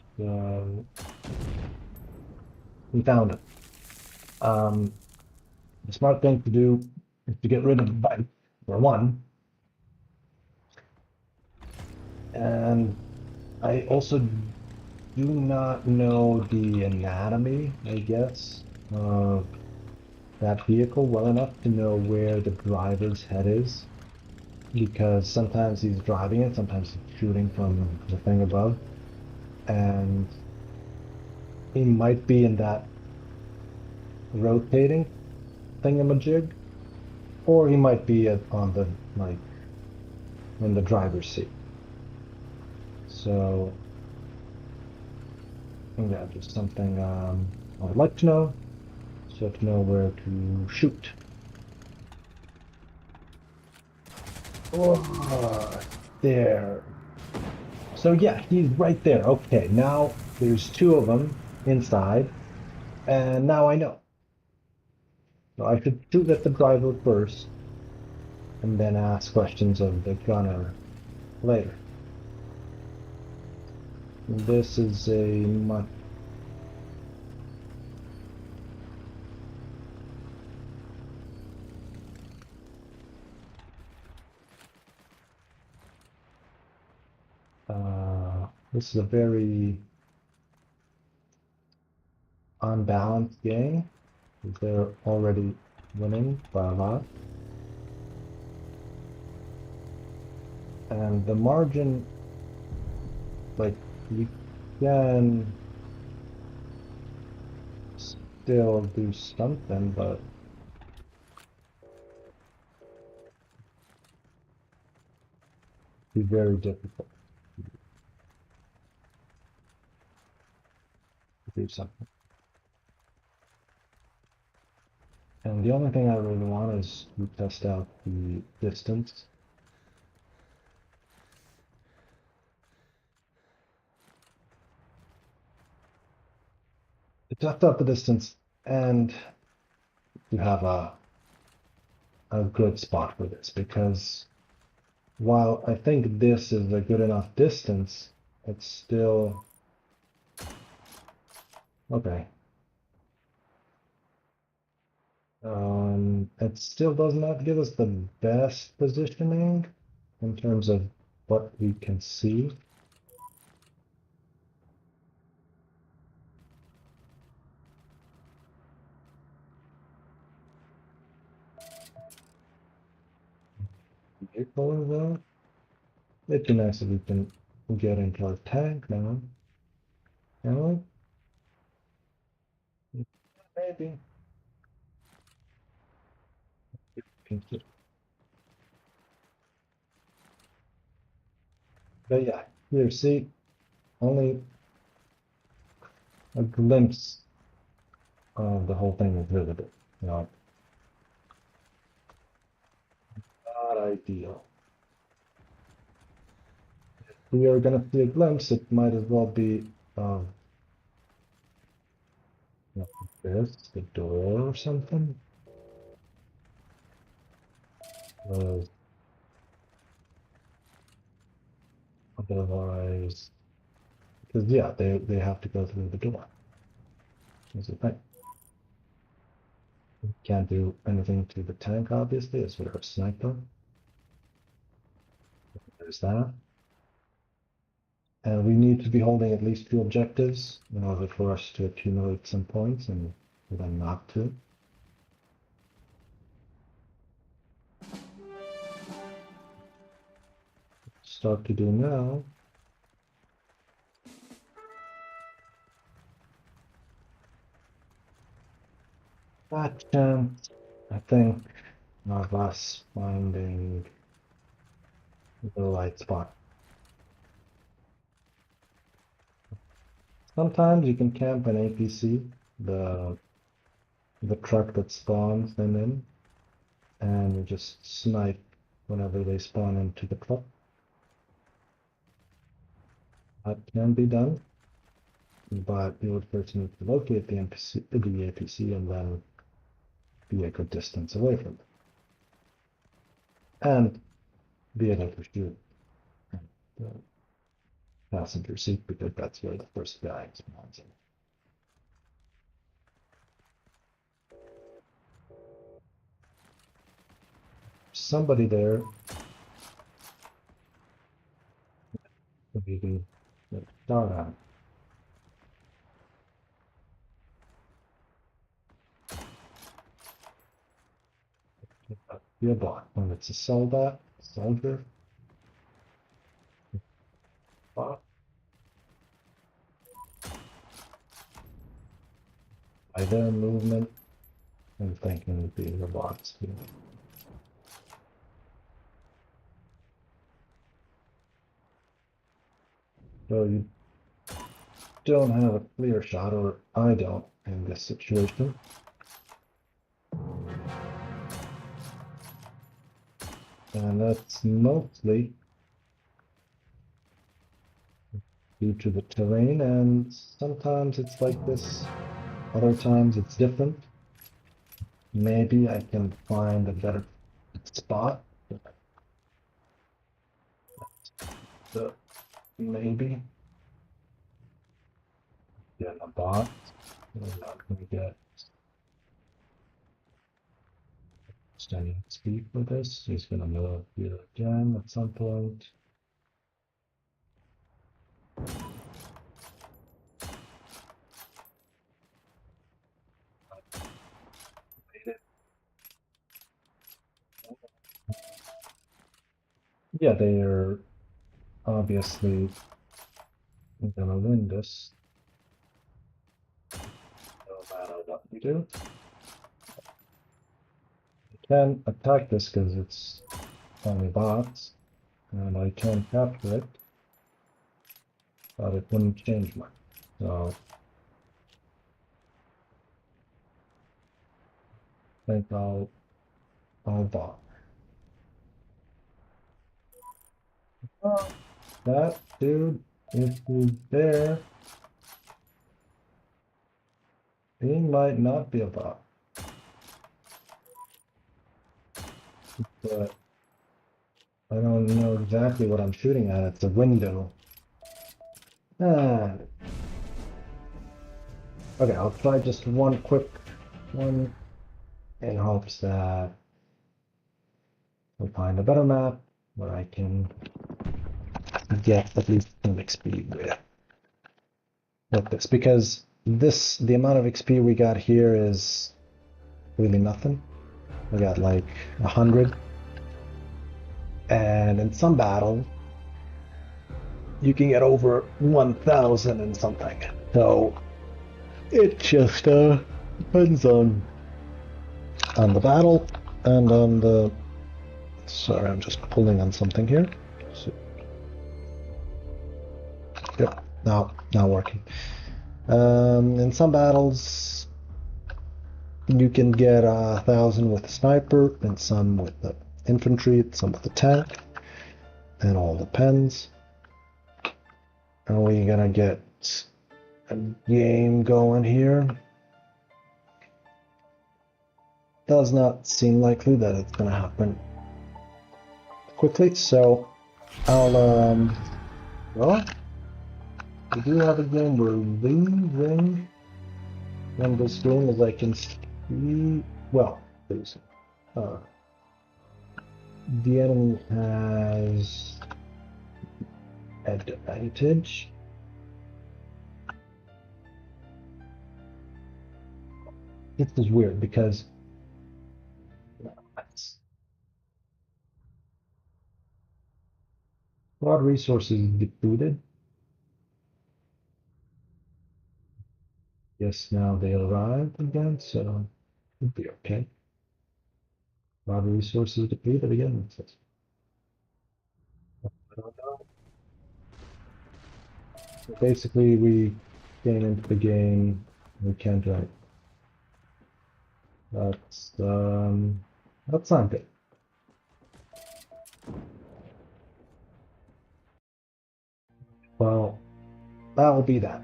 we found it. The smart thing to do is to get rid of the bike, for one. And I also do not know the anatomy, I guess, of that vehicle well enough to know where the driver's head is. Because sometimes he's driving it, sometimes he's shooting from the thing above. And he might be in that rotating thingamajig, or he might be on the, like, in the driver's seat. So, yeah, just something I would like to know, so to know where to shoot. Oh, there. So yeah, he's right there. Okay, now there's two of them inside, and now I know. So I should shoot at the driver first, and then ask questions of the gunner later. This is a much this is a very unbalanced game. They're already winning by a lot. And the margin, like, you can still do something, but be very difficult. do something. And the only thing I really want is to test out the distance. To test out the distance and to have a good spot for this, because while I think this is a good enough distance, it's still okay. It still does not give us the best positioning in terms of what we can see. Vehicle though. It'd be nice if we can get into our tank now. Can we? Maybe. But yeah, here, see, only a glimpse of the whole thing is visible. You know, not ideal. If we are gonna see a glimpse, it might as well be of this, the door or something. Otherwise, because yeah, they have to go through the door. Is the thing. Can't do anything to the tank, obviously, as we're a sniper. There's that. And we need to be holding at least 2 objectives in order for us to accumulate some points and for them not to. Start to do now. That chance, I think, of us finding the right spot. Sometimes you can camp an APC, the truck that spawns them in, and you just snipe whenever they spawn into the truck. That can be done, but you would first need to locate the APC and then be a good distance away from it. And be able to shoot the passenger seat, because that's where the first guy spawns in. Somebody there. We can start on. Be a bot. When it's a soldier, bot. By their movement, I'm thinking it would be the bots. So you don't have a clear shot, or I don't in this situation. And that's mostly due to the terrain, and sometimes it's like this, other times it's different. Maybe I can find a better spot. So maybe get a bot. We're not going to get standing speed for this. He's going to move here again at some point. Yeah, they are obviously gonna win this, no matter what we do. I can attack this because it's only bots, and I can capture it, but it wouldn't change much. So think I'll bot. Oh, that dude, if he's there, he might not be a bot. But I don't know exactly what I'm shooting at. It's a window. Ah. Okay, I'll try just one quick one in hopes that we find a better map where I can get at least some XP with this, because the amount of XP we got here is really nothing. We got like 100, and in some battles you can get over 1,000 and something. So it just depends on the battle and on the. Sorry, I'm just pulling on something here. So, yep, now working. In some battles, you can get 1,000 with a sniper, and some with the infantry, some with the tank. It all depends. Are we gonna get a game going here? Does not seem likely that it's gonna happen quickly, so I'll well, we do have a game we're losing in this game, as I can see. Well, losing. The enemy has advantage. This is weird because squad resources depleted. Yes, now they arrived again, so it'll be okay. Squad resources depleted again. It says. I don't know. So basically, we came into the game. We can't drive. That's not good. Well, that'll be that.